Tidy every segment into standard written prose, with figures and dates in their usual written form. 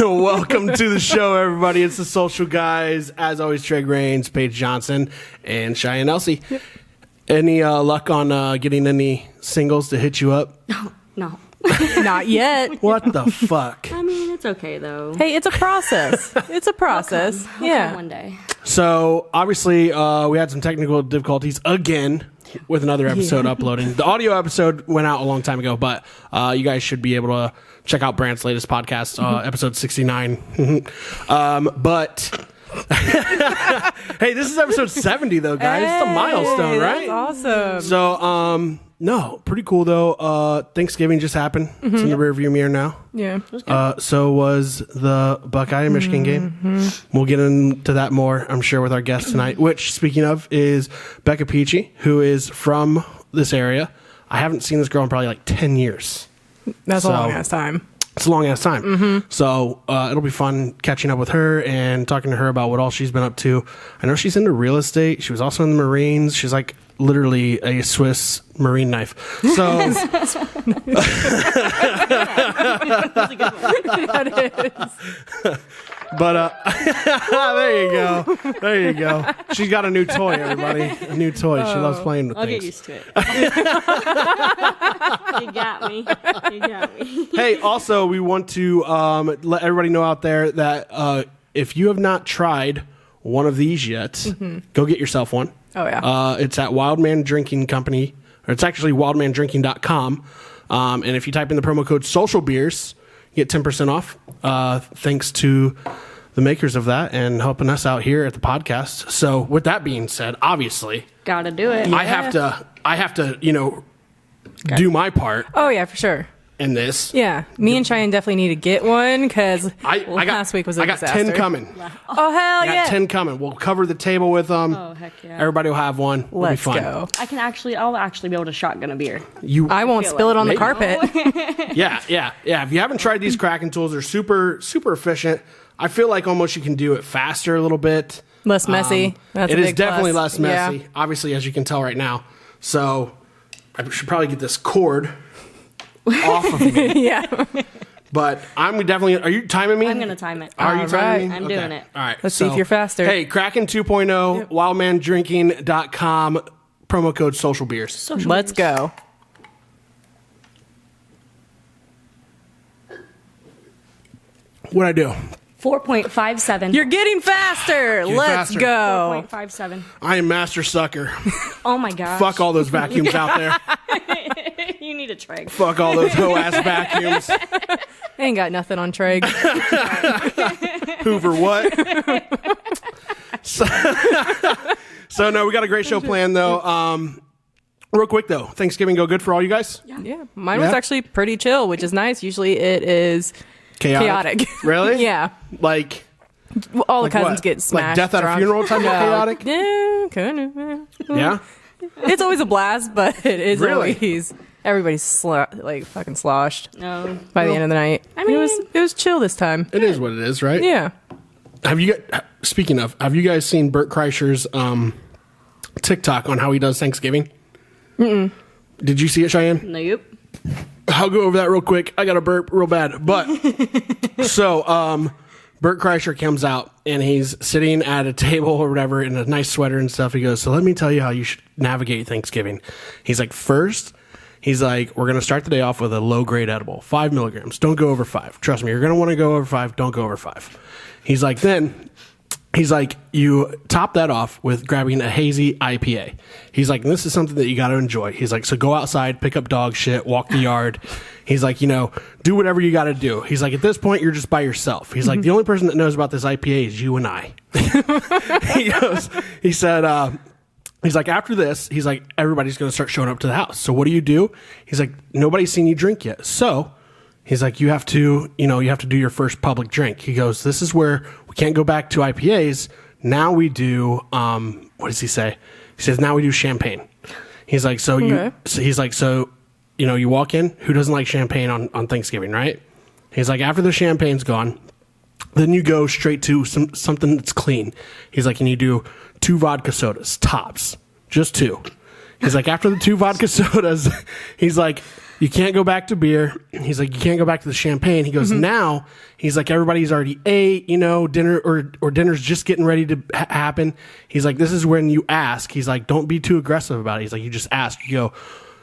Welcome to the show, everybody. It's the Social Guys. As always, Trey Rains, Paige Johnson, and Cheyanne Elsie. Yep. Any luck on getting any singles to hit you up? No. Not yet. What the fuck? I mean, it's okay, though. Hey, it's a process. It's a process. I'll come one day. So, obviously, we had some technical difficulties again with another episode uploading. The audio episode went out a long time ago, but you guys should be able to check out Brant's latest podcast, episode 69. But hey, this is episode 70, though, guys. It's a milestone, right? That's awesome. So, no, pretty cool, though. Thanksgiving just happened. It's in the rearview mirror now. Yeah. So was the Buckeye and Michigan game. We'll get into that more, I'm sure, with our guest tonight, which, speaking of, is Becca Peachey, who is from this area. I haven't seen this girl in probably like 10 years. That's a long-ass time. It's a long-ass time. So it'll be fun catching up with her and talking to her about what all she's been up to. I know she's into real estate. She was also in the Marines. She's like literally a Swiss Marine knife. So That's a good one. That is. but there you go. She's got a new toy, everybody. A new toy. She loves playing with I'll things. get used to it. You got me. Hey, also, we want to let everybody know out there that if you have not tried one of these yet, go get yourself one. Oh, yeah. It's at Wildman Drinking Company, or it's actually wildmandrinking.com. And if you type in the promo code Social Beers, you get 10% off. Thanks to the makers of that and helping us out here at the podcast. So with that being said, obviously, Gotta do it. I have to, do my part Oh, yeah, for sure. in this. Yeah. Me and Cheyanne definitely need to get one because last week was a I got disaster. 10 coming. Oh, hell I got yeah. 10 coming. We'll cover the table with them. Oh, heck yeah. Everybody will have one. It'll Let's be fun. go. I'll actually be able to shotgun a beer. I won't feel spill like it on the maybe. carpet. Yeah. If you haven't tried these Kraken tools, they're super, super efficient. I feel like almost you can do it faster a little bit. Less messy. That's It a is big definitely plus. less messy, Yeah. obviously, as you can tell right now. So I should probably get this cord off of me. Yeah. But I'm definitely... Are you timing me? I'm going to time it. Are you timing me? I'm doing it. All right. Let's see if you're faster. Hey, Kraken 2.0, wildmandrinking.com, promo code Social Beers. Let's go. What'd I do? 4.57. You're getting faster. Let's faster. go. 4.57. I am master sucker. Oh my gosh. Fuck all those vacuums out there. You need a tray. Fuck all those hoe-ass vacuums. Ain't got nothing on Trey. Hoover what? So no, we got a great show planned though. Real quick though, Thanksgiving go good for all you guys? Yeah. Mine was actually pretty chill, which is nice. Usually it is chaotic. Really? Yeah. Like All the like cousins what? get smashed. Like death at a drunk. funeral type of chaotic? Yeah, kind of. Yeah. It's always a blast, but it is Really? always everybody's like fucking sloshed No. by the end of the night. I mean- it was chill this time. It is what it is, right? Yeah. Speaking of, have you guys seen Bert Kreischer's TikTok on how he does Thanksgiving? Did you see it, Cheyanne? Nope. I'll go over that real quick. I got a burp real bad. But so Bert Kreischer comes out and he's sitting at a table or whatever in a nice sweater and stuff. He goes, so let me tell you how you should navigate Thanksgiving. He's like, first, he's like, we're going to start the day off with a low grade edible, 5 milligrams. Don't go over 5. Trust me, you're going to want to go over 5. Don't go over 5. He's like, you top that off with grabbing a hazy IPA. He's like, this is something that you got to enjoy. He's like, so go outside, pick up dog shit, walk the yard. He's like, do whatever you got to do. He's like, at this point, you're just by yourself. He's like, the only person that knows about this IPA is you and I. He's like, after this, he's like, everybody's going to start showing up to the house. So what do? He's like, nobody's seen you drink yet. So he's like, you have to do your first public drink. He goes, this is where we can't go back to IPAs. Now we do, what does he say? He says, now we do champagne. He's like, you walk in, who doesn't like champagne on Thanksgiving, right? He's like, after the champagne's gone, then you go straight to something that's clean. He's like, and you do 2 vodka sodas, tops, just 2. He's like, after the 2 vodka sodas, he's like, you can't go back to beer. He's like, you can't go back to the champagne. He goes, now, he's like, everybody's already ate, dinner or dinner's just getting ready to happen. He's like, this is when you ask. He's like, don't be too aggressive about it. He's like, you just ask. You go,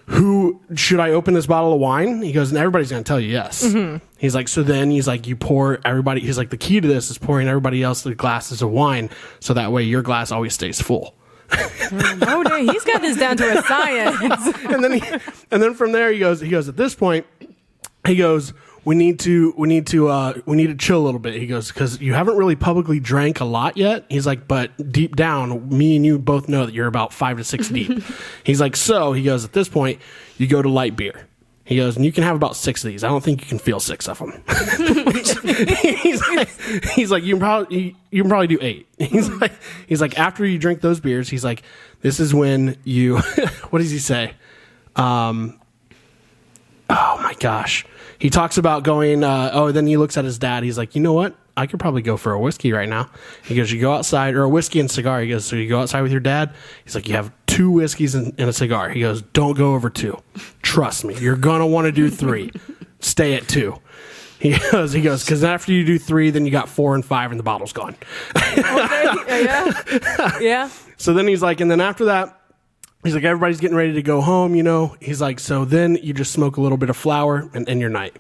who should I open this bottle of wine? He goes, and everybody's going to tell you yes. He's like, so then he's like, you pour everybody. He's like, the key to this is pouring everybody else the glasses of wine. So that way your glass always stays full. Oh, dang, he's got this down to a science. and then from there he goes, at this point, he goes, we need to chill a little bit. He goes, because you haven't really publicly drank a lot yet. He's like, but deep down, me and you both know that you're about 5 to 6 deep. He's like, so he goes, at this point, you go to light beer. He goes, and you can have about 6 of these. I don't think you can feel 6 of them. he's like, you can probably do 8. He's like, after you drink those beers, he's like, this is when you, what does he say? Oh my gosh. He talks about going, then he looks at his dad. He's like, you know what? I could probably go for a whiskey right now. He goes, you go outside, or a whiskey and cigar. He goes, so you go outside with your dad? He's like, you have 2 whiskeys and a cigar. He goes, don't go over 2. Trust me. You're going to want to do 3. Stay at 2. He goes, because after you do 3, then you got 4 and 5 and the bottle's gone. Okay. Yeah. So then he's like, and then after that, he's like, everybody's getting ready to go home, He's like, so then you just smoke a little bit of flour and end your night.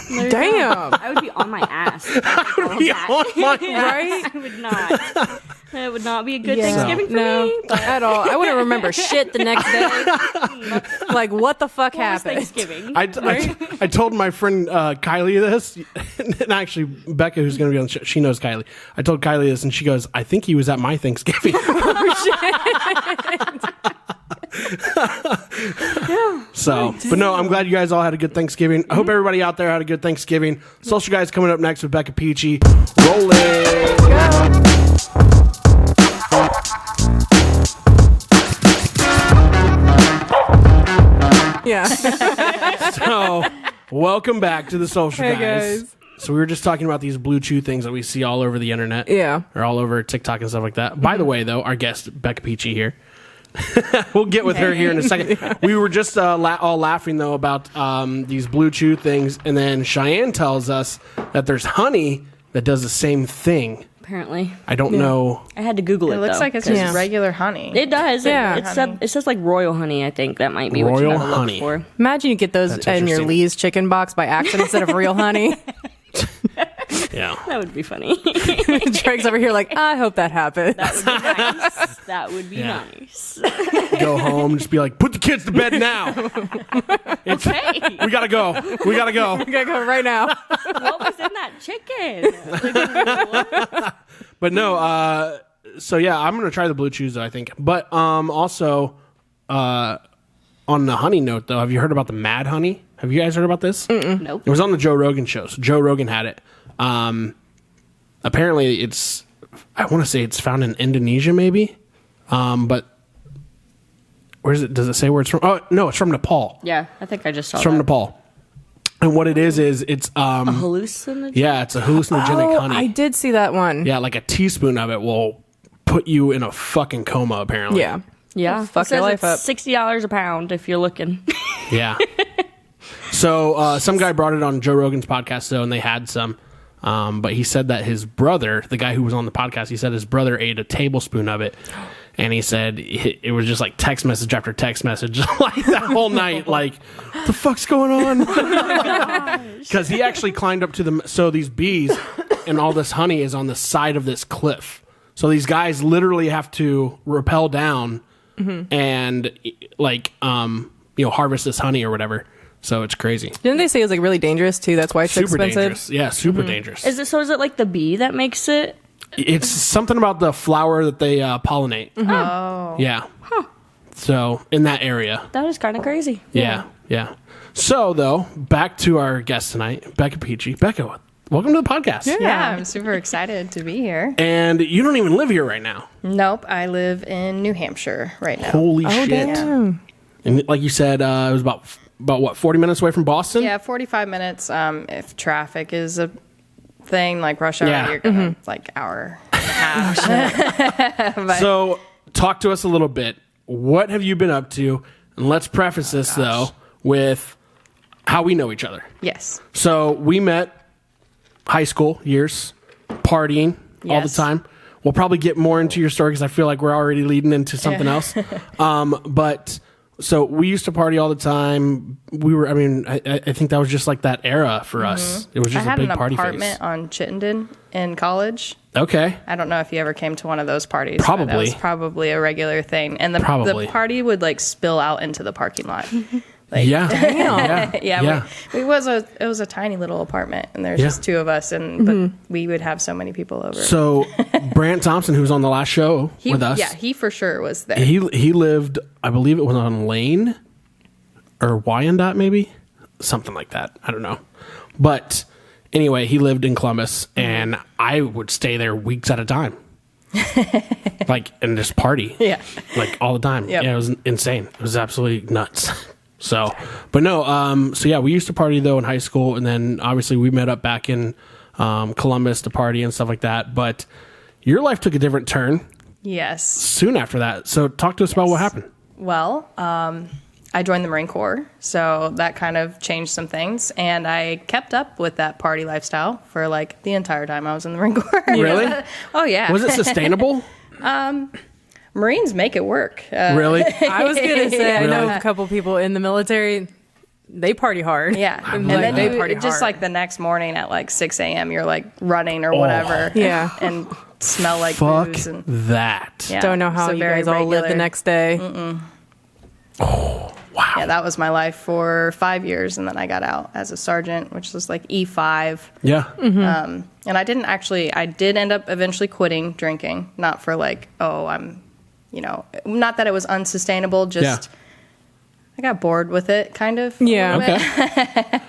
Damn. I would be on my ass. Right? I would not. It would not be a good Yeah. Thanksgiving for No, me. But at all. I wouldn't remember shit the next day. Like, what the fuck what was happened? Thanksgiving? I told my friend Kylie this, and actually Becca, who's going to be on the show, she knows Kylie. I told Kylie this, and she goes, I think he was at my Thanksgiving. So, but no, I'm glad you guys all had a good Thanksgiving. I hope everybody out there had a good Thanksgiving. Social Guys coming up next with Becca Peachey. Roll it. Yeah. So, welcome back to the Social Hey, Guys. guys. So we were just talking about these blue chew things that we see all over the internet. Yeah. Or all over TikTok and stuff like that. By the way, though, our guest, Becca Peachey here. We'll get with her here in a second. We were just all laughing, though, about these blue chew things. And then Cheyanne tells us that there's honey that does the same thing. Apparently. I don't know. I had to Google it. It looks though, like it's 'cause just regular honey. It does. Yeah. It says like royal honey. I think that might be what you Royal gotta look honey. for. Imagine you get those That's in your interesting. Lee's chicken box by accident instead of real honey. Yeah. That would be funny. Drake's over here like, I hope that happens. That would be Yeah. nice. Go home, just be like, put the kids to bed now. Okay. We gotta go. We gotta go. We gotta go right now. What was in that chicken? Like, But no, so yeah, I'm gonna try the blue chews, I think. But also, on the honey note, though, have you heard about the mad honey? Have you guys heard about this? nope. It was on the Joe Rogan show. So Joe Rogan had it. Apparently, I want to say it's found in Indonesia, maybe. But where is it? Does it say where it's from? Oh no, it's from Nepal. Yeah, I think I just saw It's from that. Nepal. And what it is it's Hallucinogen? yeah, it's a hallucinogenic honey. I did see that one. Yeah, like a teaspoon of it will put you in a fucking coma, apparently. Yeah. Yeah. Fuck It your says life it's up. $60 a pound if you're looking. Yeah. So some guy brought it on Joe Rogan's podcast, though, and they had some. But he said that his brother, the guy who was on the podcast, he said his brother ate a tablespoon of it. And he said it was just like text message after text message, like that whole night. Like, what the fuck's going on? Because he actually climbed up to the... So these bees and all this honey is on the side of this cliff. So these guys literally have to rappel down and like, harvest this honey or whatever. So it's crazy. Didn't they say it was like really dangerous too? That's why it's Super expensive. dangerous. Yeah, super dangerous. Is it like the bee that makes it? It's something about the flower that they pollinate. Oh. Yeah. So in that area. That is kind of crazy. Yeah. So though, back to our guest tonight, Becca Peachey. Becca, welcome to the podcast. Yeah, I'm super excited to be here. And you don't even live here right now. Nope, I live in New Hampshire right now. Holy shit. Damn. And like you said, it was about what, 40 minutes away from Boston? Yeah, 45 minutes. If traffic is a thing, like rush hour, Yeah. you're gonna like hour and a half. So talk to us a little bit. What have you been up to? And let's preface this though with how we know each other. Yes. So we met high school years, partying all the Yes. time. We'll probably get more into your story because I feel like we're already leading into something else. But so we used to party all the time. I think that was just like that era for us. It was just I had a big an party apartment phase. on Chittenden in college. Okay. I don't know if you ever came to one of those parties. but Probably. That was probably a regular thing. And the party would like spill out into the parking lot. Like, Yeah. yeah. It was a tiny little apartment, and there's just two of us, and but we would have so many people over. So Brant Thompson, who was on the last show with us. Yeah, he for sure was there. He lived, I believe it was on Lane or Wyandotte, maybe something like that. I don't know. But anyway, he lived in Columbus, and I would stay there weeks at a time. Like, and just party. Yeah. Like all the time. Yep. Yeah, it was insane. It was absolutely nuts. So, but no, so yeah, we used to party though in high school, and then obviously we met up back in Columbus to party and stuff like that. But your life took a different turn Yes. soon after that. So talk to us about what happened. Well, I joined the Marine Corps, so that kind of changed some things, and I kept up with that party lifestyle for like the entire time I was in the Marine Corps. Really? Oh yeah. Was it sustainable? Marines make it work. Really? I was gonna say I know Really? a couple people in the military. They party hard. Yeah, and Like, then they party just hard. like the next morning at like 6 a.m. you're like running or whatever. Yeah. and smell like Fuck booze and that. yeah, Don't know how so you very guys all live the regular. next day. Wow. Yeah, that was my life for 5 years, and then I got out as a sergeant, which was like E5. Yeah. And I did end up eventually quitting drinking, not for like, not that it was unsustainable, just I got bored with it, kind of. Yeah. a little bit.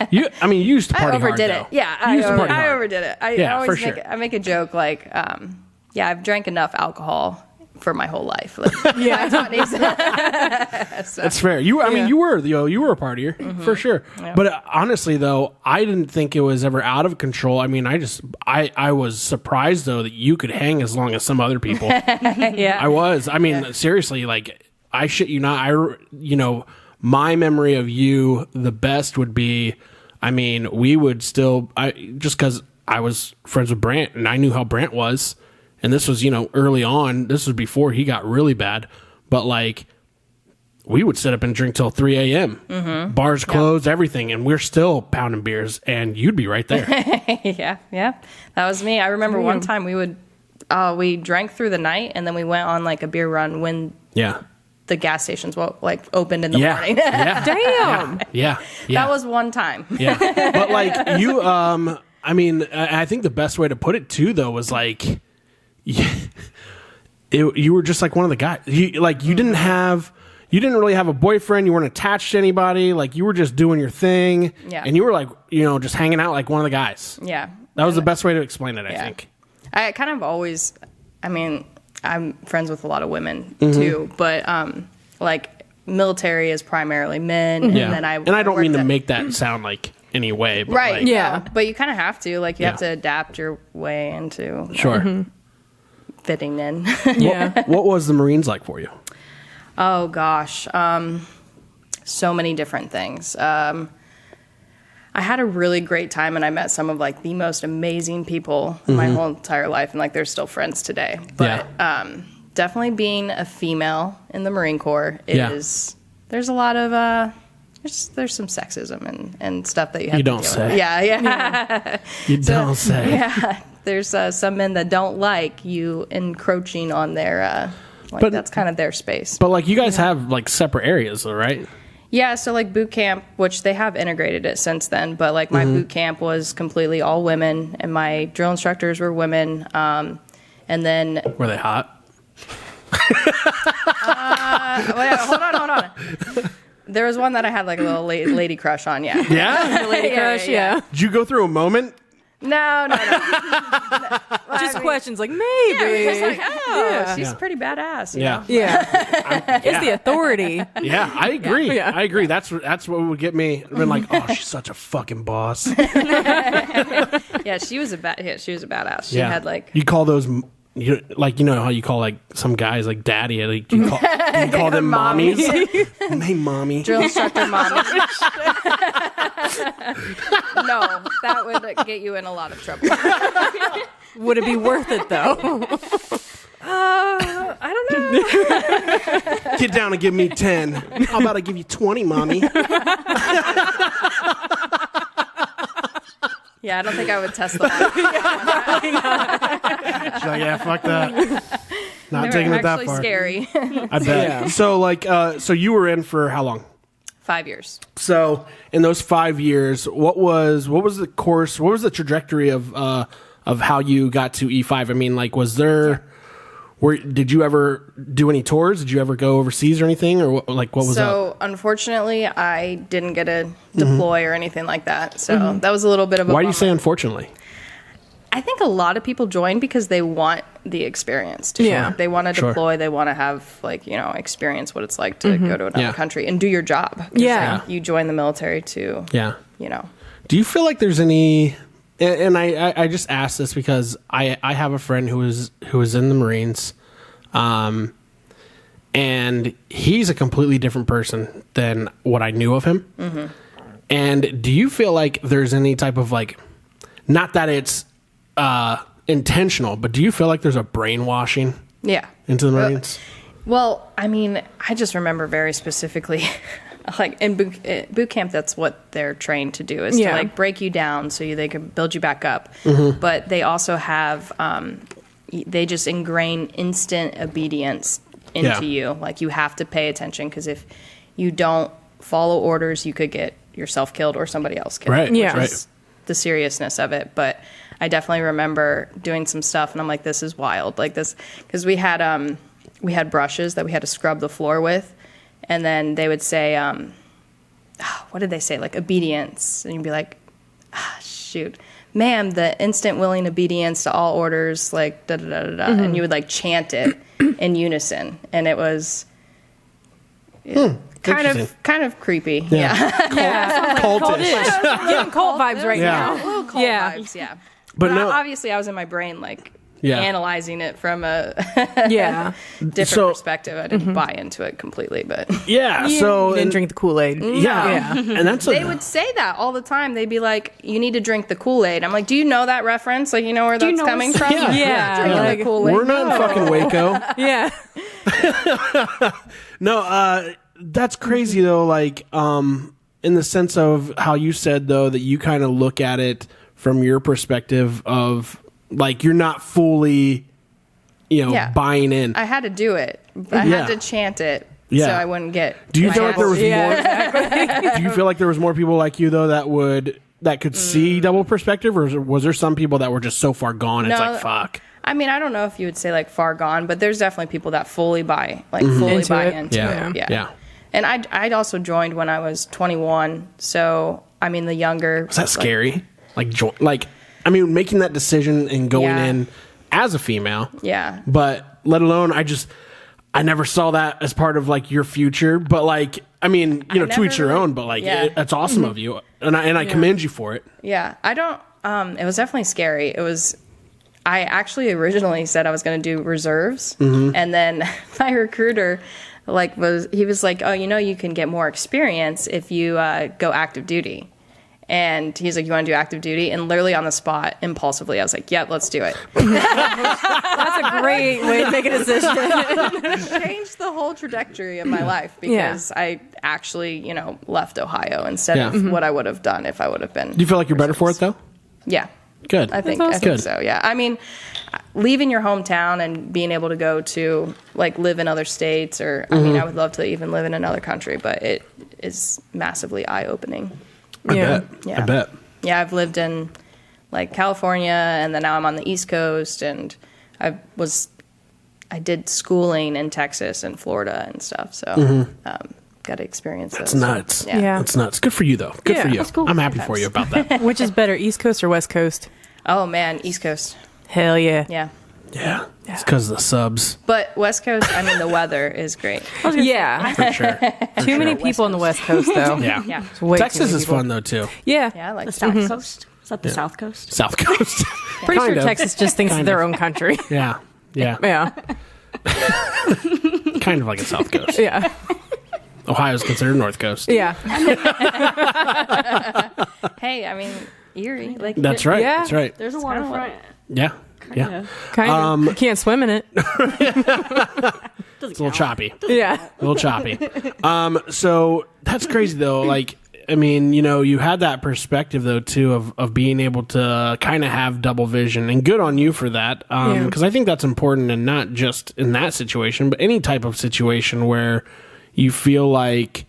Okay. You used to party I overdid hard, it. though. Yeah, You used to party I hard. overdid it. Yeah, I always for make sure. I make a joke like, I've drank enough alcohol for my whole life. Like, Yeah. That's fair. You were a partier for sure. Yeah. But honestly, though, I didn't think it was ever out of control. I mean, I was surprised though that you could hang as long as some other people. Yeah. I was. I mean, seriously, like I shit you not. My memory of you, the best would be. I mean, we would still. Just because I was friends with Brant and I knew how Brant was. And this was, early on. This was before he got really bad. But, like, we would sit up and drink till 3 a.m. Mm-hmm. Bars closed, everything. And we're still pounding beers. And you'd be right there. Yeah. That was me. I remember one time we drank through the night, and then we went on, like, a beer run when Yeah. the gas stations, opened in the morning. Yeah. Damn. Yeah. That was one time. Yeah. But, like, you, I mean, I think the best way to put it, too, though, was, like... You were just like one of the guys. You didn't really have a boyfriend. You weren't attached to anybody. Like you were just doing your thing. Yeah. And you were like, just hanging out like one of the guys. Yeah. That was the best way to explain it, I Yeah. think. I kind of always, I'm friends with a lot of women Mm-hmm. too, but like military is primarily men. Yeah. And then I don't mean worked to at- make that sound like any way. But Right. Like, Yeah. But you kind of have to. Like you have Yeah. to adapt your way into Sure. fitting in. Yeah. What was the Marines like for you? Oh gosh, so many different things. I had a really great time, and I met some of like the most amazing people in my whole entire life, and like they're still friends today. But definitely being a female in the Marine Corps is there's a lot of there's some sexism and stuff that you have You to don't deal say. with. Yeah. You don't say. Yeah, there's some men that don't like you encroaching on their But- that's kind of their space. But like you guys have like separate areas though, right? Yeah, so like boot camp, which they have integrated it since then, but like my boot camp was completely all women, and my drill instructors were women. And then Were they hot? hold on. There was one that I had like a little lady crush on. Yeah. Yeah? Lady Yeah, crush, yeah. yeah. Did you go through a moment? No. Just questions like maybe. It's like, Yeah. she's Yeah. pretty badass. You Yeah. know? Yeah. It's the authority. Yeah, I agree. Yeah. I agree. That's what would get me. I've been like, oh, she's such a fucking boss. Yeah, she was a badass. She had like you call those you know how you call like some guys like daddy. Like you call them mommies. Hey, mommy. drill instructor mommy. No, that would get you in a lot of trouble. Would it be worth it though? I don't know. Get down and give me 10. How about I give you 20, mommy? Yeah, I don't think I would test the water. She's like, yeah, fuck that. Not They taking were it that actually far. scary. I bet. So, like, so you were in for how long? 5 years. So, in those 5 years, what was the course? What was the trajectory of how you got to E5? I mean, like, was there? Did you ever do any tours? Did you ever go overseas or anything, or what was that? So, unfortunately, I didn't get to deploy or anything like that. So that was a little bit of a Why do you bummer. say unfortunately? I think a lot of people join because they want the experience. To Yeah. They want to Sure. deploy. They want to have, like, experience what it's like to go to another Yeah. country and do your job. 'Cause, Yeah. like, you join the military to, Yeah. – Do you feel like there's any? And I just asked this because I have a friend who was in the Marines, and he's a completely different person than what I knew of him. Mm-hmm. And do you feel like there's any type of, like, not that it's intentional, but do you feel like there's a brainwashing yeah. into the Marines? Well, I mean, I just remember very specifically, like in boot camp, that's what they're trained to do is to, like, break you down so they can build you back up. Mm-hmm. But they also have, they just ingrain instant obedience into Yeah. you. Like, you have to pay attention because if you don't follow orders, you could get yourself killed or somebody else killed. Right. Yeah. Which is the seriousness of it. But I definitely remember doing some stuff, and I'm like, this is wild. Like this, because we had brushes that we had to scrub the floor with, and then they would say, what did they say? Like obedience, and you'd be like, shoot, ma'am, the instant willing obedience to all orders, like da da da da, da. And you would like chant it in unison, and it was kind of creepy. Yeah. Cultish. Getting cult vibes right Yeah. now. Little cold Yeah. vibes, yeah. But no- obviously I was in my brain like Yeah. analyzing it from a Yeah. different So- perspective. I didn't buy into it completely, but Yeah. So You didn't drink the Kool-Aid. Yeah. And that's they would say that all the time. They'd be like, "You need to drink the Kool-Aid." I'm like, "Do you know that reference? Like, you know where that's know coming what's- from?" Yeah. Yeah. Drinking Like, the Kool-Aid. we're not in fucking Waco. Yeah. No, that's crazy though. Like, in the sense of how you said though that you kind of look at it from your perspective of like you're not fully, Yeah. buying in. I had to do it. I Yeah. had to chant it Yeah. so I wouldn't get. Do you my feel like ass there was beat. more? Do you feel like there was more people like you though that could see double perspective, or was there some people that were just so far gone? It's No. like fuck. I mean, I don't know if you would say like far gone, but there's definitely people that fully buy, like fully Into buy it. into Yeah. it. Yeah. And I'd also joined when I was 21. So, I mean, the younger. Is that scary? Like, I mean, making that decision and going Yeah. in as a female. Yeah. But let alone, I never saw that as part of like your future. But like, I mean, to never each your really- own. But like, Yeah. that's awesome of you, and I commend you for it. Yeah. I don't. It was definitely scary. It was. I actually originally said I was going to do reserves, and then my recruiter, he was like, "Oh, you can get more experience if you go active duty." And he's like, "You want to do active duty?" And literally on the spot, impulsively, I was like, "Yep, let's do it." That's a great way to make a decision. Changed the whole trajectory of my life because I actually, left Ohio instead of what I would have done if I would have been. Do you feel like you're better for it though? Yeah. Good. I think Good. so. Yeah. I mean, leaving your hometown and being able to go to like live in other states, or I mean, I would love to even live in another country, but it is massively eye opening. I Yeah. bet. Yeah. I bet. Yeah, I've lived in like California, and then now I'm on the East Coast, and I did schooling in Texas and Florida and stuff. So got to experience That's those. nuts. Yeah. That's nuts. Good for you though. Good Yeah. for you. That's cool. I'm happy for you about that. Which is better, East Coast or West Coast? Oh man, East Coast. Hell yeah. Yeah. Yeah. It's because of the subs. But West Coast, I mean, the weather is great. Yeah. For sure. Too many people on the West Coast, though. Yeah. Yeah. It's way too Texas many is people. fun though too. Yeah. Yeah, I like The that. South Coast. Is that the South Coast? South Coast. Pretty Kind sure of. Texas just thinks it's their own country. Yeah. Yeah. Yeah. Kind of like a South Coast. Yeah. Ohio's considered North Coast. Yeah. Hey, I mean, Erie. Like, That's right. Yeah. That's right. There's a waterfront. Yeah. Yeah. Kind of. You can't swim in it. It's a little choppy. Yeah. A little choppy. So that's crazy though. Like, I mean, you had that perspective though too of being able to kind of have double vision, and good on you for that. Because I think that's important, and not just in that situation, but any type of situation where you feel like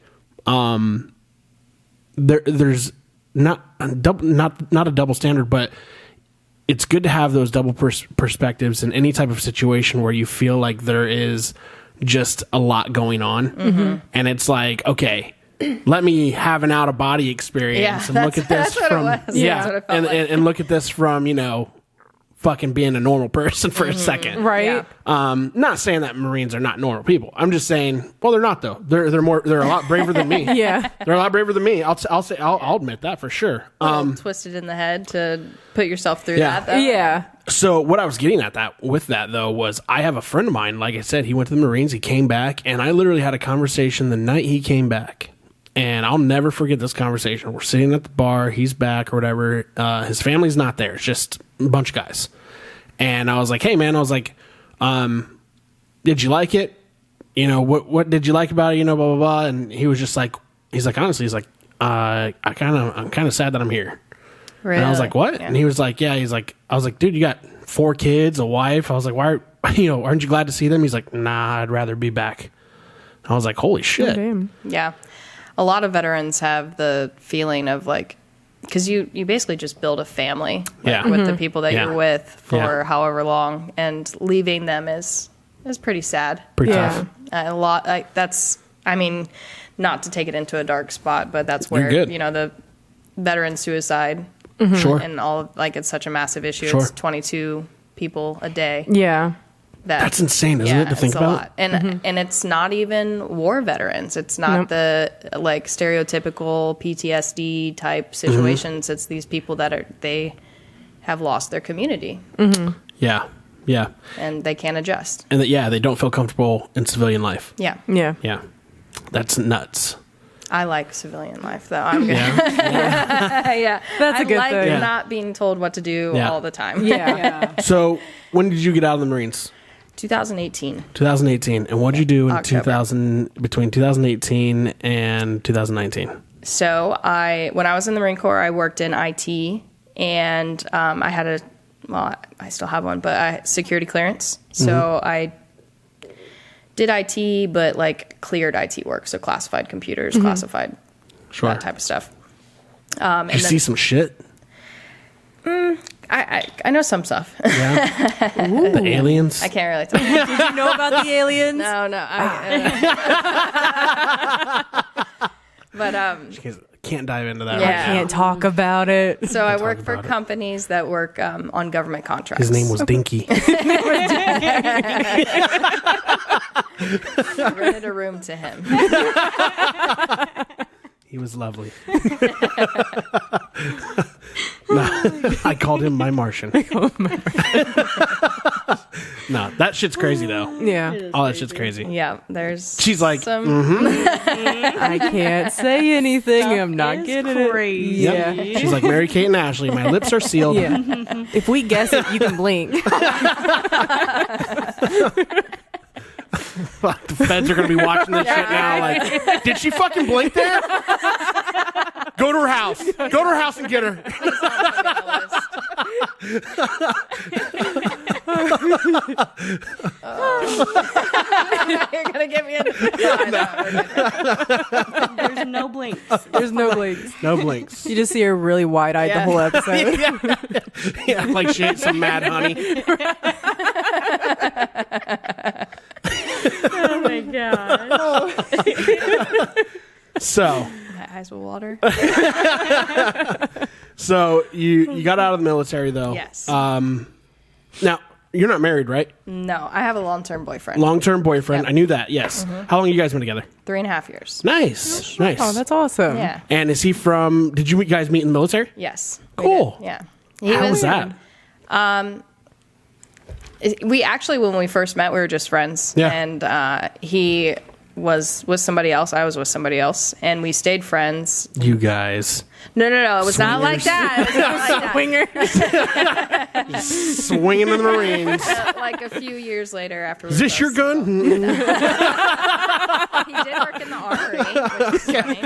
there's not a double standard, but it's good to have those double perspectives in any type of situation where you feel like there is just a lot going on, and it's like, okay, let me have an out of body experience and look at this from and look at this from fucking being a normal person for a second, Right. Yeah. Not saying that Marines are not normal people. I'm just saying, well, they're not though. They're a lot braver than me. Yeah. They're a lot braver than me. I'll admit that for sure. Twisted in the head to put yourself through Yeah. that, though. Yeah. So what I was getting at with that though was, I have a friend of mine, like I said, he went to the Marines, he came back, and I literally had a conversation the night he came back. And I'll never forget this conversation. We're sitting at the bar, he's back or whatever. His family's not there. It's just a bunch of guys. And I was like, hey man, did you like it? What did you like about it? Blah, blah, blah. And he was just like, honestly, I'm kind of sad that I'm here. Really? And I was like, what? Yeah. And he was like, yeah. I was like, dude, you got 4 kids, a wife. I was like, why, aren't you glad to see them? He's like, nah, I'd rather be back. I was like, holy shit. Damn. Yeah. A lot of veterans have the feeling of like, because you basically just build a family with the people that Yeah. you're with for Yeah. however long, and leaving them is pretty sad. Pretty Yeah. tough. A lot. Not to take it into a dark spot, but that's You're where good. the veteran suicide Sure. and all of, it's such a massive issue. Sure. It's 22 people a day. Yeah. That's insane, isn't it, to think it's about? a lot. And it's not even war veterans. It's not the stereotypical PTSD type situations. It's these people that they have lost their community Yeah. Yeah. and they can't adjust. And they don't feel comfortable in civilian life. Yeah. Yeah. Yeah. That's nuts. I like civilian life though. I'm good. Yeah. Yeah. That's a I good like thing. Yeah. not being told what to do Yeah. all the time. Yeah. So when did you get out of the Marines? 2018. 2018. And what did you do in October. between 2018 and 2019? So when I was in the Marine Corps, I worked in IT, and I had I still have one, but security clearance. So I did IT, but cleared IT work, so classified computers, classified Sure. that type of stuff. Did you see some shit? I know some stuff. Yeah. The aliens? I can't really talk. Did you know about the aliens? No. But Can't dive into that Yeah. right now. Can't talk about it. so I talk work for about it. companies that work on government contracts. His name was Dinky. I rented a room to him. He was lovely. No, I called him my Martian. No, that shit's crazy though. Yeah. Oh, that shit's crazy. Yeah, there's. She's like, some, I can't say anything. I'm not is getting crazy. it. yep. Yeah. She's like Mary Kate and Ashley. My lips are sealed. Yeah. If we guess it, you can blink. The feds are gonna be watching this shit now. Like, did she fucking blink there? Go to her house. Go to her house and get her. You're gonna get me in. There's no blinks. There's no blinks. No blinks. You just see her really wide-eyed the Yeah. whole episode. Yeah, like she ate some mad honey. Oh my god. So My eyes will water. So you got out of the military though. Yes. Now you're not married, right? No, I have a long-term boyfriend. Long-term boyfriend. Yep. I knew that. Yes. How long you guys been together? 3.5 years. Nice. Nice. Oh, that's awesome. Yeah. And is he from? Did you guys meet in the military? Yes. Cool. We did. Yeah. How was that? We actually, when we first met, we were just friends. Yeah. And he was with somebody else. I was with somebody else, and we stayed friends. You guys. No. It was not like that. It was not like that. Swinging in the Marines. Like a few years later after. Is this your gun? He did work in the armory, which is funny.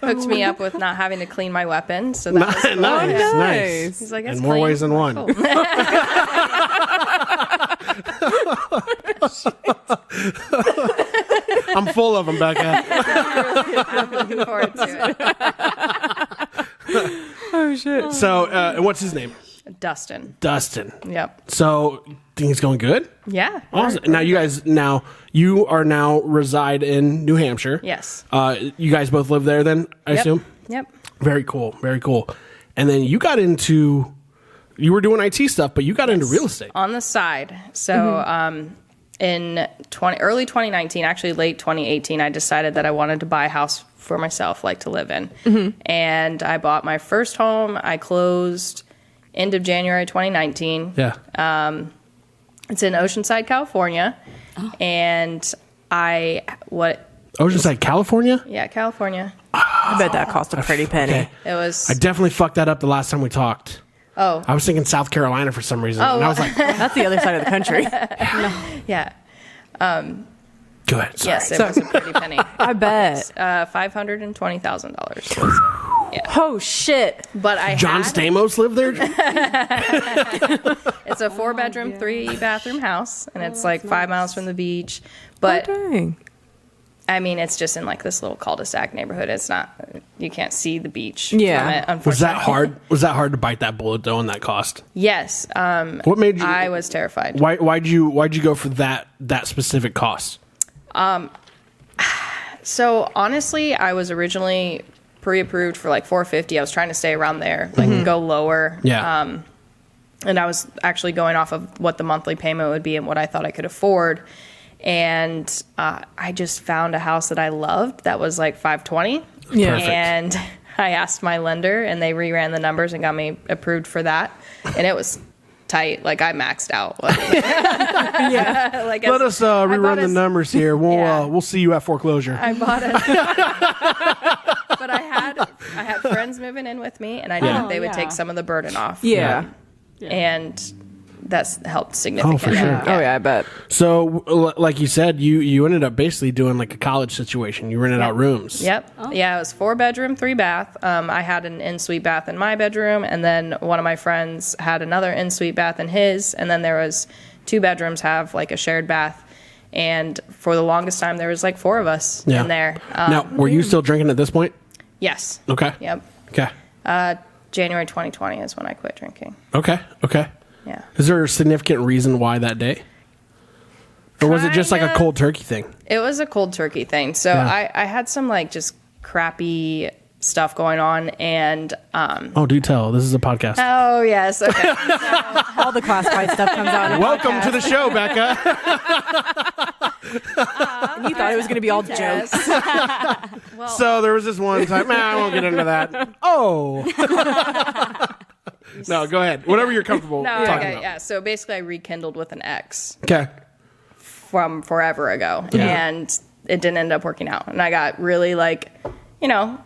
Hooked me up with not having to clean my weapon. So that was cool. Nice. He's like, in "It's more clean." ways than one. Cool. I'm full of them, Becca. I'm looking forward to it. Oh shit. So, and what's his name? Dustin. Yep. So, things going good? Yeah. Awesome. Now, you are now reside in New Hampshire. Yes. You guys both live there then, I assume? Yep. Very cool. Very cool. And then you got into, you were doing IT stuff, but you got into real estate. On the side. So, in early 2019, actually late 2018, I decided that I wanted to buy a house for myself, like to live in. And I bought my first home. I closed end of January 2019. Yeah. It's in Oceanside, California. And Oceanside, California? Yeah, California. I bet that cost a pretty penny. Okay. It was. I definitely fucked that up the last time we talked. Oh. I was thinking South Carolina for some reason. And I was like, That's the other side of the country. Yeah. good. Sorry. Yes, it was a pretty penny. I bet. $520,000. Yeah. Oh shit. But I John had, Stamos lived there? it's a 4-bedroom, 3-bathroom house, and it's like 5 miles from the beach. But Oh, dang. I mean, it's just in like this little cul-de-sac neighborhood. It's not, you can't see the beach. Yeah. From it, unfortunately. Was that hard? Was that hard to bite that bullet though, on that cost? Yes. What made you? I was terrified. Why'd you go for that specific cost? So honestly, I was originally pre-approved for like $450,000. I was trying to stay around there, like go lower. Yeah. And I was actually going off of what the monthly payment would be and what I thought I could afford. And I just found a house that I loved that was like $520,000. Yeah. Perfect. And I asked my lender, and they reran the numbers and got me approved for that. And it was tight. Like I maxed out. Like, Yeah. like Let us rerun the numbers here. Yeah. We'll see you at foreclosure. I bought it. But I had friends moving in with me, and I knew Yeah. that they would take some of the burden off. Yeah. And that's helped significantly. sure. Yeah. Oh yeah, I bet. So, like you said, you ended up basically doing like a college situation. You rented out rooms. Yep. Yeah, it was 4-bedroom, 3-bath. I had an in-suite bath in my bedroom, and then one of my friends had another in-suite bath in his, and then there was 2 bedrooms have like a shared bath. And for the longest time, there was like 4 of us Yeah. in there. Now, were you still drinking at this point? Yes. Okay. Yep. Okay. January 2020 is when I quit drinking. Okay. Yeah. Is there a significant reason why that day? Or was it just like a Kinda. cold turkey thing? It was a cold turkey thing. So Yeah. I had some like just crappy stuff going on, and Oh, do tell. This is a podcast. oh yes, okay. All the classified stuff comes out. in a Welcome to the show, Becca. podcast. You thought it was going to be all jokes. So there was this one time. I won't get into that. Oh. No, go ahead. Whatever you're comfortable No, talking okay, about. yeah. So basically, I rekindled with an ex Okay. from forever ago, Yeah. and it didn't end up working out. And I got really like,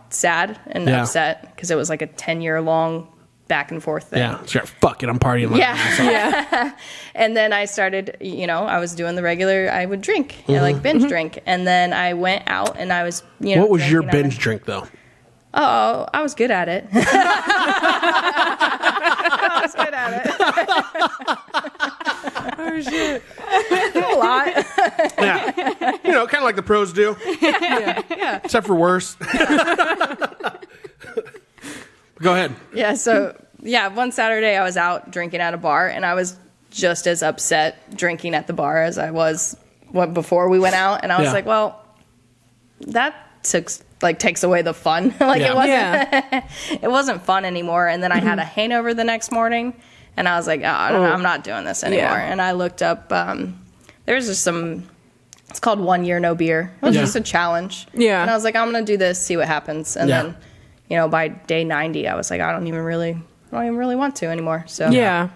sad and Yeah. upset because it was like a 10-year long back and forth thing. Yeah. Sure. Fuck it. I'm partying. Like Yeah. Yeah. And then I started, I was doing the regular, I would drink, like binge drink. And then I went out and I was, What was your drinking binge drink though? Oh, I was good at it. I was good at it. Oh shit. A lot. Yeah. Kind of like the pros do. Yeah. Except for worse. Go ahead. Yeah, so, one Saturday I was out drinking at a bar, and I was just as upset drinking at the bar as I was before we went out. And I was Yeah. like, well, that takes away the fun. Yeah. It wasn't Yeah. it wasn't fun anymore. And then I had a hangover the next morning, and I was like, I don't know, I'm not doing this anymore. Yeah. And I looked up, there's just it's called 1 year no beer. It was Yeah. just a challenge. Yeah. And I was like, I'm going to do this, see what happens. And Yeah. then, by day 90, I was like, I don't even really want to anymore. So Yeah.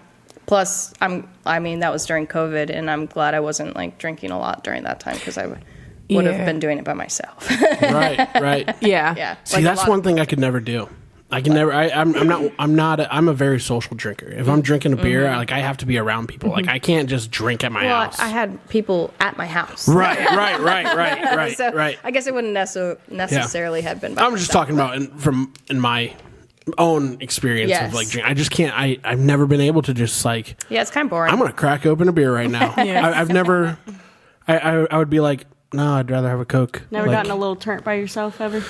Plus, I mean, that was during COVID, and I'm glad I wasn't like drinking a lot during that time because I would have been doing it by myself. Right. Yeah. Yeah. See, Like, that's one thing I could never do. I can never. I'm a very social drinker. If I'm drinking a beer, I have to be around people. Like I can't just drink at my Well, house. I had people at my house. Right. So Right. I guess it wouldn't necessarily have been. By I'm just myself. talking about in my own experience of Yes. like drink. I just can't. I've never been able to just like. Yeah, it's kind of boring. I'm gonna crack open a beer right now. Yeah. I've never. I would be like, no, I'd rather have a Coke. Never like, gotten a little turnt by yourself ever?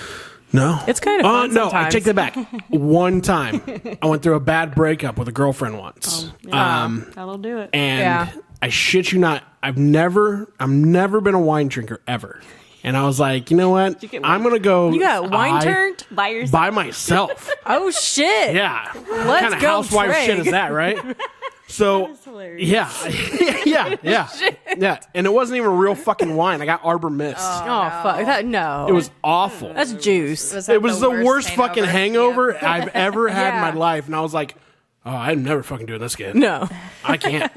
No, It's kind of fun no. I sometimes. take that back. One time, I went through a bad breakup with a girlfriend once. That'll do it. And Yeah. I shit you not, I've never been a wine drinker ever. And I was like, you know what? get I'm gonna go. You got wine turned? By yourself? by myself. Oh, shit. Yeah. What Let's kind of go, housewife Trey. shit is that, right? So hilarious. yeah. And it wasn't even real fucking wine. I got Arbor Mist. Oh, fuck. No. It was awful. That's juice. that It was the worst fucking hangover Yeah. I've ever had in my Yeah. life. And I was like, oh, I'm never fucking doing this again. No. I can't.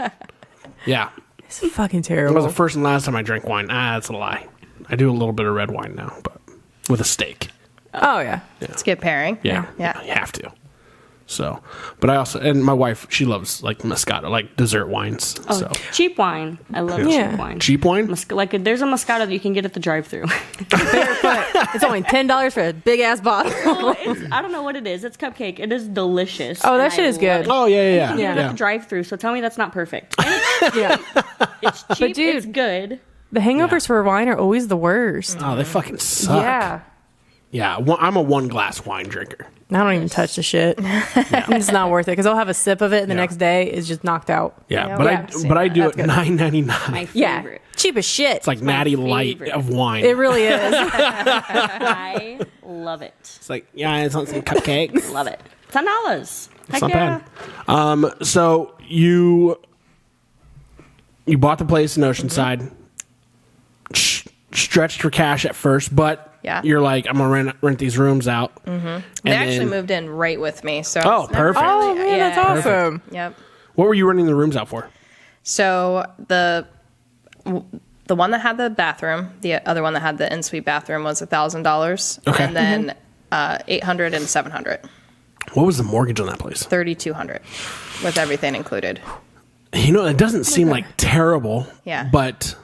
Yeah. It's fucking It was terrible. the first and last time I drank wine. That's a lie. I do a little bit of red wine now, but with a steak. Oh, yeah. It's good pairing. Yeah. Yeah. You have to. So, but I also, and my wife, she loves like Moscato, like dessert wines. Oh, So, cheap wine. I love Yeah. cheap wine. cheap wine? There's a Moscato that you can get at the drive-thru. It's only $10 for a big ass bottle. I don't know what it is. It's cupcake. It is delicious. Oh, that and shit I is good. love Oh, yeah. it. You can get it Yeah. at the drive-thru, so tell me that's not perfect. Yeah. It's cheap. dude- It's good. The hangovers for wine are always the worst. Oh, they fucking suck. Yeah. Yeah. I'm a one glass wine drinker. I don't even touch the shit. It's not worth it because I'll have a sip of it and the Yeah. next day is just knocked out. Yeah. Yeah, but yeah. I do That's it good. $9.99. My Yeah. favorite. Cheap as shit. It's like Natty Light favorite. of wine. It really is. I love it. It's like, yeah, it's on some cupcakes. Love it. $10. It's not bad. So you bought the place in Oceanside, stretched for cash at first, but Yeah. you're like, I'm gonna rent these rooms out. Mm-hmm. They actually moved in right with me. So Oh, it's never perfect. Oh, man, that's awesome. Yep. What were you renting the rooms out for? So the one that had the bathroom, the other one that had the in-suite bathroom was $1,000. Okay. And then $800 and $700. What was the mortgage on that place? $3,200 with everything included. You know, it doesn't seem like terrible. Yeah. But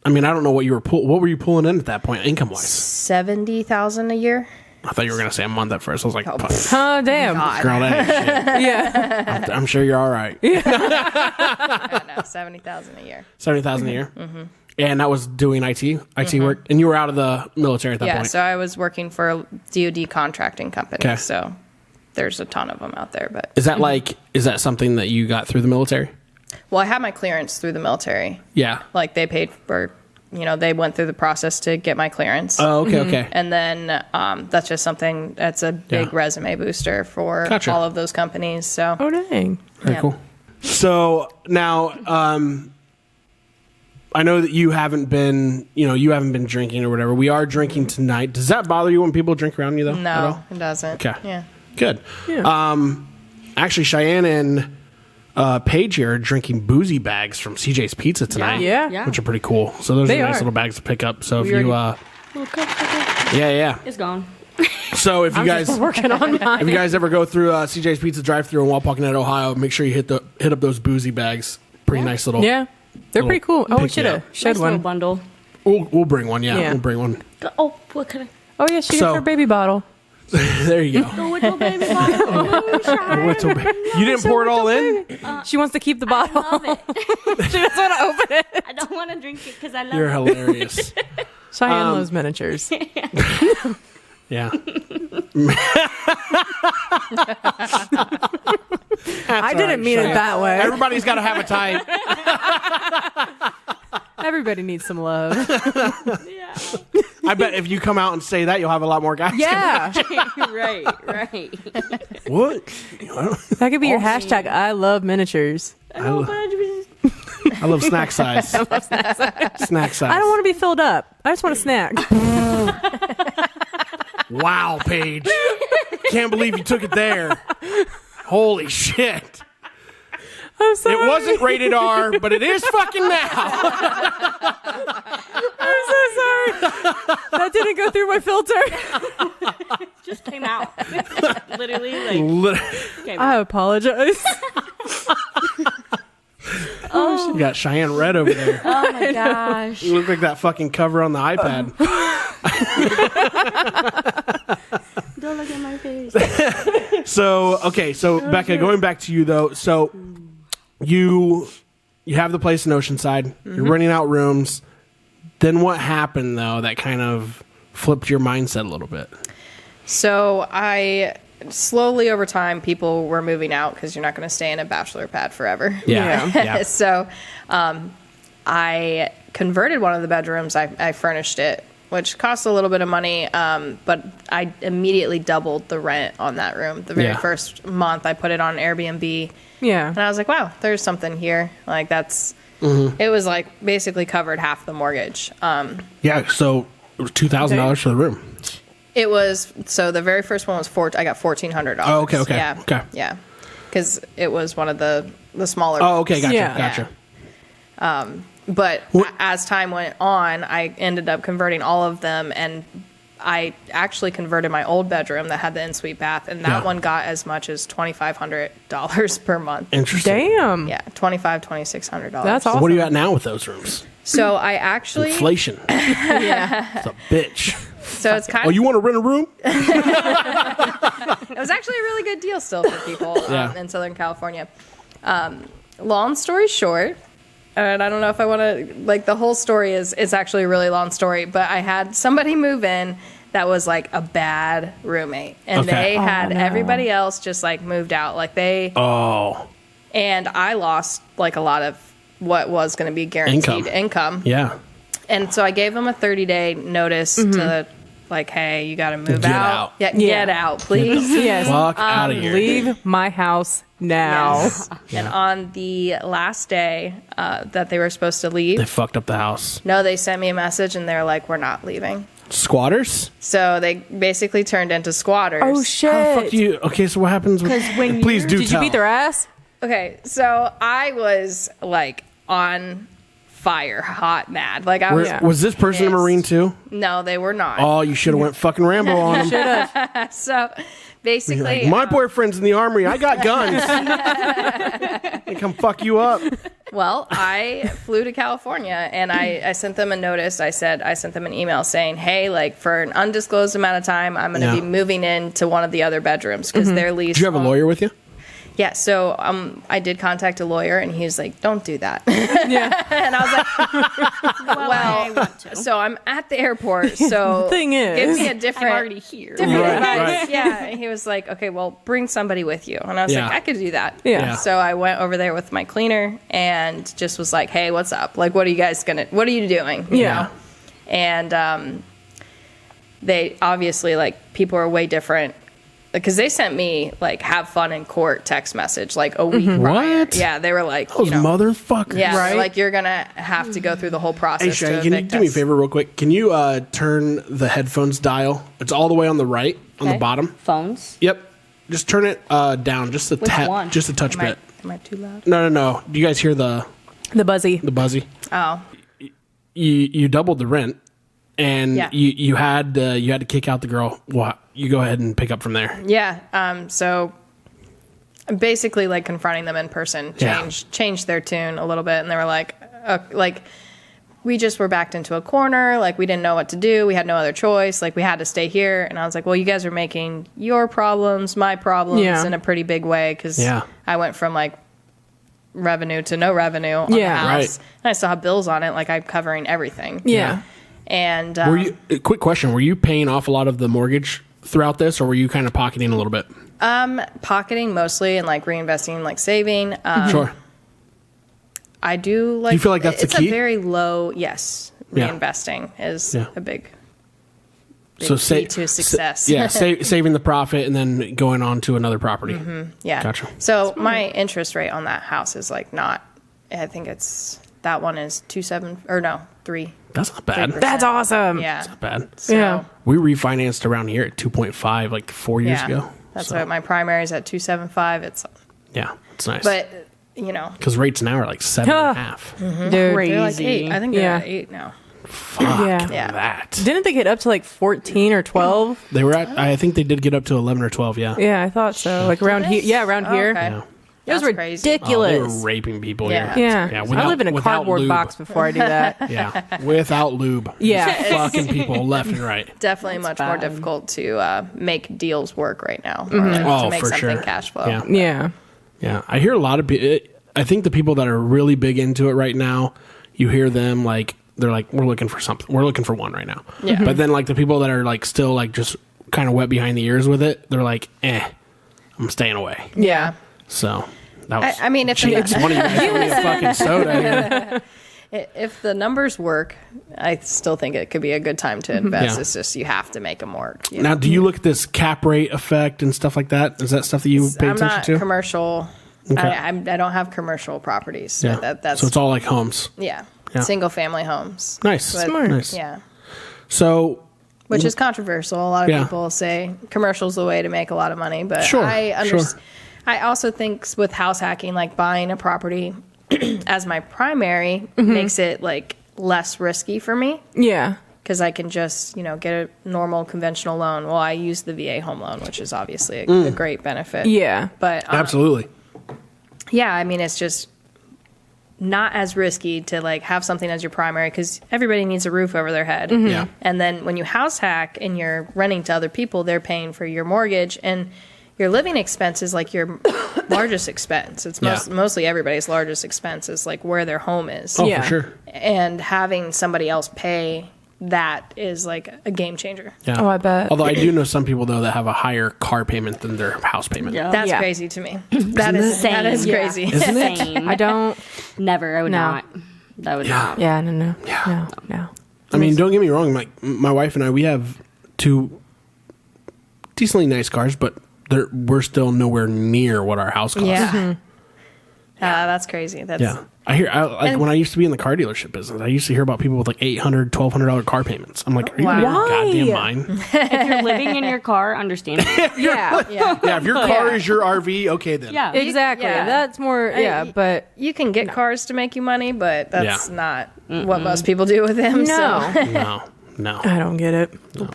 I mean, I don't know what you were what were you pulling in at that point, income wise? $70,000 a year. I thought you were gonna say a month at first. I was like, Oh, damn. God. girl, that ain't shit. Yeah. I'm sure you're all right. I don't know, $70,000 a year. 70,000 a year. Mm-hmm. And that was doing IT work, and you were out of the military at that Yeah, point. so I was working for a DoD contracting company. Okay. So there's a ton of them out there. But Is that something that you got through the military? well, I had my clearance through the military. Yeah. Like they paid for, they went through the process to get my clearance. Oh, okay. And then that's just something that's a big Yeah. resume booster for Gotcha. all of those companies. So Oh, dang. Very yeah. cool. So now, I know that you haven't been drinking or whatever. We are drinking tonight. Does that bother you when people drink around you though? at no, all? it doesn't. Okay. Yeah. Good. Yeah. Actually, Cheyanne and Paige here are drinking boozy bags from CJ's Pizza tonight. Yeah. Which are pretty cool. So those They are nice are. little bags to pick up. So if We you, already- yeah. It's gone. So if you guys, Working on mine. if you guys ever go through CJ's Pizza drive-through in Wapakoneta, Ohio, make sure you hit up those boozy bags. Pretty nice little. Yeah. They're pretty cool. Oh, we pick should me have up. showed Nice little one. bundle. We'll bring one. Yeah, Yeah. we'll bring one. Oh, what can I? Oh, yeah. She So- got her baby bottle. There you go. Oh, it's a baby bottle. Oh, Cheyanne. What's so big? You didn't pour it all in? She wants to keep the bottle. I love it. She doesn't want to open it. I don't want to drink it because I love You're it. hilarious. Cheyanne loves miniatures. Yeah. I didn't mean it that way. Everybody's got to have a type. Everybody needs some love. Yeah. I bet if you come out and say that, you'll have a lot more guys. Yeah. right. What? That could be your hashtag. I love miniatures. I love snack size. Snack size. I don't want to be filled up. I just want a snack. Wow, Paige. Can't believe you took it there. Holy shit. I'm sorry. It wasn't rated R, but it is fucking now. I'm so sorry. That didn't go through my filter. Just came out. Literally, came I out. apologize. You got Cheyanne red over there. Oh my gosh. You look like that fucking cover on the iPad. Don't look at my face. So Becca, going back to you though. So you have the place in Oceanside. You're renting out rooms. Then what happened though that kind of flipped your mindset a little bit? So I slowly over time, people were moving out because you're not going to stay in a bachelor pad forever. Yeah. So I converted one of the bedrooms. I furnished it, which cost a little bit of money, but I immediately doubled the rent on that room. The very first month, I put it on Airbnb. Yeah. And I was like, wow, there's something here. Like that's, it was like basically covered half the mortgage. Yeah. So it was $2,000 for the room. It was, so the very first one was I got $1,400. Oh, okay. Yeah. Okay. Yeah. Because it was one of the smaller Oh, okay. Gotcha. Yeah. Gotcha. But as time went on, I ended up converting all of them, and I actually converted my old bedroom that had the en-suite bath, and that one got as much as $2,500 per month. Interesting. Damn. Yeah, $2,600. That's awesome. What are you at now with those rooms? So I actually, Inflation. yeah. It's a bitch. So it's kind Oh, of, you want to rent a room? it was actually a really good deal still for people in Southern California. Long story short, and I don't know if I want to, like, the whole story is actually a really long story, but I had somebody move in that was like a bad roommate, and they had everybody else just like moved out, like they. Oh. And I lost like a lot of what was going to be guaranteed income. Yeah. And so I gave them a 30-day notice to like, hey, you got to move out. out. Get out, please. Yes. Fuck out of here. Leave my house now. Yes. And on the last day that they were supposed to leave, They fucked up the house. no, they sent me a message and they're like, we're not leaving. Squatters? So they basically turned into squatters. Oh shit. How the fuck do you? Okay, so what happens? Please do Did tell. you beat their ass? Okay, so I was like on fire, hot, mad. Like I was. Was this person a pissed. Marine too? No, they were not. Oh, you should have went fucking Rambo on them. So basically, Like, my boyfriend's in the army. I got guns. I come fuck you up. well, I flew to California and I sent them a notice. I sent them an email saying, hey, like for an undisclosed amount of time, I'm going to be moving into one of the other bedrooms because their lease. Do you have a lawyer with you? Yeah, so I did contact a lawyer, and he was like, "Don't do that." Yeah. And I was like, I want to. "So I'm at the airport. So Thing is, give me a I'm different, already here. different Right, advice." right. Yeah, and he was like, "Okay, well, bring somebody with you." And I was Yeah. like, "I could do that." Yeah. So I went over there with my cleaner and just was like, "Hey, what's up? Like, what are you doing?" You Yeah. know? And they obviously like people are way different. Because they sent me like "have fun in court" text message like a week prior. What? Yeah, they were like, Those motherfuckers. yeah, Right? like you're gonna have to go through the whole Hey, process. Shane, to can you evict do me a us. favor real quick? Can you turn the headphones dial? It's all the way on the right, on the Okay. bottom. Phones. Yep. Just turn it down just a one? just a touch Am I, bit. am I too loud? No. Do you guys hear the the buzzy? Oh, You doubled the rent, and Yeah. you had to kick out the girl. What? You go ahead and pick up from there. yeah. So basically, like confronting them in person Yeah. changed their tune a little bit, and they were like we just were backed into a corner. Like we didn't know what to do. We had no other choice. Like we had to stay here. And I was like, well, you guys are making your problems my problems Yeah. in a pretty big way because Yeah. I went from like revenue to no revenue on Yeah. the house. Right. And I still have bills on it. Like I'm covering everything. Yeah. And Were you? Quick question: were you paying off a lot of the mortgage throughout this, or were you kind of pocketing a little bit? pocketing mostly and like reinvesting, like saving. Sure. I do like. Do you feel like that's the it's key? a very low. Yes, Yeah. reinvesting is Yeah. a big So key to success. saving the profit and then going on to another property. Yeah. Gotcha. So my interest rate on that house is like not. I think that one is 3. That's not bad. 3%. That's awesome. Yeah. Not bad. So, Yeah. We refinanced around here at 2.5 like 4 years yeah. ago. That's So, what my primary is at 275. It's Yeah, it's nice. but you know, Because rates now are like 7.5. Dude. they're Crazy. like 8. I think they're Yeah. at 8 now. Fuck Yeah. that. Didn't they get up to like 14 or 12? They were at, I think they did get up to 11 or 12, yeah. Yeah, I thought so. Like around here. Yeah, around here. Okay. Yeah. It was That's crazy. Oh, ridiculous. they were raping people Yeah. here. Yeah. without- I live in a without cardboard lube. box before I do that. Yeah, without lube. Yeah. Fucking people left and right. Definitely much more bad. difficult to make deals work right now. Or Oh, to make for something sure. cash flow. Yeah. Yeah. Yeah, I hear a lot of people. I think the people that are really big into it right now, you hear them like they're like, we're looking for something. We're looking for one right now. Yeah. But then like the people that are like still like just kind of wet behind the ears with it, they're like, I'm staying away. Yeah. So that was. I mean, if Gee, it's one of you guys owe me a fucking soda here. if the numbers work, I still think it could be a good time to invest. Yeah. It's just you have to make them work. You Now, know? do you look at this cap rate effect and stuff like that? Is that stuff that you pay I'm attention not to? commercial. Okay. I don't have commercial properties. So Yeah. that's So it's all like homes. yeah. Yeah. Single family homes. Nice. But- Smart. Nice. Yeah. So Which is controversial. A lot of Yeah. people say commercial's the way to make a lot of money, but Sure, I sure. I also think with house hacking, like buying a property as my primary makes it like less risky for me Yeah. because I can just, get a normal conventional loan. Well, I use the VA home loan, which is obviously a great benefit. Yeah. But absolutely. yeah, I mean, it's just not as risky to like have something as your primary because everybody needs a roof over their head. Yeah. And then when you house hack and you're renting to other people, they're paying for your mortgage and your living expense is like your largest expense. It's mostly everybody's largest expense is like where their home is. Oh, Yeah. for sure. And having somebody else pay that is like a game changer. Yeah. Oh, I bet. Although I do know some people though that have a higher car payment than their house payment. Yeah. That's Yeah. crazy to me. That is Same. crazy. Isn't it? Same. I don't. Never. I would No. not. That would not. Yeah. No. Yeah. No. I mean, don't get me wrong. My wife and I, we have two decently nice cars, but we're still nowhere near what our house costs. Yeah. That's crazy. That's Yeah. When I used to be in the car dealership business, I used to hear about people with like $800, $1,200 car payments. I'm like, are you out of your Why? goddamn mind? If you're living in your car, understandable. Yeah. Yeah, if your car is your RV, okay then. Yeah. Exactly. Yeah. That's more. Yeah. But you can get cars to make you money, but that's Yeah. not what most people do with them. no. No, no. I don't get it.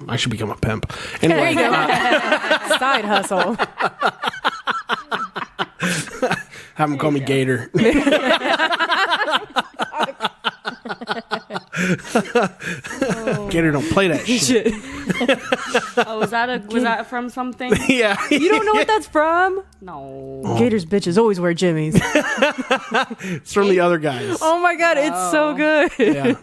I should become a pimp. Anyway, Side hustle. have them call me Gator. Gator don't play that shit. Oh, was that from something? Yeah. You don't know what that's from? No. Gators bitches always wear jimmies. It's from the other guys. Oh my god, it's so good. Yeah.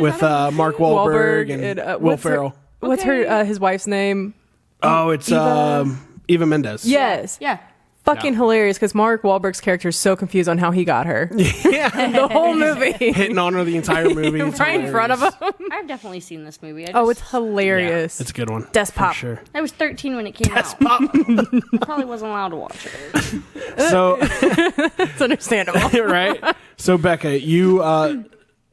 With Mark Wahlberg and Will what's her- Ferrell. What's her his wife's name? Oh, it's Eva Mendes. Yes. Yeah. Fucking hilarious because Mark Wahlberg's character is so confused on how he got her. Yeah. The whole movie. Hitting on her the entire movie. It's right in front of hilarious. him. I've definitely seen this movie. Oh, it's Yeah, hilarious. it's a good one. Despop. For sure. I was 13 when it came out. I probably wasn't allowed to watch it. So, It's understandable. right? So, Becca, you,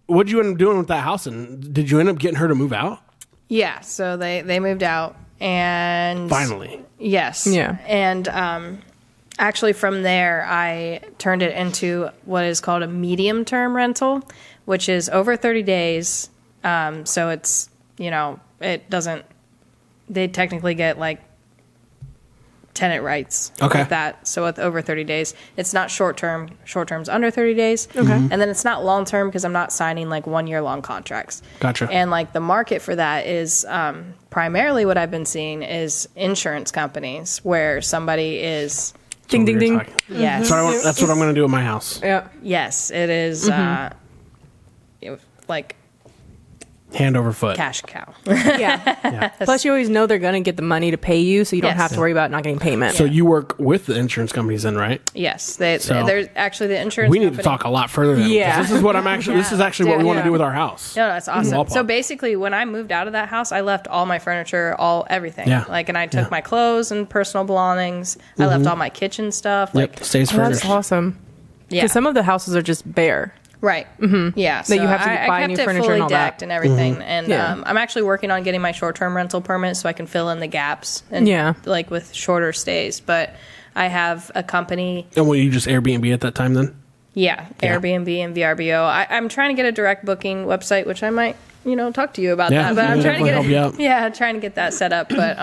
what'd you end up doing with that house? And did you end up getting her to move out? Yeah, so they moved out and Finally. yes. Yeah. And actually from there I turned it into what is called a medium term rental, which is over 30 days. So it's, it doesn't they technically get like tenant rights Okay. like that. So with over 30 days, it's not short term. Short term's under 30 days. Okay. And then it's not long term because I'm not signing like 1 year long contracts. Gotcha. And like the market for that is primarily what I've been seeing is insurance companies where somebody is Ding ding ding. yes. That's what I'm going to do at my house. Yeah. Yes, it is like Hand over foot. cash cow. Yeah. Plus, you always know they're going to get the money to pay you, so you don't Yes. have to worry about not getting payment. So you work with the insurance companies then, right? Yes, So- there's actually the insurance We need company. to talk a lot further than Yeah. this is what I'm actually this is actually what we want to Yeah. do with our house. No, that's awesome. Wall So pop. basically, when I moved out of that house, I left all my furniture, everything. Yeah. Like, and I took Yeah. my clothes and personal belongings. I left all my kitchen stuff. Like, Yep. Stays Oh, that's furnished. awesome. yeah, Because some of the houses are just bare. right. Mm-hmm. Yeah, so you have to I buy kept new it furniture fully and all that. decked and everything. And Yeah. I'm actually working on getting my short-term rental permit so I can fill in the gaps and Yeah. like with shorter stays. But I have a company. And were you just Airbnb at that time then? Yeah, Airbnb and VRBO. I'm trying to get a direct booking website, which I might, talk to you about that. But I'm trying to trying to get that set up. But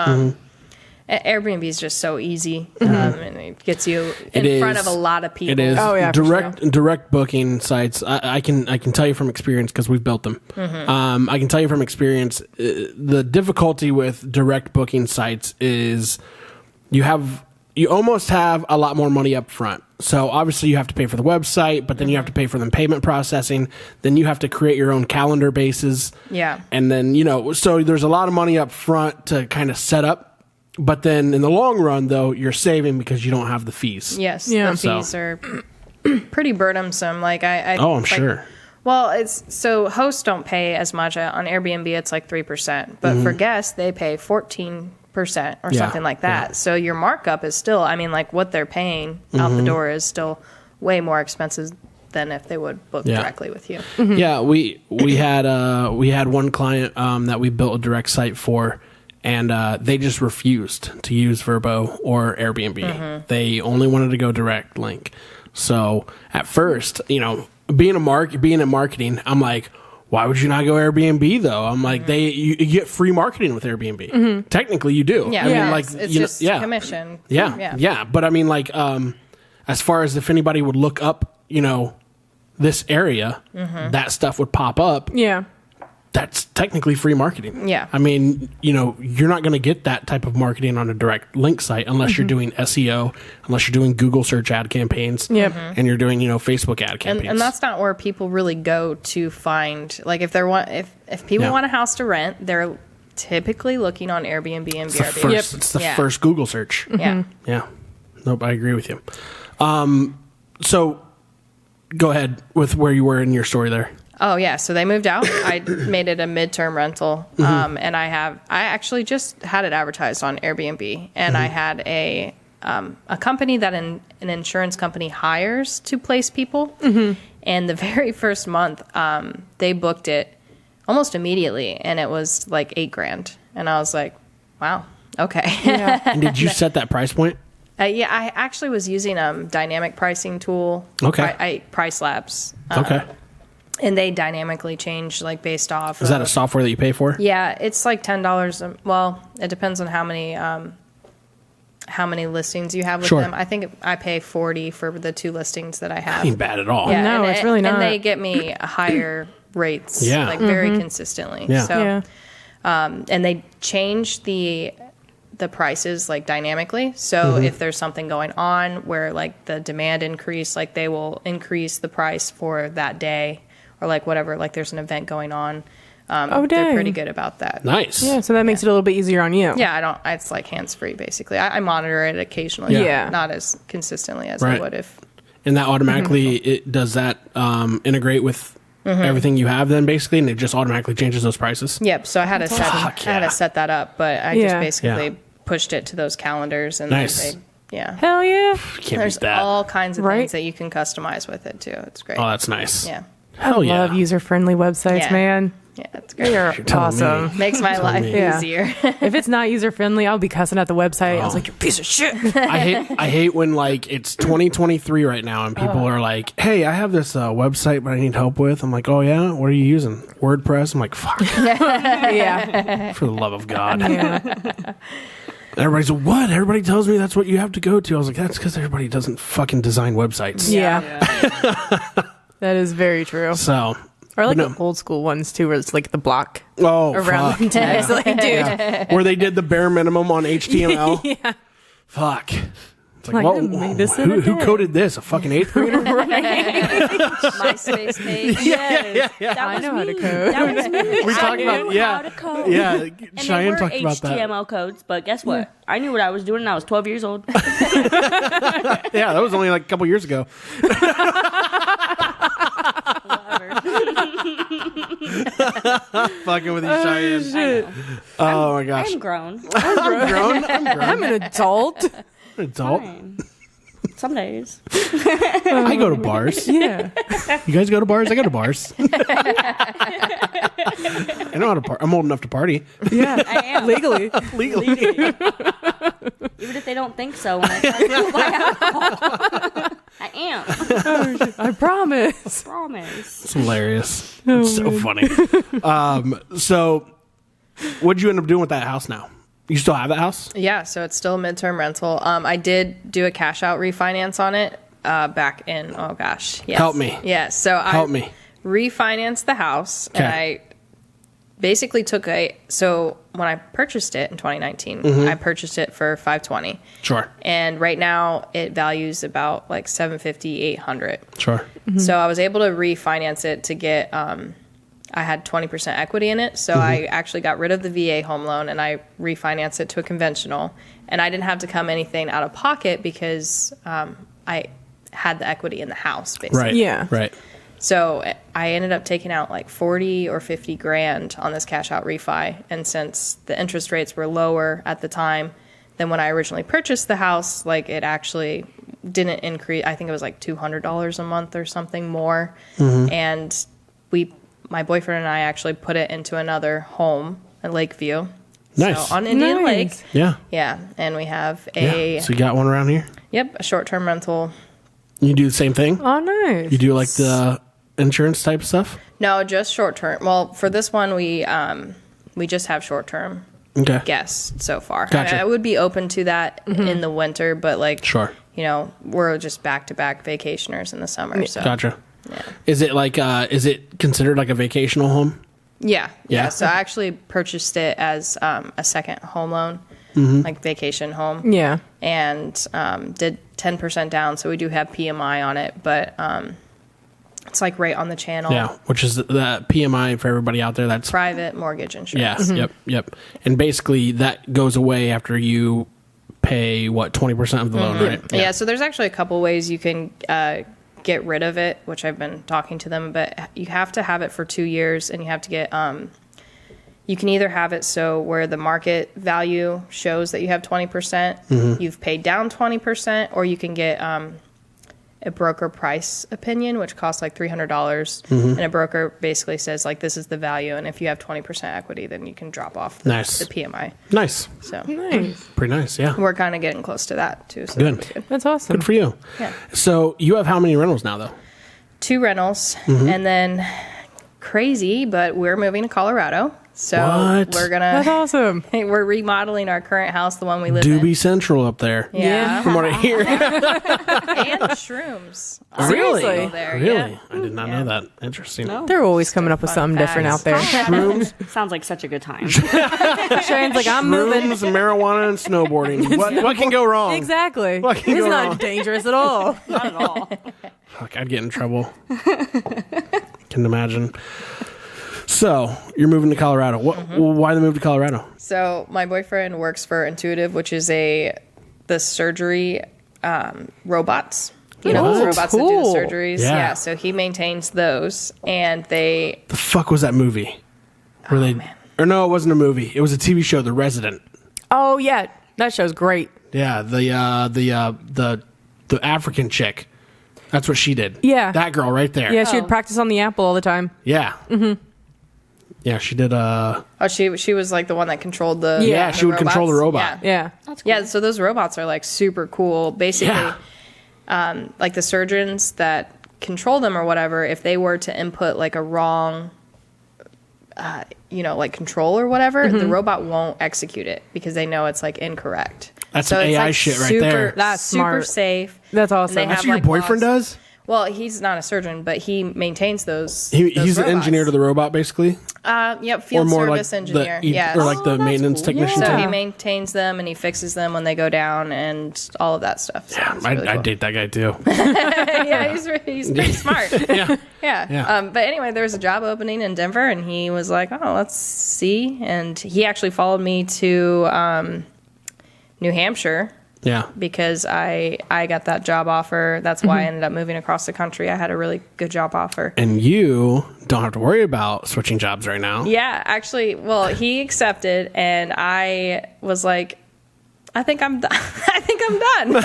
Airbnb is just so easy, and it gets you in front of a lot of people. It is. Oh yeah, direct booking sites. I can tell you from experience because we've built them. I can tell you from experience the difficulty with direct booking sites is you almost have a lot more money up front. So obviously you have to pay for the website, but then you have to pay for the payment processing. Then you have to create your own calendar bases. Yeah. And then, so there's a lot of money up front to kind of set up. But then in the long run, though, you're saving because you don't have the fees. Yes. Yeah. The fees are pretty burdensome. Like I'm sure. Well, so hosts don't pay as much on Airbnb. It's like 3%, but for guests, they pay 14% or something like that. Yeah. So your markup is still, what they're paying out the door is still way more expensive than if they would book directly with you. Yeah, we had one client that we built a direct site for, and they just refused to use Vrbo or Airbnb. They only wanted to go direct link. So at first, being in marketing, I'm like, why would you not go Airbnb though? I'm like, you get free marketing with Airbnb. Technically, you do. Yeah, it's just commission. Yeah. But as far as if anybody would look up, this area, that stuff would pop up. Yeah. That's technically free marketing. Yeah. You're not going to get that type of marketing on a direct link site unless you're doing SEO, unless you're doing Google search ad campaigns, and you're doing, Facebook ad campaigns. And that's not where people really go to find, like if people want a house to rent, they're typically looking on Airbnb and VRBO. It's the first Google search. Yeah. Yeah. Nope, I agree with you. So go ahead with where you were in your story there. Oh yeah, so they moved out. I made it a midterm rental, and I actually just had it advertised on Airbnb, and I had a company that an insurance company hires to place people, and the very first month they booked it almost immediately, and it was like $8,000, and I was like, wow, okay. Yeah. And did you set that price point? Yeah, I actually was using a dynamic pricing tool. Okay. Price Labs. Okay. And they dynamically change, like, based off. Is that a software that you pay for? Yeah, it's like $10. Well, it depends on how many listings you have with them. I think I pay $40 for the 2 listings that I have. Ain't bad at all. Yeah, no, it's really not. And they get me higher rates, like very consistently. Yeah. So, and they change the prices like dynamically. So if there's something going on where like the demand increase, like they will increase the price for that day. Or like whatever, like there's an event going on. They're pretty good about that. Nice. Yeah, so that makes it a little bit easier on you. Yeah, it's like hands-free basically. I monitor it occasionally. Yeah. Not as consistently as I would if. And that automatically, does that integrate with everything you have then basically, and it just automatically changes those prices? Yep, so I had to set that up, but I just basically pushed it to those calendars and nice. Hell yeah. Can't there's beat that. all kinds of things that you can customize with it too. It's great. Oh, that's nice. Yeah. Hell yeah. Love user-friendly websites, man. Yeah, it's great. You're awesome. Me. Makes my life easier. If it's not user-friendly, I'll be cussing at the website. I was like, you piece of shit. I hate when like it's 2023 right now and people are like, hey, I have this website but I need help with. I'm like, oh yeah? What are you using? WordPress? I'm like, fuck. Yeah. For the love of God. Yeah. Everybody's like, what? Everybody tells me that's what you have to go to. I was like, that's because everybody doesn't fucking design websites. Yeah. That is very true. So. Or like the old school ones too, where it's like the block fuck. around the text. Like, dude. Yeah. Where they did the bare minimum on HTML. Yeah. Fuck. It's like, who coded this? A fucking 8th grader? MySpace page. Yes. Yeah. I know how to code. That was me. We talked about how to code. Yeah, And Cheyanne they talked were about that. HTML codes, but guess what? I knew what I was doing and I was 12 years old. Yeah, that was only like a couple years ago. Fucking with you, Cheyanne. Oh my gosh. I'm grown. I'm an adult. Adult. Fine. Some days. I go to bars. Yeah. You guys go to bars? I go to bars. I know how to party. I'm old enough to party. Yeah. I am. Legally. Legally. Even if they don't think so when I try to do my alcohol. I am. I promise. Promise. It's hilarious. It's so funny. So what'd you end up doing with that house now? You still have that house? Yeah, so it's still a midterm rental. I did do a cash out refinance on it back in, oh gosh. Yes. Help me. Yeah, so Help me. refinanced the house and I basically so when I purchased it in 2019, I purchased it for $520. Sure. And right now it values about like $750, $800. Sure. So I was able to refinance it to get, I had 20% equity in it. So I actually got rid of the VA home loan and I refinanced it to a conventional. And I didn't have to come anything out of pocket because I had the equity in the house, basically. Right. Yeah. Right. So I ended up taking out like 40 or 50 grand on this cash out refi. And since the interest rates were lower at the time than when I originally purchased the house, like it actually didn't increase. I think it was like $200 a month or something more. And my boyfriend and I actually put it into another home at Lakeview. Nice. So on Indian Nice. Lake. Yeah. Yeah. And we have Yeah. So you got one around here? a short-term rental. You do the same thing? Oh, nice. You do like the insurance type stuff? No, just short-term. Well, for this one, we just have short-term Okay. guests so far. Gotcha. I would be open to that in the winter, but like, Sure. we're just back-to-back vacationers in the summer. So Gotcha. Yeah. Is it like is it considered like a vacational home? Yeah. Yeah. So I actually purchased it as a second home loan, like vacation home. Yeah. And did 10% down. So we do have PMI on it, but it's like right on the channel. Yeah, which is the PMI for everybody out there. That's Private mortgage insurance. yeah, yep. And basically that goes away after you pay 20% of the loan, right? Yeah. So there's actually a couple ways you can get rid of it, which I've been talking to them, but you have to have it for 2 years and you have to get, you can either have it so where the market value shows that you have 20%, you've paid down 20%, or you can get a broker price opinion, which costs like $300. And a broker basically says like, this is the value. And if you have 20% equity, then you can drop off the PMI. Nice. So Nice. Pretty nice, yeah. we're kind of getting close to that too. So Good. that'd be good. That's awesome. Good for you. Yeah. So you have how many rentals now, though? 2 rentals, and then crazy, but we're moving to Colorado. So What? we're That's gonna awesome. we're remodeling our current house, the one we live Doobie in. Central up there. Yeah. From what I hear. And shrooms. Really? Go there. Really? Yeah. I did not know that. Interesting. No. They're always coming up with fun something different out facts. there. Shrooms, Sounds like such a good time. Cheyanne's like, I'm moving. rooms, marijuana, and snowboarding. What can go wrong? Exactly. What can It's go not wrong? dangerous at all. Not at all. Fuck, I'd get in trouble. Can imagine. So you're moving to Colorado. Why the move to Colorado? So my boyfriend works for Intuitive, which is the surgery robots. You know, those What? robots that do Cool. the surgeries. Yeah. Yeah. So he maintains those, and they. The fuck was that movie? Were they? man. Or no, it wasn't a movie. It was a TV show, The Resident. Oh, yeah. That show's great. Yeah, the African chick. That's what she did. Yeah. That girl right there. Yeah, she would practice on the apple all the time. Yeah. Yeah, she did. Oh, she was like the one that controlled the. Yeah, the she would control the robots. robot. Yeah. Yeah. Yeah, so those robots are like super cool. Basically, Yeah. like the surgeons that control them or whatever, if they were to input like a wrong, like control or whatever, the robot won't execute it because they know it's like incorrect. That's some AI shit right there. That's super smart. safe. That's awesome. And they That's have, what your like, boyfriend laws. does? Well, he's not a surgeon, but he maintains those. He's the robots. engineer to the robot, basically? Yep, field service engineer. Yeah. Or like the maintenance cool. technician So too? he maintains them and he fixes them when they go down and all of that stuff. So Yeah, it's really I'd cool. date that guy too. Yeah, he's pretty smart. Yeah. Yeah. But anyway, there was a job opening in Denver and he was like, oh, let's see. And he actually followed me to New Hampshire Yeah. because I got that job offer. That's why I ended up moving across the country. I had a really good job offer. And you don't have to worry about switching jobs right now. Yeah, actually, well, he accepted and I was like, I think I'm done. I think I'm done.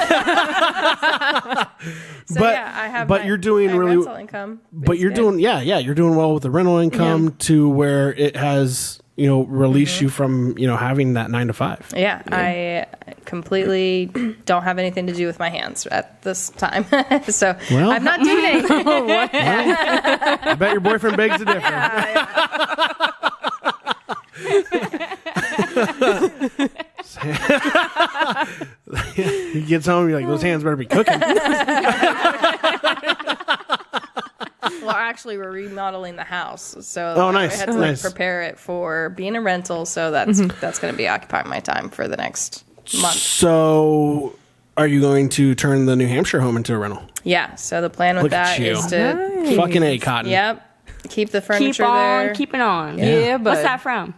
So But- yeah, I have but you're doing my really- rental income. But It's you're good. doing, you're doing well with the rental income to where it has, release you from, having that 9 to 5. Yeah, I completely don't have anything to do with my hands at this time. So Well- I'm not doing anything. I bet your boyfriend begs to differ. He gets home, you're like, those hands better be cooking. Well, actually, we're remodeling the house, so Oh, nice, I had to nice. prepare it for being a rental. So that's going to be occupying my time for the next month. So, are you going to turn the New Hampshire home into a rental? Yeah. So the plan with Look at that you. is to Nice. Fucking A, Cotton. keep the Keep furniture on there. keeping on. Yeah, but What's that from?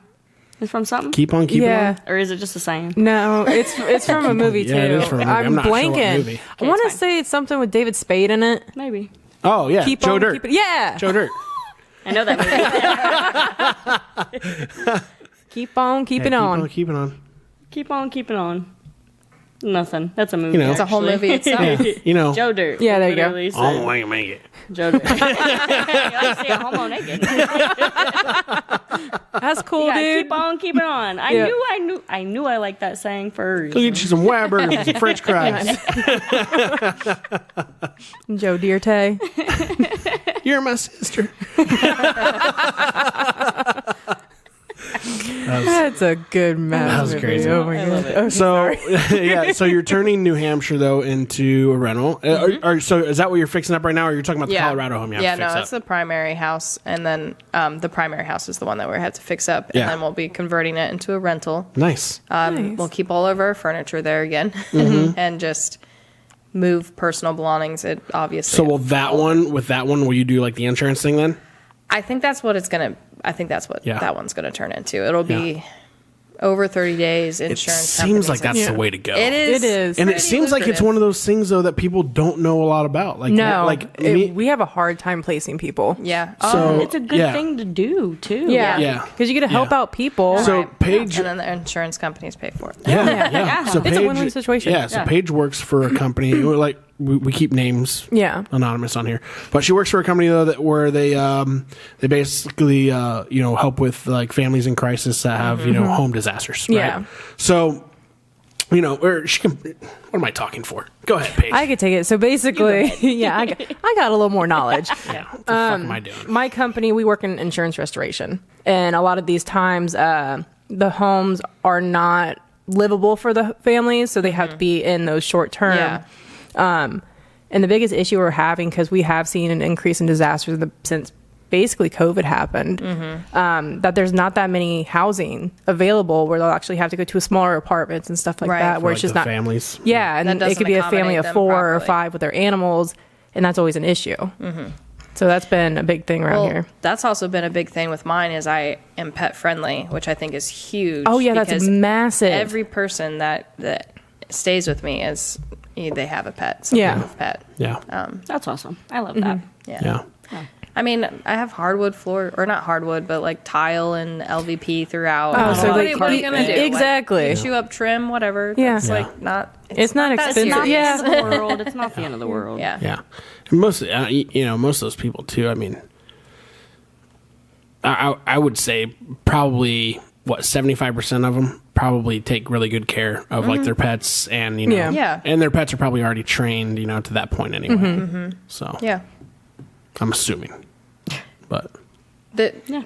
It's from something? Keep on keeping yeah. on? Or is it just a saying? No, it's from a movie too. Yeah, it is from a movie. I'm not sure what blanking. movie. I want to it's fine. say it's something with David Spade in it. Maybe. Oh, yeah. Keep Joe on Dirt. keeping. Yeah. Joe Dirt. I know that movie. Keep on keeping on. Keeping on. Keep on keeping on. Nothing. That's a movie. It's a whole movie itself. Yeah. Joe Dirt. Yeah, there you go. Literally said Oh, I can make it. Joe Dirt. You like to see a homo naked. That's cool, Yeah, dude. keep on keeping on. I knew I liked that saying for a Go reason. get you some Whataburgers and some French fries. Joe Dierte. You're my sister. That's a good match. That was crazy. Oh my god. Okay, So, so you're turning New Hampshire, though, into a rental. So is that what you're fixing up right now, or you're talking about the Colorado home you have to fix it's the primary house, and then the primary house is the one that we have to fix up, and Yeah. then we'll be converting it into a rental. Nice. Nice. We'll keep all of our furniture there again, and just move personal belongings. It obviously. So will that one, will you do like the insurance thing then? I think that's what it's gonna. I think that's what Yeah. that one's gonna turn into. It'll be over 30 days. It Insurance. seems like companies that's the way to go. It is. It is. And it pretty seems like it's lucrative. one of those things, though, that people don't know a lot about. Like, No, like me, we have a hard time placing people. Yeah. So- It's a good Yeah. thing to do, too. Yeah. Because you get to help Yeah. out people. So Right. Paige, and then the insurance companies pay for it. yeah. So It's a win-win situation. Yeah. So Yeah. Paige works for a company. Like we keep names. Yeah. Anonymous on here, but she works for a company though where they basically help with like families in crisis that have home disasters. Right? Yeah. So or she can. What am I talking for? Go ahead, Paige. I could take it. So basically, I got a little more knowledge. yeah. What the fuck am I doing? My company, we work in insurance restoration. And a lot of these times, the homes are not livable for the families. So they have to be in those short term. Yeah. And the biggest issue we're having, because we have seen an increase in disasters since basically COVID happened, that there's not that many housing available where they'll actually have to go to smaller apartments and stuff like Right. that, For, where like, it's just the not families. Yeah, That and it doesn't could be a family accommodate of them 4 or properly. 5 with their animals, and that's always an issue. So that's been a big thing around here. That's also been a big thing with mine is I am pet friendly, which I think is huge. Oh yeah, that's because massive. Every person that stays with me they have a pet. Some Yeah. kind of pet. Yeah. That's awesome. I love that. Yeah. I mean, I have hardwood floor, or not hardwood, but like tile and LVP throughout. Oh, so what, like- what are you gonna do? exactly. Like, you chew up trim, whatever. Yeah. That's Yeah. like not. It's not that expensive. serious. Yeah. It's not the end of the world. It's not the end of the world. Yeah. Yeah, and most most of those people too. I mean, I would say probably 75% of them probably take really good care of like their pets, and Yeah. Yeah. and their pets are probably already trained to that point anyway. So Yeah. I'm assuming, but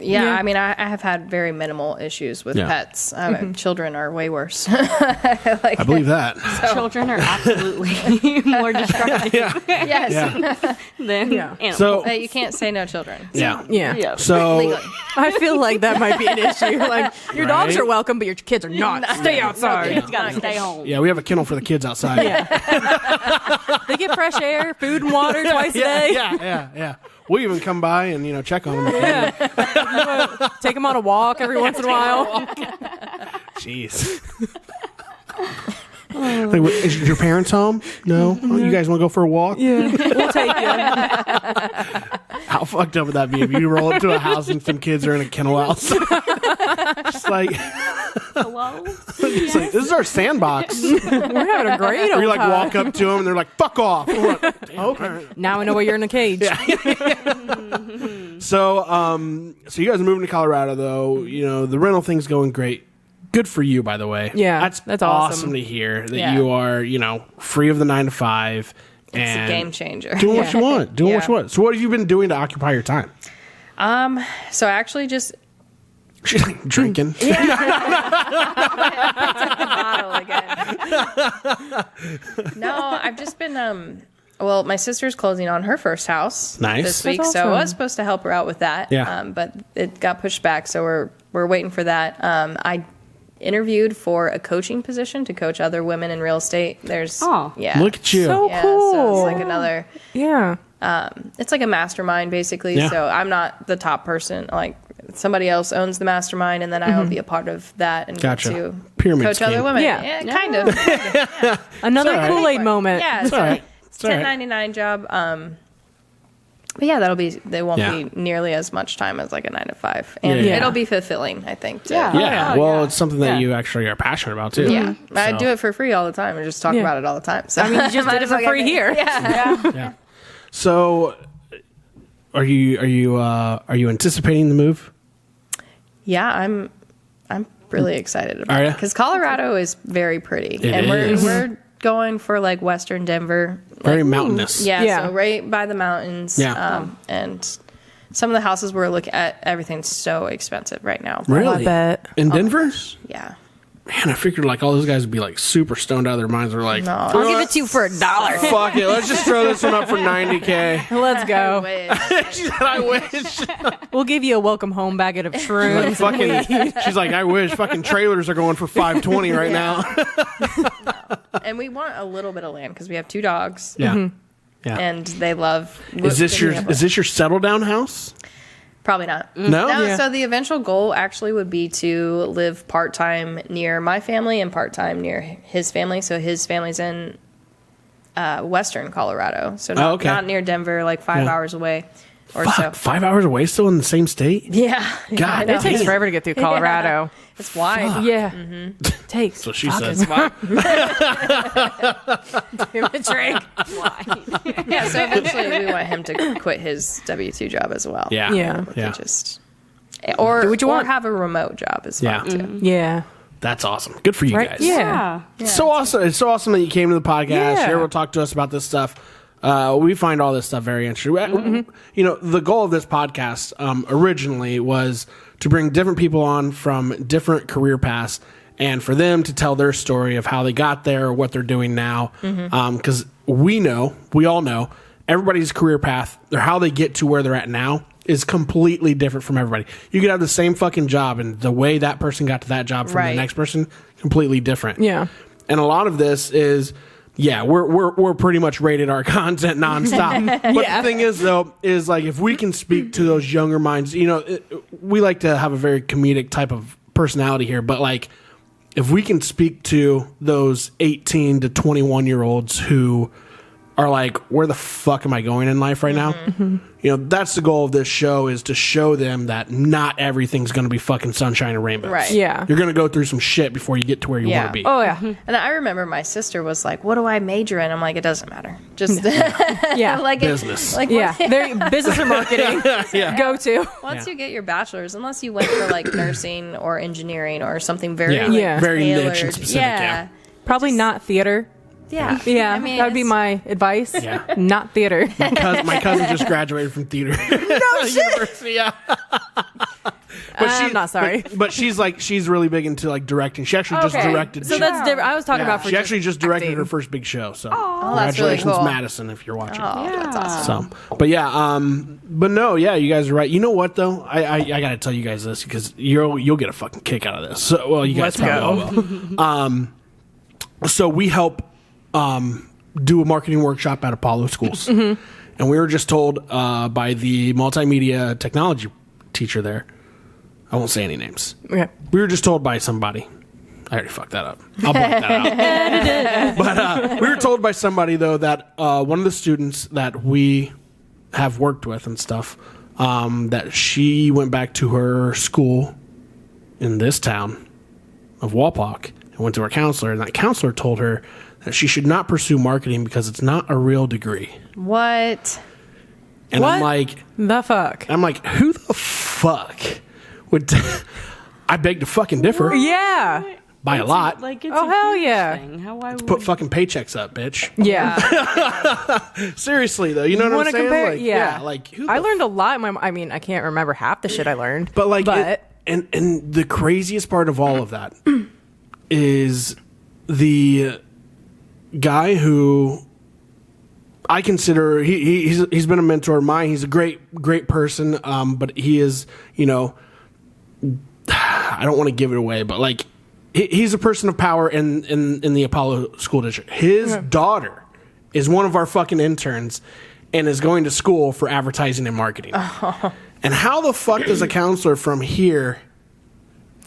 Yeah, I mean, I have had very minimal issues with Yeah. pets. Children are way worse. I believe that. Children are absolutely more destructive Yes. Yeah. than animals. So You can't say no children. yeah. Yeah. yeah. So Legally. I feel like that might be an issue. Like your dogs Right? are welcome, but your kids are not. Stay outside. Kids gotta stay home. yeah, we have a kennel for the kids outside. They get fresh air, food and water twice a day. Yeah. We even come by and check on them. Yeah. Take them on a walk every once in a while. Jeez. Like, is your parents home? No. Oh, you guys want to go for a walk? Yeah. We'll take you. How fucked up would that be if you roll up to a house and some kids are in a kennel outside? Just like, Hello? just like, this is our sandbox. We're having a great Or old you like time. walk up to them and they're like, fuck off. I'm like, "Damn, all right." Now I know why you're in a cage. So, so you guys are moving to Colorado, though. You know, the rental thing's going great. Good for you, by the way. Yeah, that's awesome. to hear that Yeah. you are, you know, free of the 9 to 5. It's a game changer. Doing what you want. Doing what Yeah. you want. So, what have you been doing to occupy your time? So I actually just She's like drinking. bottle again. No, I've just been well, my sister's closing on her first house Nice. this week, That's so I awesome. was supposed to help her out with that. Yeah. But it got pushed back, so we're waiting for that. I interviewed for a coaching position to coach other women in real estate. There's yeah. Look at you. So yeah, cool. so it's like another Yeah. it's like a mastermind basically. Yeah. So I'm not the top person. Like somebody else owns the mastermind, and then I will be a part of that and Gotcha. get to Pyramid coach other scheme. women. Yeah. Kind of. Another all right. Kool-Aid moment. Yeah, It's so all right. it's It's all right. $10.99 job. But yeah, they won't Yeah. be nearly as much time as like a 9 to 5, and Yeah. it'll be fulfilling, I think. Too. Yeah. Yeah. Oh, well, yeah. it's something that Yeah. you actually are passionate about, too. Yeah, I So- do it for free all the time. I just talk Yeah. about it all the time. So I mean, you just might did it as for well get free paid. here. Yeah. Yeah. So, are you anticipating the move? Yeah, I'm really excited Are about ya? it because Colorado is very pretty, It and is. we're going for like Western Denver. Very mountainous. Yeah, Yeah. so right by the mountains. Yeah. And some of the houses we're looking at, everything's so expensive right now. Really? I bet. In Denver? Yeah. Man, I figured like all those guys would be like super stoned out of their minds. They're like, No. I'll give it to you for $1. fuck it, let's just throw this one up for $90K. Let's go. She said, I wish. We'll give you a welcome home bag of Like, shrooms. fucking, she's like, I wish. Fucking trailers are going for $520 right now. And we want a little bit of land because we have 2 dogs. Yeah. Yeah. And they love. Is this your settle down house? Probably not. No? No, Yeah. so the eventual goal actually would be to live part-time near my family and part-time near his family. So his family's in western Colorado. So not, okay. not near Denver, like 5 Yeah. hours away or Fuck, so. 5 hours away still in the same state? Yeah. God, It takes damn. forever to get through Colorado. It's wide. Yeah. Takes. That's what she fucking says. drink. Yeah, so eventually we want him to quit his W-2 job as well. Yeah. Yeah. We Yeah. could just... Or, Do what you or want. have a remote job as well, Yeah. too. Yeah. That's awesome. Good for you Right? guys. Yeah. It's so awesome. It's so awesome that you came to the podcast. Yeah. You're able to talk to us about this stuff. We find all this stuff very interesting. You know, the goal of this podcast originally was to bring different people on from different career paths and for them to tell their story of how they got there or what they're doing now. Because we all know, everybody's career path or how they get to where they're at now is completely different from everybody. You could have the same fucking job, and the way that person got to that job from the Right. next person, completely different. Yeah. And a lot of this is, yeah, we're pretty much rated our content nonstop. But Yeah. the thing is, though, is like if we can speak to those younger minds, you know, we like to have a very comedic type of personality here, but like if we can speak to those 18 to 21-year-olds who are like, where the fuck am I going in life right now? You know, that's the goal of this show, is to show them that not everything's going to be fucking sunshine and rainbows. Right. Yeah. You're going to go through some shit before you get to where you Yeah. want to be. Oh, yeah. And I remember my sister was like, "What do I major in?" I'm like, "It doesn't matter. Just Yeah. like Business. Like Yeah. Very business or marketing. Yeah. Go to. once Yeah. you get your bachelor's, unless you went for like nursing or engineering or something very Yeah. like, Yeah. Very niche and tailored. specific, yeah. Probably not theater. Yeah. Yeah. I mean, that would be it's- my advice. Yeah. Not theater. My cousin just graduated from theater. No shit. University, yeah. But I'm not sorry. But she's really big into like directing. She actually just Okay. directed. So that's different. I was talking yeah, about for she actually just directed acting. her first big show. So Oh, that's really congratulations, cool. Madison, if you're watching. Oh, that's awesome. So, but yeah, but no, yeah, you guys are right. You know what though? I got to tell you guys this because you'll get a fucking kick out of this. So, well, you guys Let's probably all will. So we help do a marketing workshop at Apollo schools, and we were just told by the multimedia technology teacher there. I won't say any names. Okay. We were just told by somebody. I already fucked that up. I'll block that out. But we were told by somebody, though, that one of the students that we have worked with and stuff, that she went back to her school in this town of Walpock and went to her counselor, and that counselor told her that she should not pursue marketing because it's not a real degree. What? And What? I'm like, who the fuck would? I beg to fucking differ Yeah. by a lot. Like, it's Oh, a hell huge yeah. thing. How I would Put fucking paychecks up, bitch. Yeah. Seriously though, you know what I'm Wanna saying? compare? Like, Yeah. like who I the learned a lot. I mean, I can't remember half the shit I learned. But like, and the craziest part of all of that is the guy who I consider he's been a mentor of mine. He's a great person. But he is, you know, I don't want to give it away, but like he's a person of power in the Apollo School District. His daughter is one of our fucking interns and is going to school for advertising and marketing. And how the fuck does a counselor from here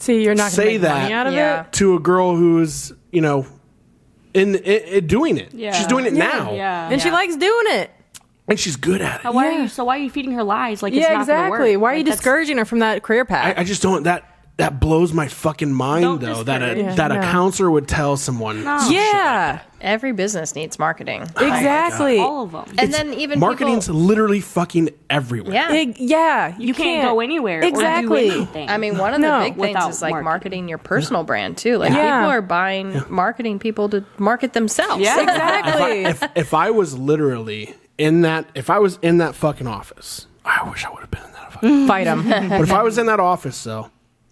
See, you're not say going to make money that out of Yeah. it? to a girl who's, you know, in doing it? Yeah. She's doing it now. Yeah. And she likes doing it. And she's good at it. Why are you feeding her lies? Like, it's Yeah, not gonna exactly. work? Why are you Like, that's- discouraging her from that career path? I just don't, that blows my fucking mind Don't though, that discourage. that a Yeah. counselor would tell someone. yeah, Every business needs marketing. exactly. all of them. And then even Marketing's people, literally fucking everywhere. yeah. Yeah, You can't go anywhere Exactly. or do anything. I mean, one of the No. big things Without is like marketing. marketing your personal brand too. Like Yeah. people are buying marketing people to market themselves. Yeah. Exactly. If I was literally in that fucking office, I wish I would have been in that fucking Fight him. But if I was in that office, though,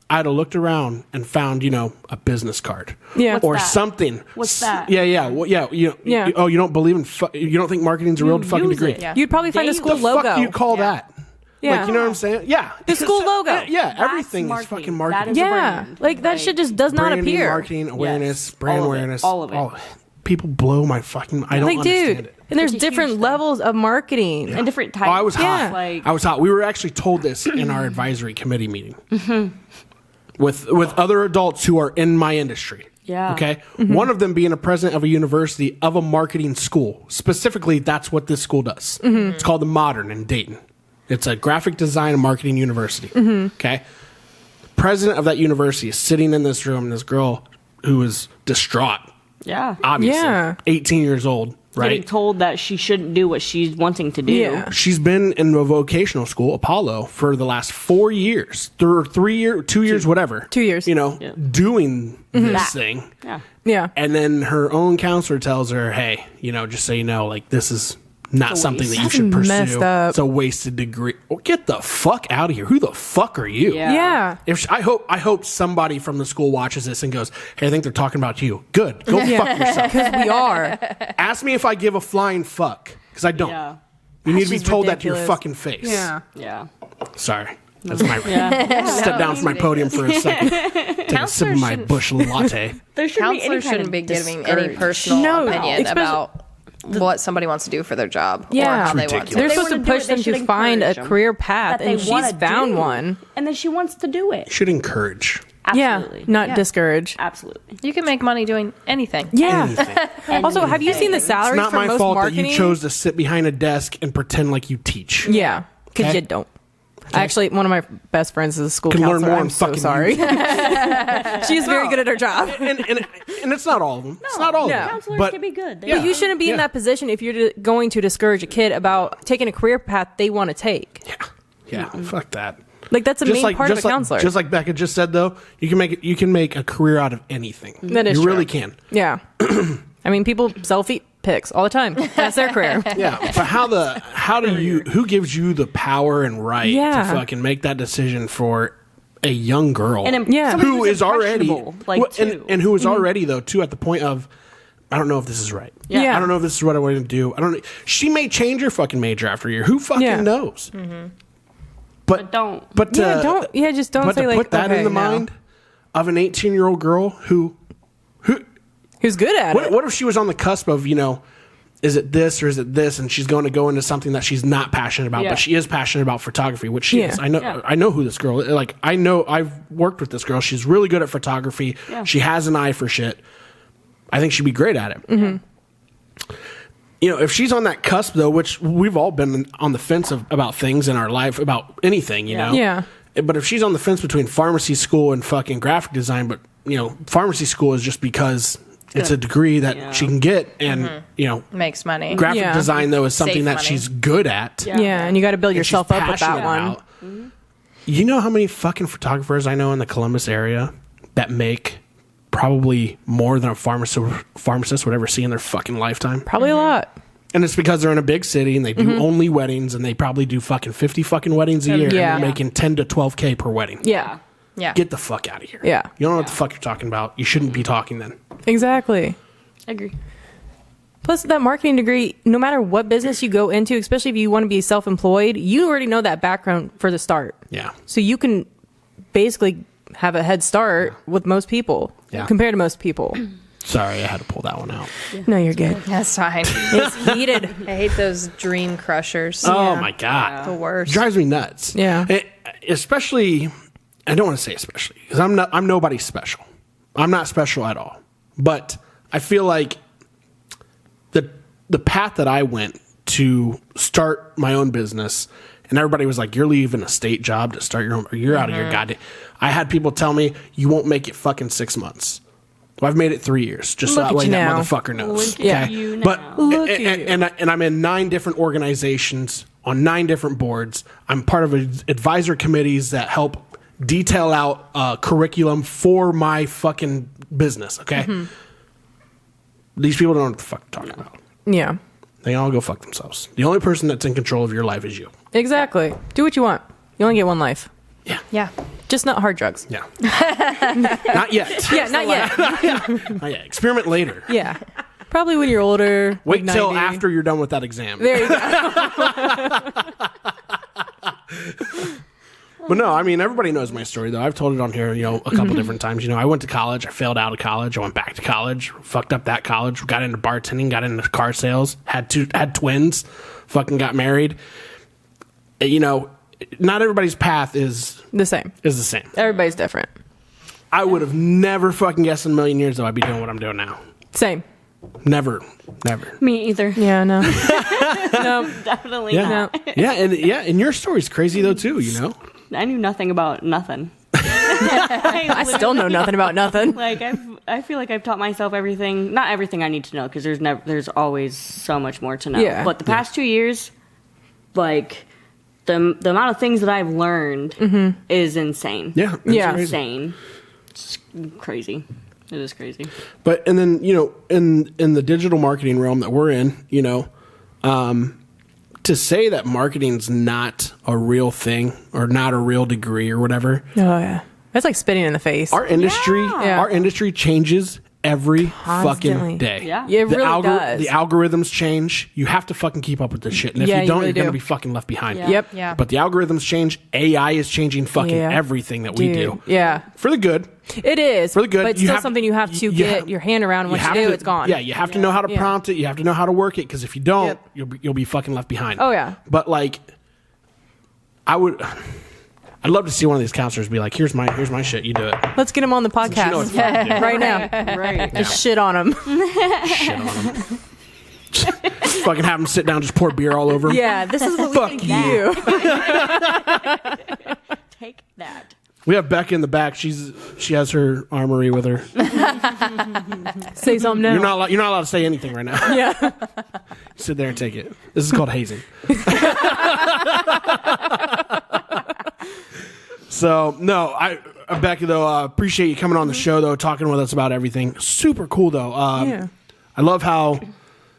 I'd have looked around and found, you know, a business card, Yeah. What's or that? something. What's that? Yeah. Well, yeah. Yeah. Oh, you don't believe in? You don't think marketing's a real fucking use degree? it. Yeah. You'd probably find a They- school The logo. fuck do you call that? Yeah. Like, you know what I'm saying? Yeah. The school logo. Yeah. That's Everything is marketing. fucking That marketing. is a Yeah, brand. like that shit just does not Branding, appear. marketing, awareness, brand All of it. awareness, All of it. People blow my fucking. I don't Like, understand dude, it. and there's It's a huge different thing. levels of marketing. and different types. Oh, I was hot. Yeah. Like, I was hot. We were actually told this in our advisory committee meeting with other adults who are in my industry. Yeah. Okay. One of them being a president of a university of a marketing school. Specifically, that's what this school does. It's called the Modern in Dayton. It's a graphic design and marketing university. Okay. President of that university is sitting in this room. And this girl who is distraught, yeah. obviously, Yeah. 18 years old, Getting right? told that she shouldn't do what she's wanting to do. Yeah. She's been in a vocational school, Apollo, for the last 4 years, 3 years, 2 years, whatever. 2 years. You know, Yeah. doing this That. thing. Yeah. Yeah. And then her own counselor tells her, hey, you know, just so you know, like, this is not It's a something waste. that you should That's pursue. messed up. It's a wasted degree. Well, get the fuck out of here. Who the fuck are you? Yeah. Yeah. If I hope somebody from the school watches this and goes, hey, I think they're talking about you. Good. Go fuck yourself. Because we are. Ask me if I give a flying fuck. Because I don't. Yeah. You need to be just told that to your ridiculous. fucking face. Yeah. Yeah. Sorry. That's my Yeah. step down from my podium for a second. Take a sip of my shouldn't- bush latte. There shouldn't be any Counselors kind shouldn't of be giving any discourage. personal No, opinion especially- about what somebody wants to do for their job Yeah. or how It's they want ridiculous. to. They're They supposed to wanna do push it, they them to should find a encourage them. career path, that they and she's wanna found do. one. And then she wants to do it. Should encourage. Absolutely. Yeah, not Yeah. discourage. Absolutely. You can make money doing anything. Yeah. Anything. Also, have you seen the It's salaries not for my most fault marketing? that you chose to sit behind a desk and pretend like you teach. Yeah, because Okay. you don't. Actually, one of my best friends is a school Can learn counselor. more I'm and so fucking sorry. She's very good at her job. And it's not all of them. It's not all of No. them. Counselors But can be good. They But you shouldn't be in Yeah. that position if you're going to discourage a kid about taking a career path they want to take. yeah, fuck that. Like that's a main part of a counselor. Just like Becca just said, though, you can make a career out of anything. That is you true. really can. Yeah. I mean, people sell feet pics all the time. That's their career. Yeah, but who gives you the power and right Yeah. to fucking make that decision for a young girl And Yeah. somebody who who's is already impressionable, like well, too. and who is already though too at the point of I don't know if this is right. Yeah. I don't know if this is what I want to do. I don't know. She may change her fucking major after a year. Who fucking Yeah. knows? But don't. But Just don't but say to like put that okay, in the no. mind of an 18-year-old girl who Who's good at it? what if she was on the cusp of, you know, is it this or is it this, and she's going to go into something that she's not passionate about, Yeah. but she is passionate about photography, which she Yeah. is. I know. Yeah. I know who this girl is. Like, I know. I've worked with this girl. She's really good at photography. Yeah. She has an eye for shit. I think she'd be great at it. You know, if she's on that cusp though, which we've all been on the fence about things in our life, about anything, you Yeah. know. Yeah. but if she's on the fence between pharmacy school and fucking graphic design, but pharmacy school is just because it's a degree that she can get, and Makes money. graphic Yeah. design though is something Safe that money. she's good at. Yeah, and you got to build and yourself she's up with that passionate one. about. You know how many fucking photographers I know in the Columbus area that make probably more than a pharmacist would ever see in their fucking lifetime? Probably a lot. And it's because they're in a big city and they do only weddings, and they probably do fucking 50 fucking weddings a year. Yeah. And they're making 10 to 12K per wedding. Yeah, Yeah. Get the fuck out of here. Yeah. You don't know what the fuck you're talking about. You shouldn't be talking then. exactly. I agree. Plus, that marketing degree, no matter what business you go into, especially if you want to be self-employed, you already know that background for the start. Yeah. So you can basically have a head start with most people, Yeah. compared to most people. Sorry, I had to pull that one out. No, you're good. That's fine. It's heated. I hate those dream crushers. Oh my God. The worst. Drives me nuts. Yeah. Especially, I don't want to say especially, because I'm nobody special. I'm not special at all. But I feel like the path that I went to start my own business, and everybody was like, you're leaving a state job to start your own, or you're out of your goddamn. I had people tell me, you won't make it fucking 6 months. Well, I've made it 3 years, just so Look that at way you that now. motherfucker knows. Look at you But now. Look at you. and I'm in 9 different organizations on 9 different boards. I'm part of advisor committees that help detail out curriculum for my fucking business. Okay, these people don't know what the fuck I'm talking about. Yeah, They all go fuck themselves. The only person that's in control of your life is you. exactly. Do what you want. You only get one life. Yeah. Just not hard drugs. Yeah, not yet. Yeah, not yet. Not yet. Experiment later. Yeah. Probably when you're older. Wait like till 90. after you're done with that exam. There you go. But no, I mean, everybody knows my story, though. I've told it on here, a couple different times. I went to college. I failed out of college. I went back to college. Fucked up that college. Got into bartending. Got into car sales. Had twins. Fucking got married. Not everybody's path is The same. the same. Everybody's different. I would have never fucking guessed in a million years, though, I'd be doing what I'm doing now. Same. Never. Me either. Yeah, no. No. Definitely Yeah. not. And your story's crazy, though, too, I knew nothing about nothing. I still know nothing about nothing. Like I feel like I've taught myself everything, not everything I need to know, because there's always so much more to know. Yeah. But the past 2 years, like the amount of things that I've learned is insane. Yeah. Yeah. crazy. Insane. It's crazy. It is crazy. But and then in the digital marketing realm that we're in, to say that marketing's not a real thing or not a real degree or whatever, Oh, yeah. That's like spitting in the face. our industry Yeah. our industry changes every Constantly. fucking day. Yeah. Yeah, it really does. The algorithms change. You have to fucking keep up with this shit, and if Yeah, you you don't, really you're going to do. be fucking left behind. Yeah. Yep. Yeah. But the algorithms change. AI is changing fucking Yeah. everything that we Dude. do Yeah. for the good. It is. For the good. But it's You still have- something you have to you get have- your hand around. Once you, have do, to- it's gone. Yeah, you have to know how to Yeah. prompt it. You have to know how to work it, because if you don't, Yep. you'll be fucking left behind. Oh, yeah. But like, I'd love to see one of these counselors be like, "Here's my shit. You do it." Let's get him on the You know what podcast fucking do. right now. Right. Just shit on him. Shit on him. Fucking have him sit down, just pour beer all over him. Yeah, this is what we Fuck think you. Take that. We have Becca in the back. She has her armory with her. Say something now. You're not allowed to say anything right now. Yeah. Sit there and take it. This is called hazing. So no, Becca though, appreciate you coming on the show though, talking with us about everything. Super cool though. Yeah. I love how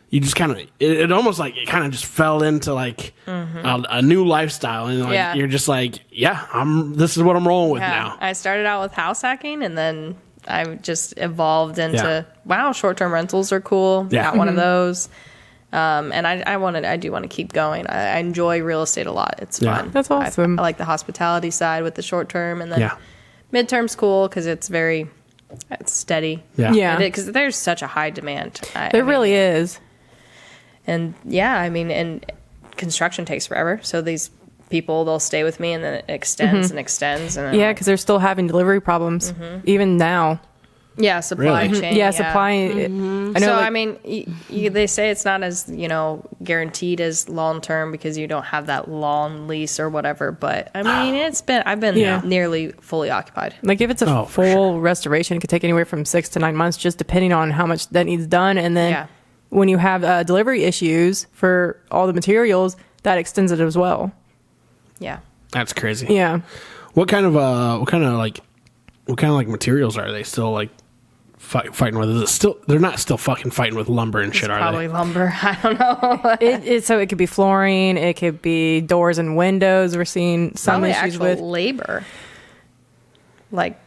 you just kind of it almost like it kind of just fell into like a new lifestyle, and like, Yeah. you're just like, this is what I'm rolling with Yeah. now. I started out with house hacking, and then I just evolved into Yeah. wow, short-term rentals are cool. Yeah. Got one of those. And I do want to keep going. I enjoy real estate a lot. It's Yeah. fun. That's awesome. I like the hospitality side with the short term, and then Yeah. midterm's cool because it's steady. Yeah. Yeah. Because there's such a high demand. There really is. And yeah, I mean, and construction takes forever. So these people, they'll stay with me, and then it extends and extends. And then Yeah, because they're still having delivery problems even now. Yeah, supply Really? chain. Yeah, supply. I know. So like, I mean, they say it's not as guaranteed as long term because you don't have that long lease or whatever. But I mean, I've been nearly fully occupied. like if it's a full restoration, it could take anywhere from 6 to 9 months, just depending on how much that needs done. And then when you have delivery issues for all the materials, that extends it as well. Yeah. That's crazy. Yeah. What kind of materials are they still like fighting with? Is it still? They're not still fucking fighting with lumber and shit, are Probably they? lumber. I don't know. So it could be flooring, it could be doors and windows. We're seeing some Probably issues actual with labor. Like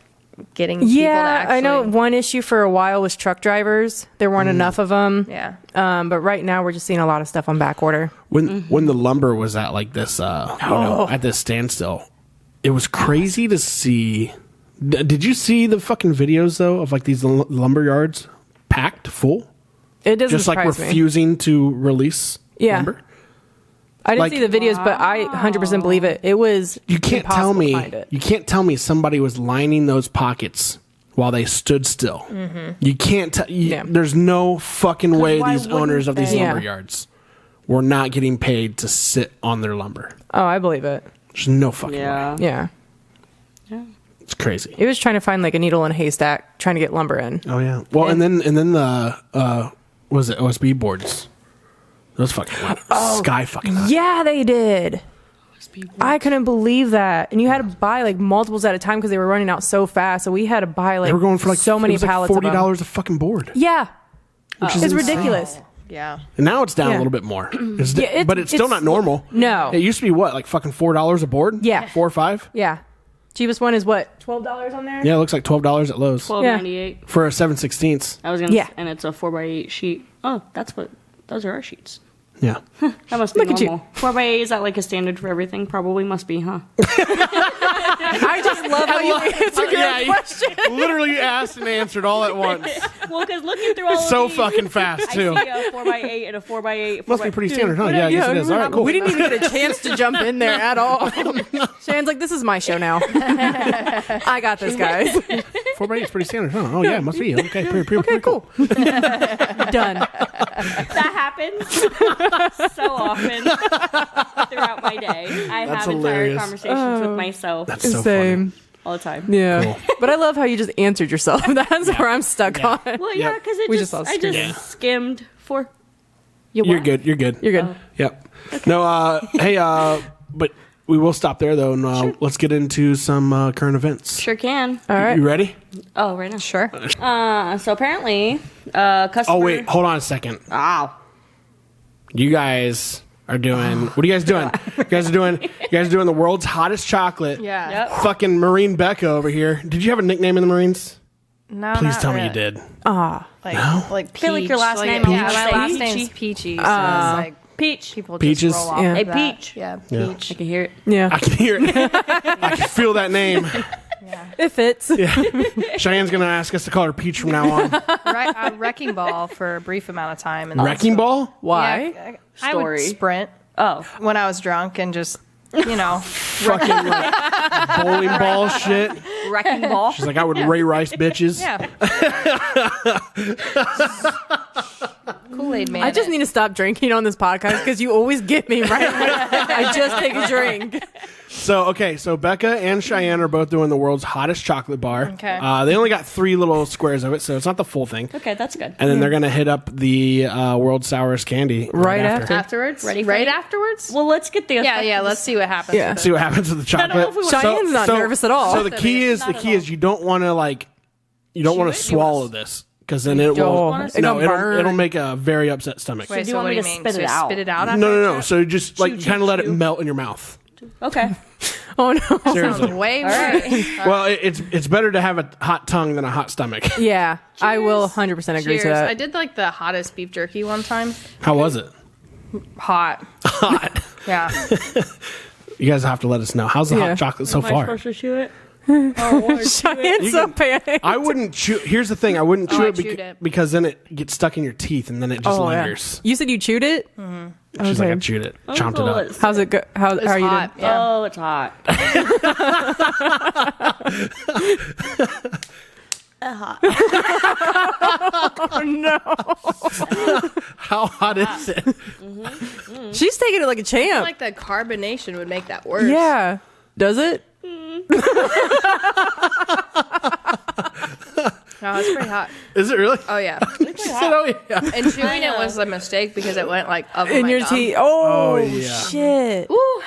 getting people to actually... I know one issue for a while was truck drivers. There weren't enough of them. Yeah. But right now we're just seeing a lot of stuff on back order. When the lumber was at like this, at this standstill, it was crazy to see. Did you see the fucking videos though of like these lumber yards packed full? It doesn't Just like surprise me. refusing to release lumber. I didn't like- see the videos, but I 100% believe it. It was You can't tell impossible to me. find it. You can't tell me somebody was lining those pockets while they stood still. You can't. There's no fucking way why these owners of these wouldn't they? lumber Yeah. yards were not getting paid to sit on their lumber. Oh, I believe it. There's no fucking way. Yeah. It's crazy. It was trying to find like a needle in a haystack, trying to get lumber in. Oh yeah. Well, and then the what was it OSB boards? Those fucking went sky fucking high. Yeah, they did. I couldn't believe that. And you had to buy like multiples at a time because they were running out so fast. So we had to buy like They were going for like so many it was pallets like of them. $40 a fucking board. Yeah. Which is It's insane. ridiculous. Yeah. And now it's down a Yeah. little bit more. Yeah, but it's still not normal. No. It used to be what, like fucking $4 a board? Yeah. 4 or 5? Yeah. Cheapest one is what? $12 on there? Yeah, it looks like $12 at Lowe's $12.98. for a 7/16. I was gonna. Yeah. And it's a 4x8 sheet. Oh, those are our sheets. Yeah. That must be Look at you. normal. 4x8 is that like a standard for everything? Probably must be, huh? I just love how you answered your question. Literally asked and answered all at once. Well, because looking through all So of these, fucking fast, I too. see a 4x8 and a 4x8. Must be pretty standard, huh? Yeah, I guess it is. All right, cool. We didn't even get a chance to jump in there at all. Cheyanne's like, this is my show now. I got this, guys. 4x8 is pretty standard, huh? Oh, yeah, it must be. Okay, pretty Cool. Done. That happens so often throughout my day. I That's have hilarious. entire conversations with myself That's so Same. all the time. Yeah. Cool. But I love how you just answered yourself. That's where I'm stuck on. Well, yeah, because We just all I just Yeah. skimmed for. You're good. You're good. You're good. Yep. No, hey, but we will stop there, though, and let's get into some current events. Sure can. All right. You ready? Oh, right now. Sure. So apparently, customer. Oh, wait. Hold on a second. Ow. You guys are doing... What are you guys doing? You guys are doing the world's hottest chocolate. Yeah. Yep. Fucking Marine Becca over here. Did you have a nickname in the Marines? No, Please not tell me you really. did. Like, No? like feel like your Peach. last name Yeah, is my like last Peachy. name's Peachy. So it's like Peach. people Peaches? just roll off Yeah. of Hey, that. Peach. Yeah, Yeah. Peach. I can hear it. Yeah. I can hear it. I can feel that name. It fits. Cheyenne's going to ask us to call her Peach from now on. Wrecking ball for a brief amount of time. And Wrecking ball? Why? Yeah, I would Story. sprint Oh. when I was drunk and just, Fucking like, bowling ball shit. Wrecking ball. She's like, I would Ray Rice bitches. yeah. Kool-Aid man. I just need to stop drinking on this podcast because you always get me right when I just take a drink. So Becca and Cheyanne are both doing the world's hottest chocolate bar. Okay. They only got 3 little squares of it, so it's not the full thing. Okay, that's good. And then they're going to hit up the world's sourest candy Right after. afterwards. Ready for right it? afterwards. Well, let's get the Yeah, effect yeah. of Let's see what happens. Yeah. with it. See what happens with the chocolate. know if we want- Cheyenne's not nervous at all. So the key is you don't want to swallow this because then it will It's gonna burn. it'll make a very upset stomach. Wait, do you so want what me do to you mean? spit So it out? Spit it out. After No. I So just Chew, kind of let it chew. melt in your mouth. Okay. Oh, no. Seriously. Sounds way worse. Well, it's better to have a hot tongue than a hot stomach. Yeah. I will 100% agree Cheers. to that. I did like the hottest beef jerky one time. How was it? Hot. Hot. Yeah. You guys have to let us know. How's the Yeah. hot chocolate so Am I far? supposed to chew it? Cheyenne's so panicked. I wouldn't chew. Here's the thing. I wouldn't chew I it, chewed it. because then it gets stuck in your teeth and then it just Oh, yeah. lingers. You said you chewed it? She's like, I Okay. chewed it, chomped it up. How's it go? How It's are you hot. doing? Yeah. Oh, it's hot. Oh no. How hot is it? She's taking it like a I champ. feel like the carbonation would make that worse. Yeah. Does it? No, it's pretty hot. Is it really? Oh yeah. She said, oh, yeah. And chewing it was a mistake because it went like up In my your gum. teeth. Oh, yeah. shit. Ooh.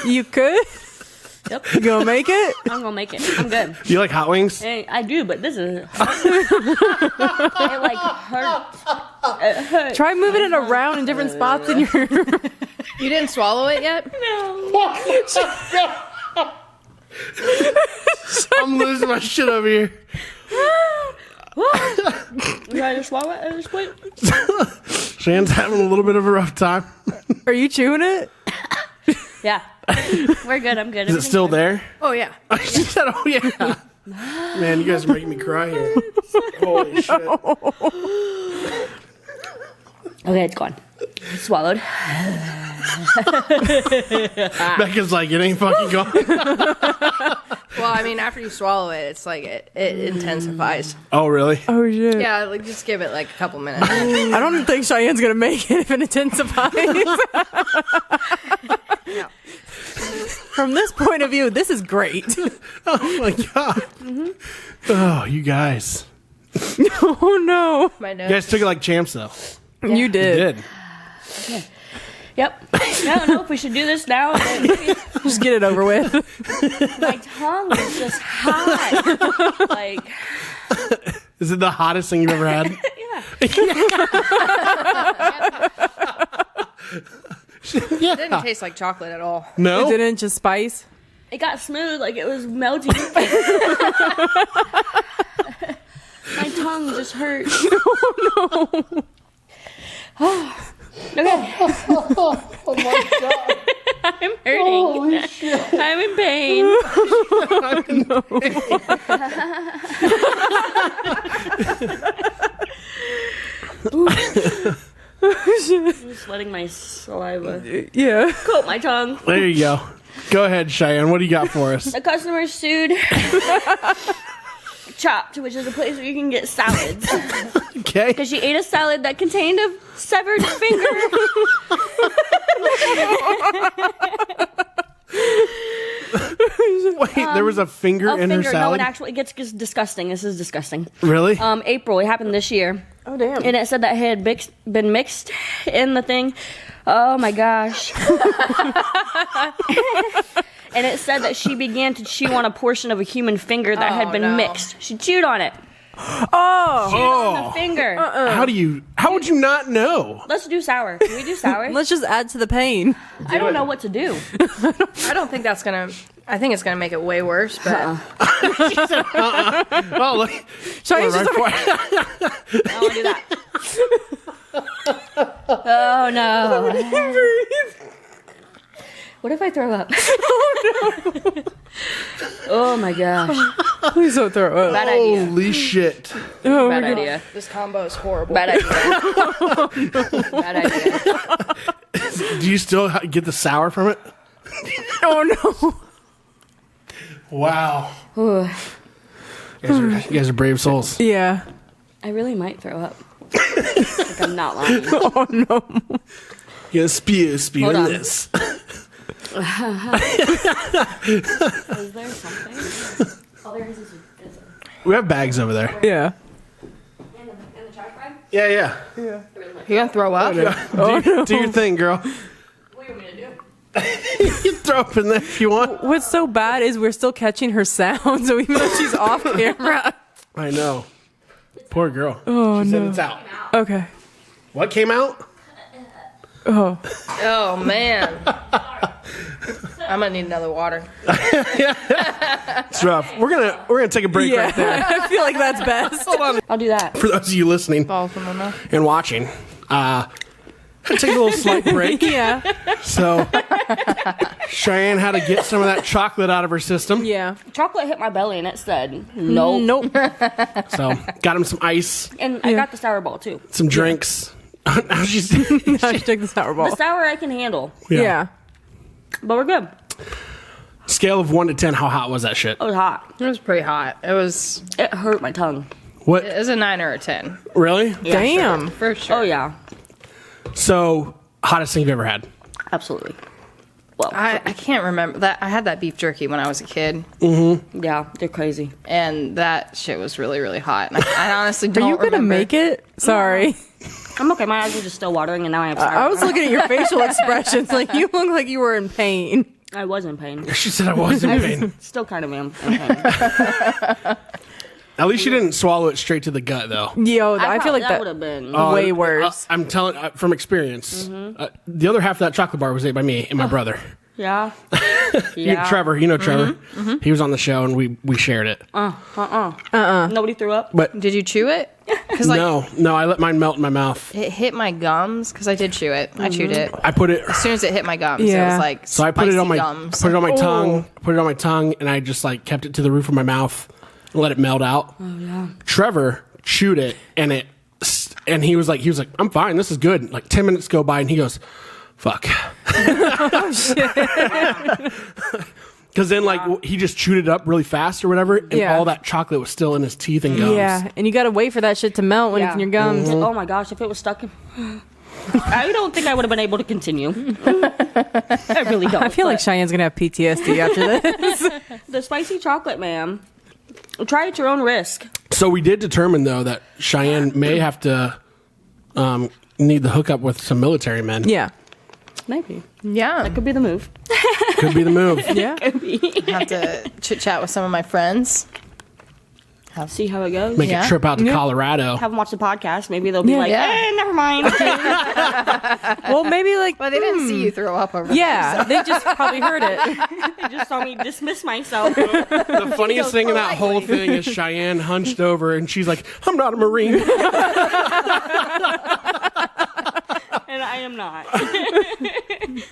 You could? Yep. You gonna make it? I'm gonna make it. I'm good. Do you like hot wings? Hey, I do, but this is. It like hurts. Try moving it around in different spots in your. You didn't swallow it yet? No. I'm losing my shit over here. You ready to swallow it at this point? Cheyanne's having a little bit of a rough time. Are you chewing it? Yeah. We're good. I'm good. Is it still there? Oh yeah. She said, oh, yeah. Man, you guys are making me cry here. Holy shit. Okay, it's gone. It's swallowed. Becca's like, it ain't fucking gone. Well, I mean, after you swallow it, it's like it intensifies. Oh, really? Oh shit. Yeah, like just give it like a couple minutes. I don't think Cheyenne's gonna make it if it intensifies. No. From this point of view, this is great. Oh, my God. Oh, you guys. Oh no. My You nose. guys took it like champs, though. You You did. did. Yep. I don't know if we should do this now. Just get it over with. My tongue is just hot. Like, Is it the hottest thing you've ever had? yeah. It didn't taste like chocolate at all. It No? didn't just spice. It got smooth, like it was melting. My tongue just hurts. Okay. Oh, my God. I'm hurting. Holy shit. I'm in pain. I'm just letting my saliva Yeah. coat my tongue. There you go. Go ahead, Cheyanne. What do you got for us? The customer sued Chopped, which is a place where you can get salads. Okay. Because she ate a salad that contained a severed finger. Wait, there was a finger A in her finger. No, salad? it actually gets disgusting. This is disgusting. Really? April, it happened this year. Oh damn. And it said that it had been mixed in the thing. Oh my gosh. And it said that she began to chew on a portion of a human finger that had been no. mixed. She chewed on it. Oh. Chewed on the finger. How would you not know? Let's do sour. Can we do sour? Let's just add to the pain. I don't know what to do. I don't think that's gonna. I think it's gonna make it way worse. But Oh, look. Cheyenne's just I don't want to do that. Oh no. What if I throw up? Oh my gosh. Please don't throw up. Bad idea. Holy shit. Oh, Bad my God. idea. this combo is horrible. Bad idea. Bad idea. Do you still get the sour from it? Oh no. Wow. Ooh, You guys are brave souls. Yeah. I really might throw up. Like I'm not lying. Oh no. You gotta spew Hold on. this. Is there something? Oh, there is. We have bags over there. Yeah. In the trash bag? Yeah. You gonna throw up? Do your thing, girl. What do you want me to do? You can throw up in there if you want. What's so bad is we're still catching her sound, so even though she's off camera. I know. Poor girl. Oh She said no. it's out. Okay. What came out? Oh. Oh man. I'm gonna need another water. It's rough. We're gonna take a break Yeah. right there. I feel like that's best. Hold on. I'll do that. For those of you listening Fall from the mouth. and watching, take a little slight break. Yeah. So Cheyanne had to get some of that chocolate out of her system. Yeah. Chocolate hit my belly and it said no. Nope. So got him some ice, And I got the sour ball too. some drinks. Now she's Now she took the sour ball. The sour I can handle, Yeah. but we're good. Scale of 1 to 10, how hot was that shit? It was hot. It was pretty hot. It hurt my tongue. What? It was a 9 or a 10. Really? Yeah, Damn. For sure. Oh, yeah. So, hottest thing you've ever had? Absolutely. Well, I can't remember that. I had that beef jerky when I was a kid, yeah, they're crazy. and that shit was really, really hot. And I honestly Are don't you gonna remember. make it? Sorry. I'm okay. My eyes are just still watering, and now I have. I was looking at your facial expressions. Like you look like you were in pain. I was in pain. She said I was in pain. Still kind of am in pain. At least she didn't swallow it straight to the gut, though. Yo, I feel like that that would have been. way worse. I'm telling from experience. The other half of that chocolate bar was ate by me and my brother. Yeah. Trevor, you know Trevor. He was on the show and we shared it. Nobody threw up. But Did you chew it? Because no, I let mine melt in my mouth. it hit my gums. Because I did chew it. I chewed it I put it. as soon as it hit my gums. It Yeah. was like So I put it on my gums. put it on my tongue, put it on my tongue, and I just like kept it to the roof of my mouth and let it melt out. Oh yeah. Trevor chewed it and he was like, I'm fine. This is good. Like 10 minutes go by and he goes, fuck. Because then, like, he just chewed it up really fast or whatever, and Yeah. all that chocolate was still in his teeth and gums. Yeah, and you gotta wait for that shit to melt when it's in your gums. Oh my gosh, if it was stuck in. I don't think I would have been able to continue. I really don't. I feel like Cheyenne's gonna have PTSD after this. the spicy chocolate, ma'am. Try at your own risk. So we did determine, though, that Cheyanne may have to need the hookup with some military men. Yeah. Maybe. Yeah. That could be the move. Could be the move. Yeah. have to chit chat with some of my friends. See how it goes. Make Yeah. a trip out to Colorado. Have them watch the podcast. Maybe they'll be like, Yeah. never mind. Well, maybe like. But they didn't see you throw up over Yeah, they just probably heard it. They just saw me dismiss myself. The funniest thing in that whole thing is Cheyanne hunched over and she's like, I'm not a Marine. And I am not.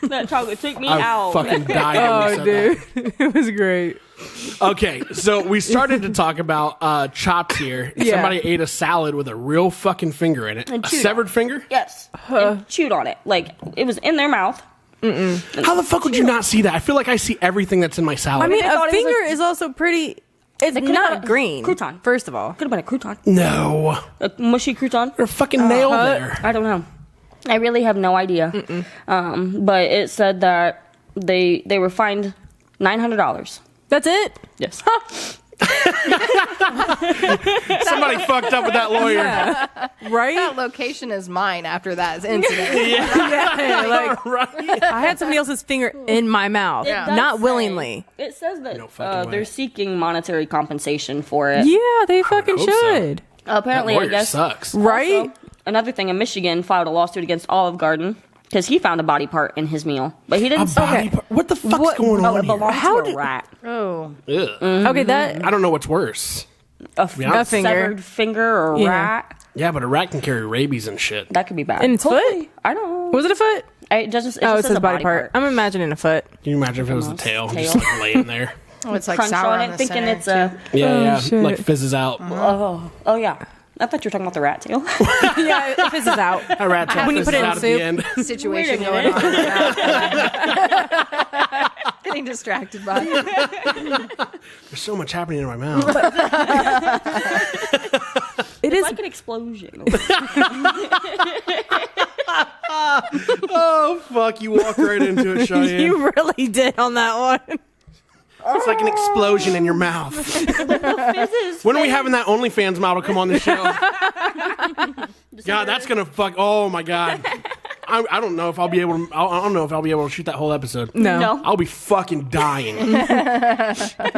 That chocolate took me I out. fucking died. when Oh, you said dude, it was great. that. Okay, so we started to talk about chops here. Yeah. Somebody ate a salad with a real fucking finger in it. And A chewed severed finger? Yes. And chewed on it. Like, it was in their mouth. How the fuck would you not see that? I feel like I see everything that's in my salad. I mean, They thought a it was finger is also pretty. It's could've not been a green. crouton. First of all, Could have been a crouton. no. A mushy crouton. There's a fucking nail there. I don't know. I really have no idea. But it said that they were fined $900. that's it. Yes. Somebody fucked up with that lawyer. Yeah. Right. That location is mine after that incident. Yeah, like Right? I had somebody else's finger in my mouth, It does not say- willingly. It says that No fucking way. they're seeking monetary compensation for it. Yeah, they fucking hope so. should. Apparently, That I lawyer guess. sucks. Right? Also, another thing, in Michigan filed a lawsuit against Olive Garden because he found a body part in his meal, but he A didn't. body part. What the fuck's going Oh, on it here? belongs How to a did- rat. Oh. Ugh. Okay, that I don't know what's worse. A, a finger. severed finger or a Yeah. rat. Yeah, but a rat can carry rabies and shit. That could be bad. In its Hopefully- foot? I don't know. Was it a foot? It just Oh, it says says a body part. I'm imagining a foot. Can you imagine if it was the tail? Just like laying there. Oh, it's like Crunch sour on on it, the thinking center, it's a. Yeah, shit. like fizzes out. Oh yeah. I thought you were talking about the rat tail. Yeah, it fizzes out. A rat tail When you put fizzes it in out at soup. the end. too. Situation Wait a going minute. on. Getting distracted by it. There's so much happening in my mouth. It It's is. like an explosion. Oh, fuck. You walk right into it, Cheyenne. You really did on that one. It's like an explosion in your mouth. When are we having that OnlyFans model come on the show? God, that's gonna fuck. Oh my god. I don't know if I'll be able to. I don't know if I'll be able to shoot that whole episode. No. I'll be fucking dying. You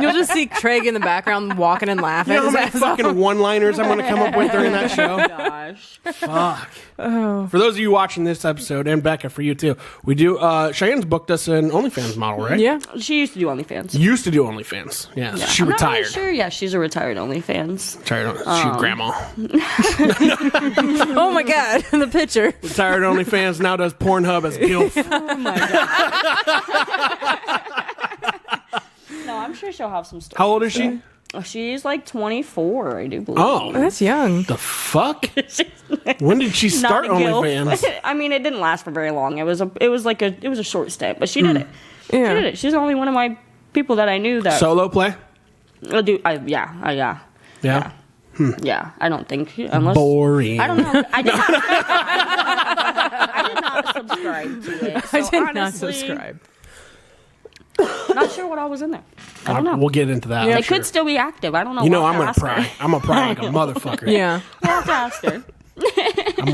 You'll just see Craig in the background walking and laughing. know how many his ass off. fucking one-liners I'm gonna come up with during that show? Gosh. Fuck. For those of you watching this episode, and Becca, for you too, we do. Cheyenne's booked us an OnlyFans model, right? Yeah. She used to do OnlyFans. Used to do OnlyFans. Yeah, she I'm not really retired. sure. Yeah, she's a retired OnlyFans. Retired. Shoot, grandma. Oh my God, the picture. Retired OnlyFans now does Pornhub as GILF. Oh my god. No, I'm sure she'll have some stories. How old is she? She's like 24, I do believe. Oh, That's young. the fuck? When did she start Not a gilf. OnlyFans? I mean, it didn't last for very long. It was a short stint, but she did it. Yeah. She did it. She's only one of my people that I knew that Solo play? Yeah. Yeah. Yeah, I don't think unless Boring. I don't know. I did not subscribe to it. So I did not honestly, subscribe. Not sure what all was in there. I don't know. We'll get into that. They I'm sure. could still be active. I don't know. You know, We'll I'm have gonna to ask her. pry. I'm gonna pry like a motherfucker. Yeah. We'll have to ask her. I'm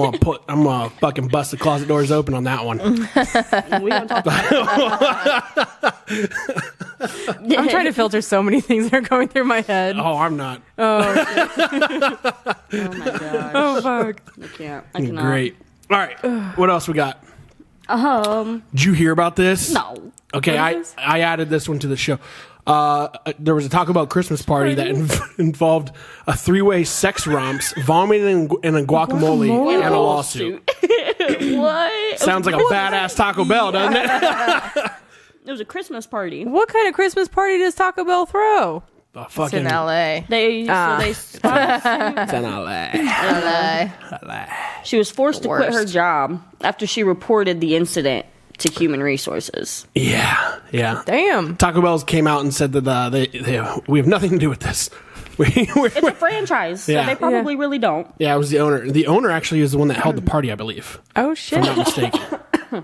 gonna fucking bust the closet doors open on that one. We don't talk about I'm trying to filter so many things that are going through my head. Oh, I'm not. Oh my god. Oh, fuck. I can't. I cannot. Great. All right. What else we got? Um. Did you hear about this? No. Okay, What I is this? added this one to the show. There was a Taco Bell Christmas party that involved a 3-way sex romps, vomiting and a guacamole, and a lawsuit. What? Sounds like a badass Taco Bell, doesn't it? It was a Christmas party. What kind of Christmas party does Taco Bell throw? A It's fucking in LA. They spotted It's in LA. LA. She was forced to quit her Worst. job after she reported the incident to Human Resources. Yeah. Damn. Taco Bell's came out and said that we have nothing to do with this. It's a franchise, so Yeah. they probably really don't. Yeah, it was the owner. The owner actually is the one that held the party, I believe. Oh, If shit. I'm not mistaken.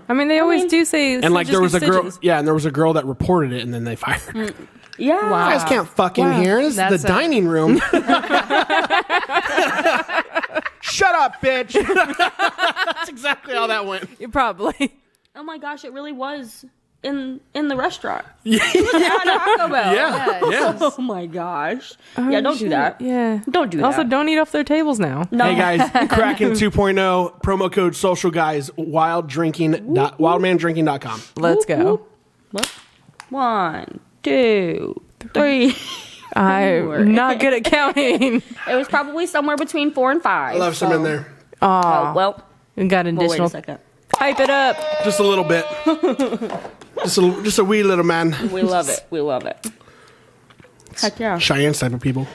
I mean, they always do say. And like there was a girl, stitches. yeah, and there was a girl that reported it, and then they fired her. Yeah. You guys can't fuck in here. This is That's the a- dining room. Shut up, bitch. That's exactly how that went. You probably. Oh my gosh, it really was in the restaurant. Yeah. At Taco Bell. Yeah. Oh my gosh. Yeah, don't do that. Yeah. Don't do that. Also, don't eat off their tables now. No. Hey guys, Kraken 2.0 promo code Social Guys wildmandrinking.com. Let's go. What? 1, 2, 3. I'm not good at counting. It was probably somewhere between 4 and 5. I love some in there. Oh, well, We got an wait a additional. second. Pipe it up. Just a little bit. just a wee little man. We love it. We love it. Heck yeah. Cheyenne type of people.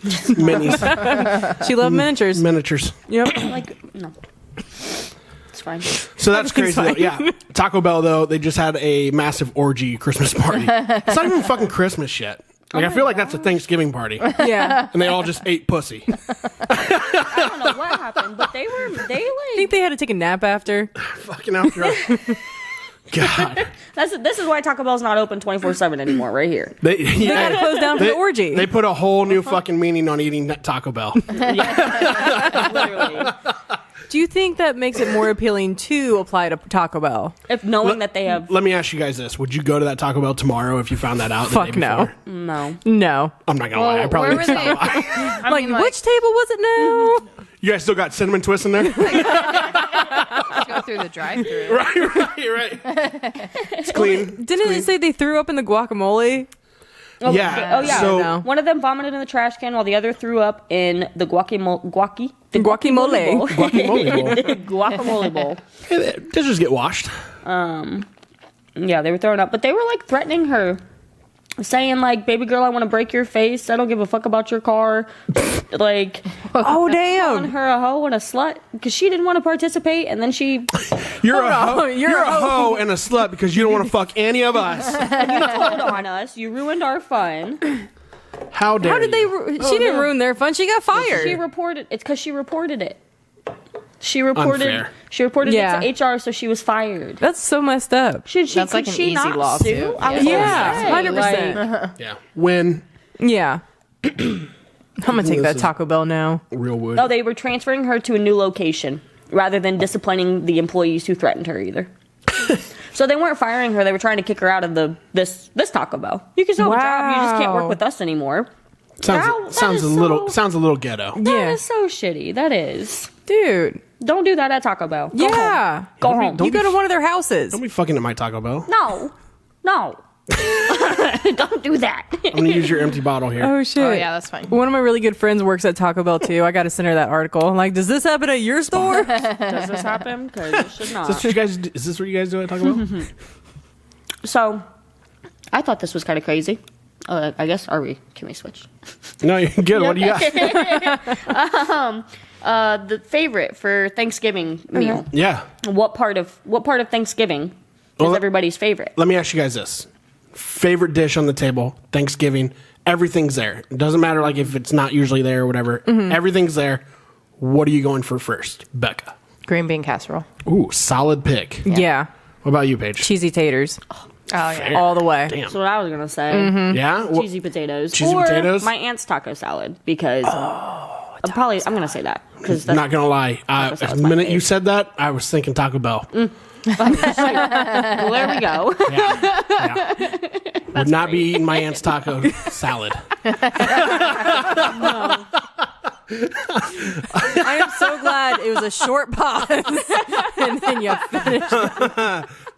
Minis, She loved miniatures. miniatures. Yep. Like, no. It's fine. So that's crazy. Though. fine. Yeah, Taco Bell though they just had a massive orgy Christmas party. It's not even fuking Christmas yet. Like I feel like that's a Thanksgiving party, Yeah. and they all just ate pussy. I don't know what happened, but they I like think they had to take a nap after. Fucking after. God, this is why Taco Bell's not open 24/7 anymore. Right here. they They got to close down for the orgy. They put a whole new fucking meaning on eating that Taco Bell. Literally. Do you think that makes it more appealing to apply to Taco Bell? If knowing that they have Let me ask you guys this: would you go to that Taco Bell tomorrow if you found that out? the Fuck day no. before? no. No. I'm not gonna lie. I probably where would were stop they? by. I Like, mean, which table was it now? You guys still got cinnamon twists in there? go through the drive-through. right. It's clean. Didn't it say they threw up in the guacamole? Yeah. Oh yeah. So No. One of them vomited in the trash can while the other threw up in the guacamole bowl. Guacamole. guacamole bowl. Guacamole bowl. Hey, dishes get washed. Yeah, they were throwing up, but they were like threatening her, saying like, "Baby girl, I want to break your face. I don't give a fuck about your car." Like, Oh, calling damn. her a hoe and a slut because she didn't want to participate, and then she You're Hold a on, hoe. you're You're a a hoe and a slut because you don't want to fuck any of us. told on us. You ruined our fun. How dare How did they? you? She didn't ruin their fun. She got fired. She reported. It's because she reported it. She reported. Unfair. She reported Yeah. it to HR, so she was fired. That's so messed up. Should she? That's could like an she easy not lawsuit. sue? I was Yeah, gonna say, 100%. like, Yeah. When Yeah. I'm gonna take that Taco Bell now. real wood. No, they were transferring her to a new location rather than disciplining the employees who threatened her either. So they weren't firing her; they were trying to kick her out of this Taco Bell. You can still have a job; you just can't work Wow. with us anymore. sounds That sounds a is little so- sounds a little ghetto. That Yeah. is so shitty. That is. Dude. Don't do that at Taco Bell. Go Yeah. home. Go home. You go to one of their houses. Don't be fucking at my Taco Bell. No. Don't do that. I'm gonna use your empty bottle here. Oh shit. Oh, yeah, that's fine. One of my really good friends works at Taco Bell too. I got to send her that article. I'm like, does this happen at your store? Does this happen? Because it should Is not. this what you guys? Is this what you guys do at Taco Bell? So, I thought this was kind of crazy. I guess, can we switch? No, you're good. What do you got? The favorite for Thanksgiving meal. Yeah. What part of Thanksgiving is Well, everybody's favorite? Let me ask you guys this: favorite dish on the table, Thanksgiving. Everything's there. It doesn't matter like if it's not usually there or whatever. Everything's there. What are you going for first, Becca? Green bean casserole. Ooh, solid pick. Yeah. What about you, Paige? Cheesy taters. Oh yeah. Fair. All the way. Damn. That's what I was gonna say. Yeah. Well, Cheesy potatoes. Cheesy or potatoes? my aunt's taco salad because I'm gonna say that because not gonna lie. Taco The salad's my minute you fave. said that, I was thinking Taco Bell. well, there we go. Yeah. Would not be eating my aunt's taco salad. I am so glad it was a short pause and then you finished.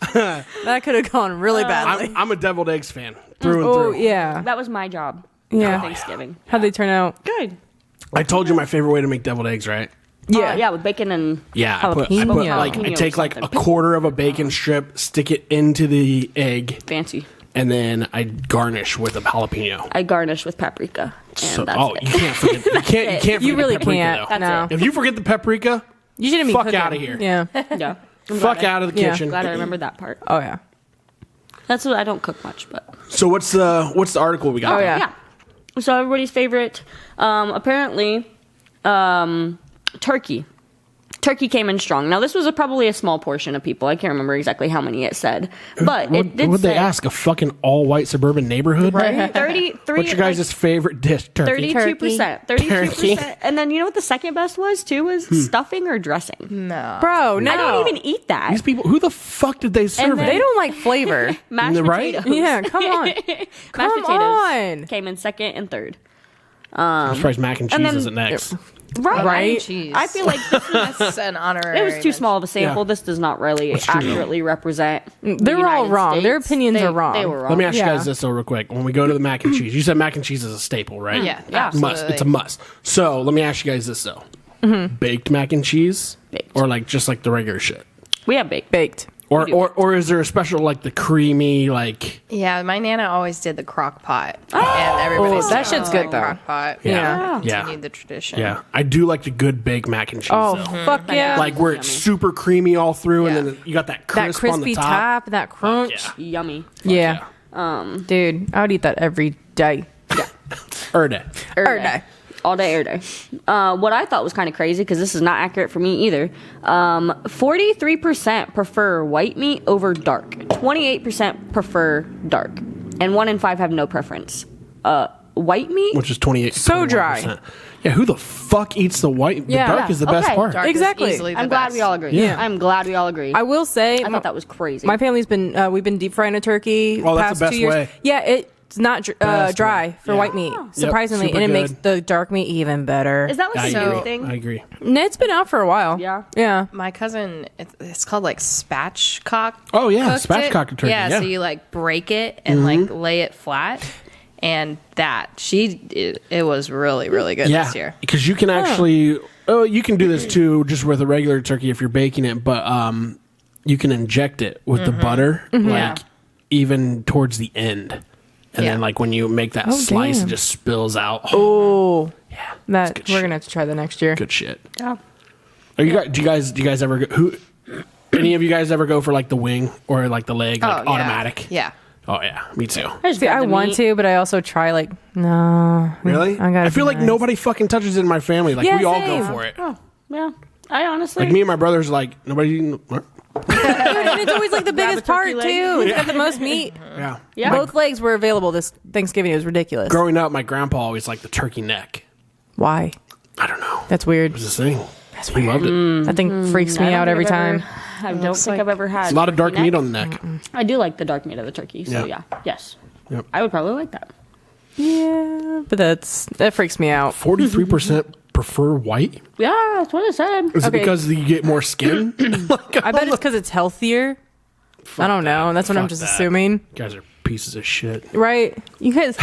That could have gone really badly. I'm a deviled eggs fan through and Oh, through. yeah. That was my job. Yeah. For Thanksgiving. How'd they turn out? Good. I told you my favorite way to make deviled eggs, right? Yeah, with bacon and Yeah, I put Jalapeno. like I Jalapeno take like a something. quarter of a bacon strip, stick it into the egg, fancy. and then I garnish with a jalapeno. I garnish with paprika. And So, that's oh, it. you can't forget. You can't forget You really the paprika, can't. though. That's No. If you forget the paprika, You shouldn't be fuck cooking. outta here. Yeah. Yeah. I'm fuck glad out of the Yeah. kitchen. Glad I remembered that part. Oh, yeah. That's what I don't cook much, but So what's the article we got? Oh, there? yeah. So everybody's favorite, apparently, turkey. Turkey came in strong. Now this was probably a small portion of people. I can't remember exactly how many it said, but What it did would say they ask? A fucking all-white suburban neighborhood? Right? 33. What's your guys' favorite dish? Turkey. 32%. 32%. And then you know what the second best was too? Was stuffing or dressing. No. Bro, no. I don't even eat that. These people, who the fuck did they serve then- it? They don't like flavor. Mashed Right? potatoes. Yeah, come on. Mashed Come potatoes on. came in second and third. I'm surprised mac and cheese then- isn't next. Right. Right? Cheese. I feel like this is, That's an honorary. it was too small of a sample. Yeah. This does not really true. accurately represent. They're the all United wrong. Their States. opinions are wrong. They were wrong. Let me ask you Yeah. guys this though, real quick. When we go to the mac and cheese, you said mac and cheese is a staple, right? Yeah, Yeah. Must. absolutely. It's a must. So let me ask you guys this though: baked mac and cheese, Baked. or like just like the regular shit, We have baked. Baked. or is there a special like the creamy like? Yeah, my nana always did the crock pot, and everybody that said, shit's "Oh, good, like though." Crock pot. Yeah. Yeah. Continued the tradition. Yeah, I do like the good baked mac and cheese. Oh, though. fuck yeah. Like where it's super creamy all through, Yeah. and then you got that that crisp on the crispy top. top, that crunch. Yeah. Yummy. Yeah. Dude, I would eat that every day. Erde. Every day. All day, every day. What I thought was kind of crazy, because this is not accurate for me either. 43% prefer white meat over dark. 28% prefer dark. And 1 in 5 have no preference. White meat? Which is 28. So dry. 21%. Yeah, who the fuck eats the white? Yeah. The dark is the best Okay. part. Dark is Exactly. easily the I'm glad best. we all agree. Yeah. I'm glad we all agree. I will say, I thought that was crazy. my family's been, we've been deep frying a turkey Oh, that's past the best 2 years. way. Yeah, it's not Best dry way. for Yeah. white meat, surprisingly, super and it good. makes the dark meat even better. Is that like I a agree. new thing? I agree. And it's been out for a while. Yeah. Yeah. My cousin, it's called like spatchcock. Oh, yeah, cooked spatchcock it. turkey, yeah. So you like break it and like lay it flat, and it was really really good Yeah, this year. because you can actually. Oh, you can do this too, just with a regular turkey if you're baking it. But you can inject it with the butter, like Yeah. even towards the end, and Yeah. then like when you make that slice, damn. it just spills out. Oh, yeah, that good we're shit. gonna have to try that next year. Good shit. Yeah. Are you guys? Do you guys ever go? Any of you guys ever go for like the wing or like the leg, like yeah. automatic? Yeah. Oh yeah, me too. just See, grab I the want meat. to, but I also try like no. Really? I feel like nobody fucking touches it in my family. Like Yeah, we all same. go for it. Oh, yeah. I honestly. Like me and my brother's like nobody. Eating, what? And it's always like the Grab biggest a turkey part leg. too. It's got the most meat. Yeah. Yeah. Both legs were available this Thanksgiving. It was ridiculous. Growing up, my grandpa always liked the turkey neck. Why? I don't know. That's weird. It was this thing. He loved it. That thing freaks me I don't out think every I've ever- time. I don't think I've ever had. A lot of dark turkey meat neck. on the neck. I do like the dark meat of the turkey. So Yeah. yeah. Yes. Yep. I would probably like that. Yeah, but that freaks me out. 43% prefer white. Yeah, that's what it said. Is Okay. it because you get more skin? I bet it's because it's healthier. I don't know. That's what I'm Fuck just that. assuming. You guys are pieces of shit. Right? You guys,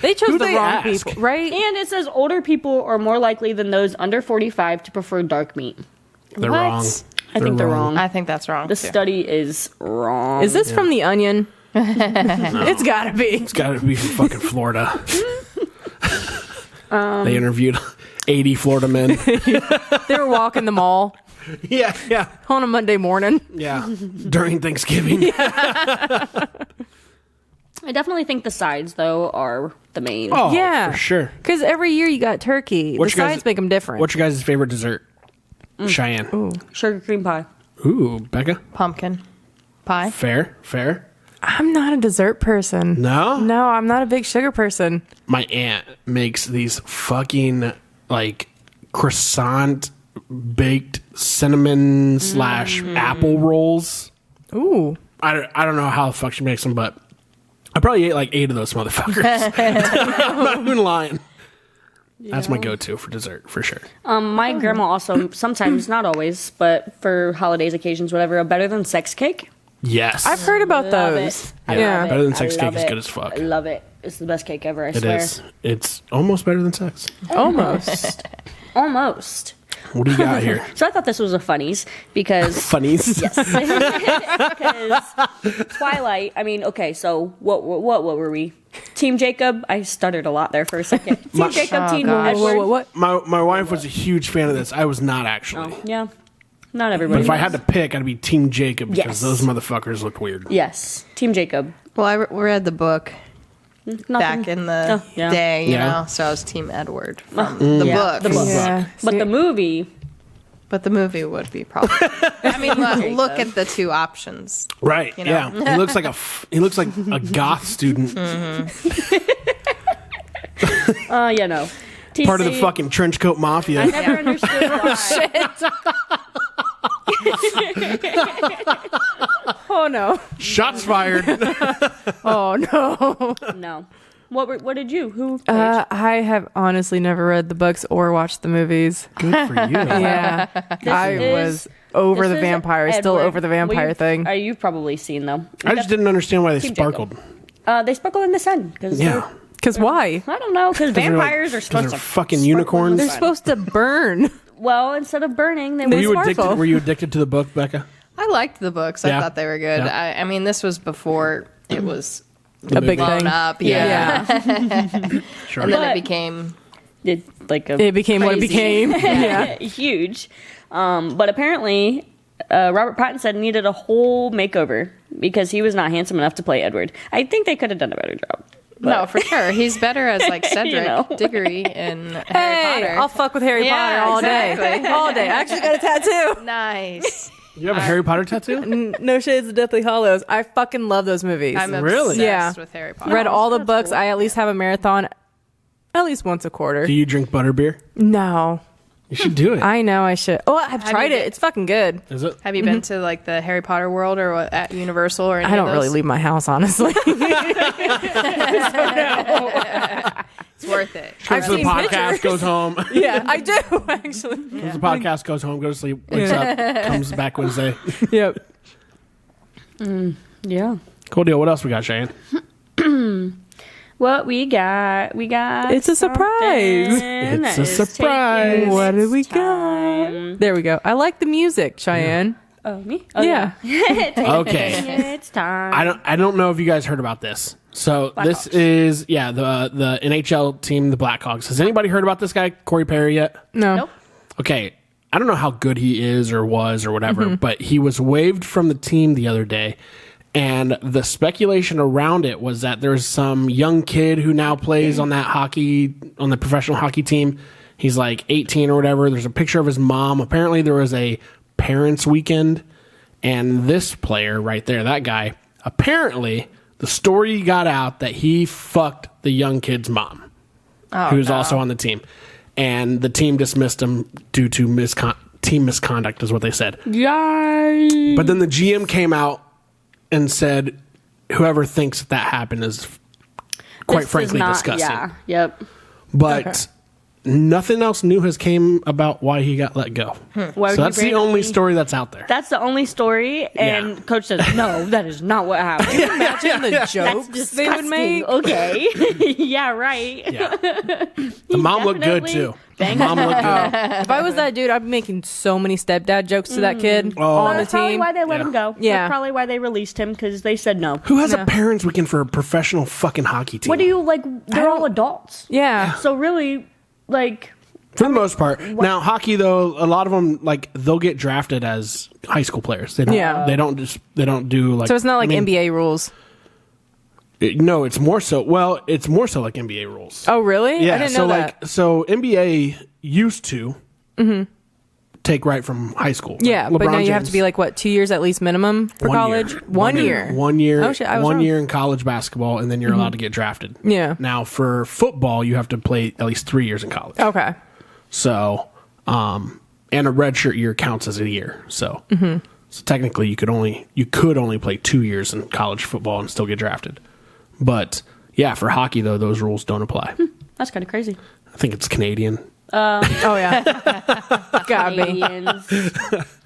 they chose Who the they wrong ask? people, right? And it says older people are more likely than those under 45 to prefer dark meat. They're What? wrong. I think they're wrong. I think that's wrong. The too. study is wrong. Is this from The Onion? It's gotta be. It's got to be from fucking Florida. They interviewed 80 Florida men. They were walking the mall yeah. on a Monday morning. During Thanksgiving. I definitely think the sides, though, are the main. Oh, Yeah. for sure. Because every year you got turkey. What's the your guys- sides make them different. What's your guys' favorite dessert? Cheyanne. Sugar cream pie. Ooh, Becca. Pumpkin pie. Fair. I'm not a dessert person. No? No, I'm not a big sugar person. My aunt makes these fucking like croissant baked cinnamon / apple rolls. Ooh. I don't know how the fuck she makes them, but I probably ate like 8 of those motherfuckers. I'm not even lying. That's my go-to for dessert, for sure. My grandma also, sometimes, not always, but for holidays, occasions, whatever, a better than sex cake. Yes. I've heard about Love those. it. I Yeah, love better it. than sex I cake love is it. good as fuck. I love it. It's the best cake ever, I It swear. is. It's almost better than sex. Almost. Almost. What do you got here? So I thought this was a funnies because Funnies. yes, because Twilight. I mean, okay, so what were we? Team Jacob. I stuttered a lot there for a second. Team Jacob, Team gosh. Edward. What? My wife was a huge fan of this. I was not actually. Oh, yeah, not But everybody. if I had to pick, I'd be Team Jacob because Yes. those motherfuckers look weird. yes, Team Jacob. Well, I read the book back in the Oh, yeah. day, you Yeah. know, so I was Team Edward from the Yeah, book. the book. Yeah. But the movie, But the movie would be probably. I mean, look at the two options. Right. You know? Yeah. He looks like a goth student. you know, TC, Part of the fucking trench coat mafia. I never understood why. Oh, no. Shots fired. Oh, no. No. What did you? Who? I have honestly never read the books or watched the movies. Good for you. Yeah. I was over This the is vampire, still Edward. over the vampire Well, thing. You've probably seen them. I just didn't understand why they Team sparkled. They sparkle in the sun. Cause Yeah. Because why? I don't know, because they're like- vampires are 'cause supposed they're to fucking sparkle unicorns. in the They're sun. supposed to burn. Well, instead of burning, they Were would you sparkle. addicted? Were you addicted to the book, Becca? I liked the books. Yeah. I thought they were good. Yeah. I mean, this was before it was A big blown thing. up. Yeah. Sure. And then But- it became. like a It became what it crazy- became. Yeah. huge. But apparently, Robert Pattinson needed a whole makeover because he was not handsome enough to play Edward. I think they could have done a better job. No, for sure. He's better as like Cedric know. Diggory in Harry Hey, Potter. I'll fuck with Harry Yeah, Potter all exactly. day. All day. I actually got a tattoo. Nice. You have a Harry Potter tattoo? No Shades of Deathly Hollows. I fucking love those movies. I'm Really? obsessed Yeah. with Harry Potter. Read all the that's books. cool. I at least have a marathon at least once a quarter. Do you drink butterbeer? No. You should do it. I know I should. Oh, I've tried you it. been- It's fucking good. Is it? Have you been to like the Harry Potter world or what, at Universal or any I don't of really those? leave my house, honestly. It's worth it. Comes to the seen podcast, pictures. goes home. Yeah, I do, actually. Comes to the podcast, goes home, goes to sleep, wakes up, comes back Wednesday. Yep. Yeah. Cool deal. What else we got, Cheyanne? What we got? It's a surprise. something It's a that is surprise. taking What did we its time. got? There we go. I like the music, Cheyanne. Oh, me? Oh, Yeah. Okay. It's time. I don't know if you guys heard about this. So this is the NHL team, the Blackhawks. Has anybody heard about this guy, Corey Perry, yet? No. Nope. Okay. I don't know how good he is or was or whatever, but he was waived from the team the other day. And the speculation around it was that there's some young kid who now plays on the professional hockey team. He's like 18 or whatever. There's a picture of his mom. Apparently there was a parents' weekend. And this player right there, that guy, apparently the story got out that he fucked the young kid's mom, who's also on the team. And the team dismissed him due to team misconduct, is what they said. Yay. But then the GM came out and said, whoever thinks that happened is quite This is frankly not- disgusting. Yeah. Yep. But nothing else new has came about why he got let go. Why So would he that's the randomly- only story that's out there. That's the only story, and Yeah. Coach says, "No, that is not what happened." Imagine the That's jokes they would disgusting. make. Okay, yeah, right. Yeah. The mom looked good definitely too. The banged mom looked good. If I was that dude, I'd be making so many stepdad jokes to that kid Oh. on the That's probably team. why they let Yeah. him go. Yeah. That's probably why they released him because they said no. Who has a parents' weekend for a professional fucking hockey team? What do you like? They're all adults, Yeah. so really, like, For the most part. Now, hockey though, a lot of them like they'll get drafted as high school players. They don't. Yeah. They don't do like. So it's not like I mean, NBA rules. No, it's more so. Well, it's more so like NBA rules. Oh, really? Yeah, I didn't so know that. so NBA used to take right from high school. Yeah, Like but now LeBron you have James, to be like, what, 2 years at least minimum for 1 college? year. 1 year. 1 year. Oh, shit, I was wrong. year in college basketball, and then you're allowed to get drafted. Yeah. Now for football, you have to play at least 3 years in college. Okay. So, and a redshirt year counts as a year. So, so technically, you could only play 2 years in college football and still get drafted. But yeah, for hockey though, those rules don't apply. That's kind of crazy. I think it's Canadian. Oh, yeah. Got me. Canadians.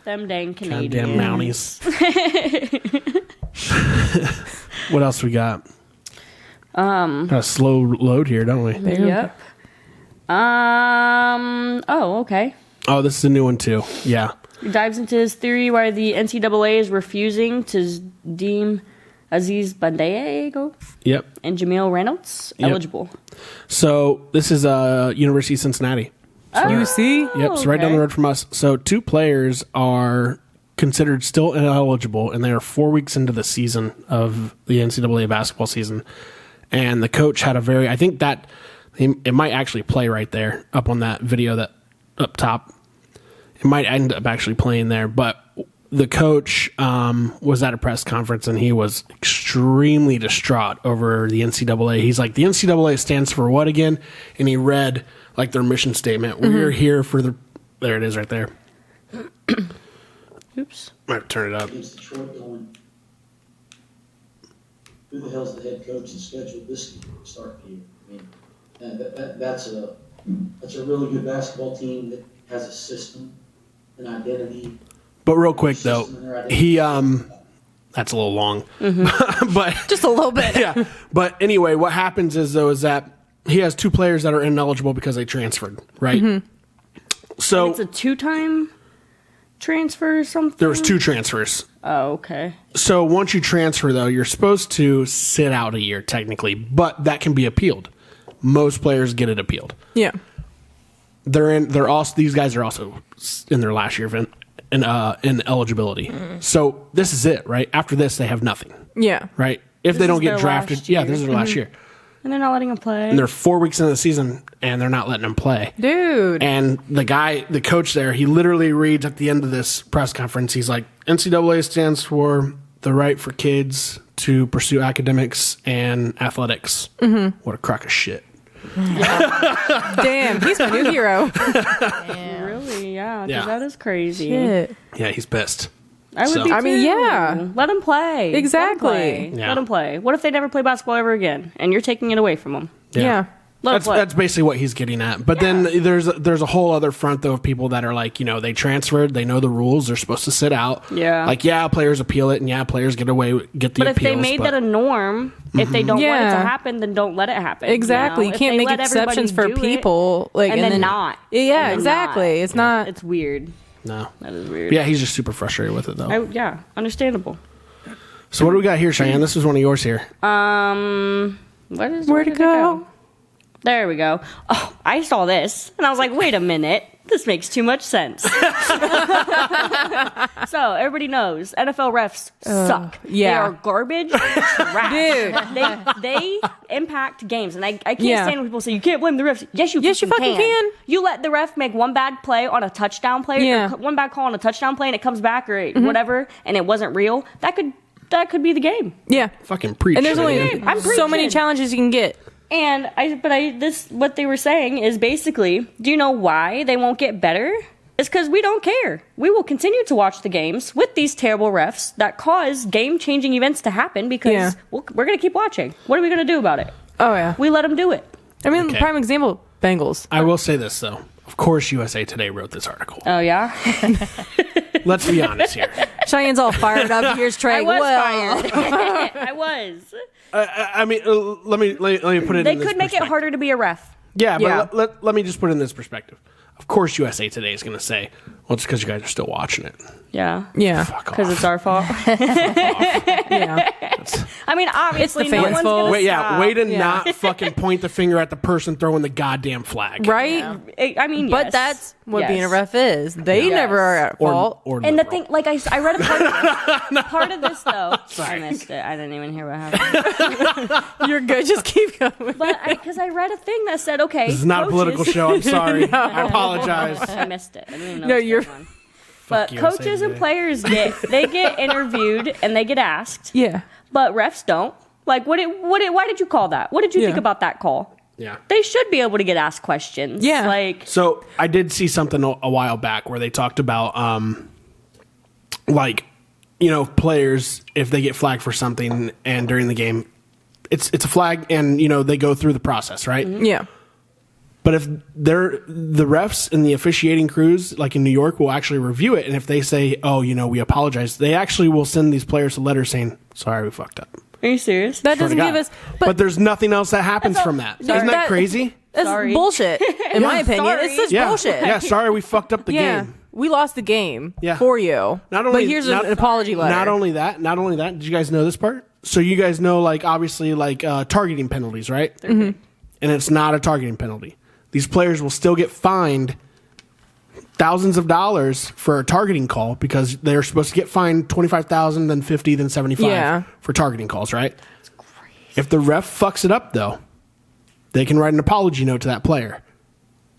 Them dang Canadians. Damn Mounties. What else we got? Got a slow load here, don't we? Yep. Oh, okay. Oh, this is a new one too. Yeah. He dives into his theory why the NCAA is refusing to deem Aziz Bandaogo Yep. and Jamil Reynolds Yep. eligible. So this is University of Cincinnati. UC? Yep, so right down okay. the road from us. So 2 players are considered still ineligible, and they are 4 weeks into the season of the NCAA basketball season. And the coach had a very, I think that it might actually play right there up on that video that up top. It might end up actually playing there, but the coach was at a press conference and he was extremely distraught over the NCAA. He's like, the NCAA stands for what again? And he read like their mission statement. We're here for there it is right there. Oops. Might turn it up. Against Detroit going, who the hell's the head coach and scheduled this game to start the year? I mean, that's a really good basketball team that has a system, an identity. But real quick though, he that's a little long. But Just a little bit. yeah. But anyway, what happens is that he has 2 players that are ineligible because they transferred, right? So It's a 2-time transfer or something? there was 2 transfers. Oh, okay. So once you transfer, though, you're supposed to sit out a year technically, but that can be appealed. Most players get it appealed. Yeah. These guys are also in their last year of in eligibility. So this is it, right? After this, they have nothing, Yeah. right? If This they don't is get their drafted, last yeah, year. this is their last year. And they're not letting him play. And they're 4 weeks into the season, and they're not letting them play. Dude. And the coach there, he literally reads at the end of this press conference, he's like, NCAA stands for the right for kids to pursue academics and athletics. What a crock of shit. Damn, he's my new hero. Really? Yeah. 'Cause Yeah. that is crazy. Shit. Yeah, he's pissed. I would So- be too. I mean, yeah. Let him play. Exactly. Let him play. Yeah. Let him play. What if they never play basketball ever again and you're taking it away from them? Yeah. Let him play. That's basically what he's getting at. But then there's a whole other front though of people that are like, they transferred, they know the rules, they're supposed to sit out. Yeah. Like players appeal it, and players get the But if they appeals. made that a norm, if they don't want it Yeah. to happen, then don't let it happen. Exactly. You If can't they make let everybody exceptions for do it, people. Like, and then not. Yeah, And then exactly. not. It's not. It's weird. no. That is weird. But yeah, he's just super frustrated with it though. Yeah, understandable. So what do we got here, Cheyanne? This is one of yours here. Where Where'd did it go? There we go. Oh, I saw this and I was like, wait a minute. This makes too much sense. So everybody knows NFL refs suck. yeah. They are garbage. Trash. Dude. They impact games. And I can't Yeah. stand when people say you can't blame the refs. Yes, you Yes, you fucking can. You let the ref make one bad play on a touchdown play, Yeah. or one bad call on a touchdown play, and it comes back or whatever, and it wasn't real. That could be the game. Yeah. Fucking preach. And there's only Cheyanne. I'm so many preaching. challenges you can get. And what they were saying is basically, do you know why they won't get better? It's because we don't care. We will continue to watch the games with these terrible refs that cause game-changing events to happen because Yeah. we're going to keep watching. What are we going to do about it? Oh, yeah. We let them do it. I mean, Okay. prime example, Bengals. I will say this though. Of course, USA Today wrote this article. Oh, yeah? Let's be honest here. Cheyenne's all fired up. Here's Trey. I was Well, fired. I was. I mean, let me put it. They in this could make it perspective. harder to be a ref. Yeah, Yeah. but let me just put it in this perspective. Of course, USA Today is going to say, Well, it's because you guys are still watching it. Yeah. Yeah. Fuck Because off. it's our fault. Yeah. I mean, obviously, It's the no fans' one's fault. gonna Wait, yeah. stop. Way to Yeah. not fucking point the finger at the person throwing the goddamn flag. Right? I mean, But yes. that's what Yes. being a ref is. They Yes. never are at fault. Or And the liberal. thing, like I read a part of this though. I missed it. I didn't even hear what happened. You're good. Just keep going. But because I read a thing that said, okay, This is not a political coaches- show. I'm sorry. I apologize. I missed it. I didn't even know. No, what was you're- going on. But you, coaches same and day. players get interviewed and they get asked, Yeah. but refs don't. Like, why did you call that? What did you Yeah. think about that call? Yeah. They should be able to get asked questions. Yeah. Like, So I did see something a while back where they talked about, like, you know, players, if they get flagged for something and during the game, it's a flag and, you know, they go through the process, right? Yeah. But if the refs and the officiating crews, like in New York, will actually review it. And if they say, oh, you know, we apologize, they actually will send these players a letter saying, sorry, we fucked up. are you serious? That Swear to doesn't give God. us. But there's nothing else that happens That's all- from that. Sorry. Isn't that crazy? That's Sorry. bullshit. In my opinion, Sorry. it's such Yeah. bullshit. Yeah, sorry, we fucked up the Yeah. game. We lost the game Yeah. for you. Not only- but here's not- an apology letter. Not only that, did you guys know this part? So you guys know, like, obviously, like, targeting penalties, right? Mm-hmm. And it's not a targeting penalty. These players will still get fined thousands of dollars for a targeting call because they're supposed to get fined 25,000, then 50, then 75 Yeah. for targeting calls, right? That's crazy. If the ref fucks it up, though, they can write an apology note to that player.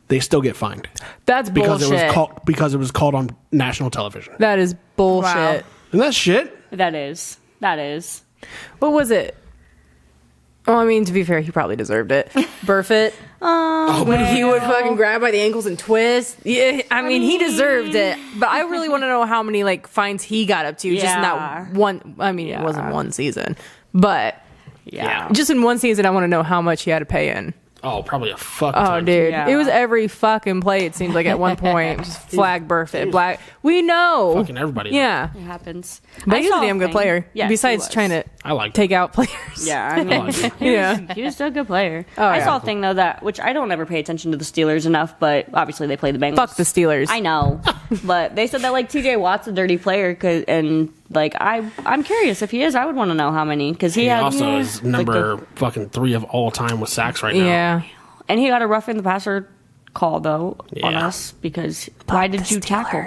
They still get fined That's because bullshit. it was called on national television. That is bullshit. Wow. Isn't that shit? That is. What was it? Well, I mean, to be fair, he probably deserved it. Burfitt. When he would fucking grab by the ankles and twist. Yeah, I mean, he deserved it. But I really want to know how many like fines he got up to. Just in Yeah. that one. I mean, it wasn't one season, but Yeah. just in one season, I want to know how much he had to pay in. Oh, probably a fuck Oh, ton. dude, Yeah. it was every fucking play. It seems like at one point, just flag Burfitt, black. We know. Fucking everybody. Yeah, It happens. but I he was saw a damn good thing. player. Yes, Besides he was. trying to I like take out players. Yeah, I mean, he was still a good player. I yeah. saw a thing though which I don't ever pay attention to the Steelers enough, but obviously they play the Bengals. Fuck the Steelers. I know, but they said that like TJ Watt's a dirty player, and like I'm curious if he is. I would want to know how many because he He had also is number fucking 3 of all time with sacks right now. Yeah. and he got a rough in the passer call though on Yeah. us because why did you tackle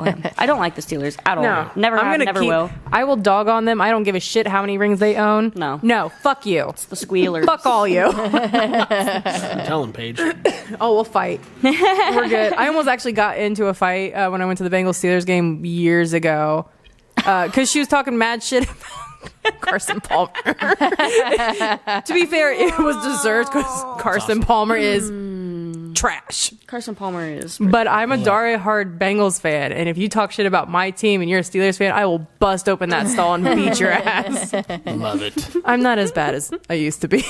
him? I don't like the Steelers at all. No, Never have, never will. I will dog on them. I don't give a shit how many rings they own. No. Fuck you. The Squealers. Fuck all you. I'm telling Paige. Oh, we'll fight. We're good. I almost actually got into a fight when I went to the Bengals Steelers game years ago because she was talking mad shit about Carson Palmer. To be fair, it was deserved because Carson Palmer is trash. Carson Palmer is. But I'm a die-hard Bengals fan, and if you talk shit about my team and you're a Steelers fan, I will bust open that stall and beat your ass. Love it. I'm not as bad as I used to be.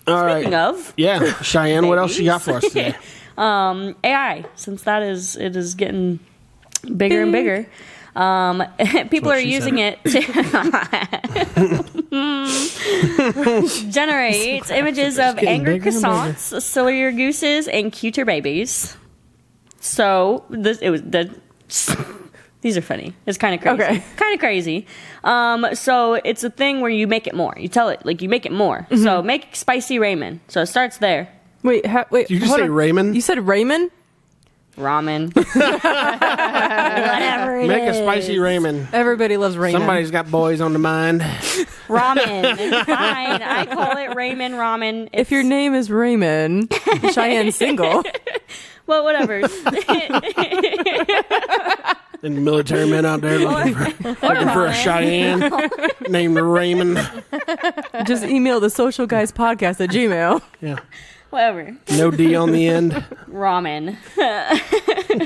All right. Speaking of Yeah. Cheyenne, what else you got for us today? AI, since it is getting bigger and bigger. People what are she using said. it to generate images of getting angry bigger and bigger. croissants, sillier gooses, and cuter babies. So these are funny. It's kind of crazy. Okay. Kind of crazy. So it's a thing where you make it more. You tell it like you make it more. Mm-hmm. So make spicy ramen. So it starts there. Wait, wait. Did you just hold say on. Raymond? You said Raymond? Ramen. Whatever it Make a is. spicy ramen. Everybody loves Raymond. Somebody's got boys on the mind. Ramen. Fine. I call it Raymond ramen. If your name is Raymond, Cheyenne's single. Well, whatever. And the military men out there looking for a Cheyenne named Raymond. Just email the Social Guys Podcast at Gmail. Yeah. Whatever. No D on the end. Ramen.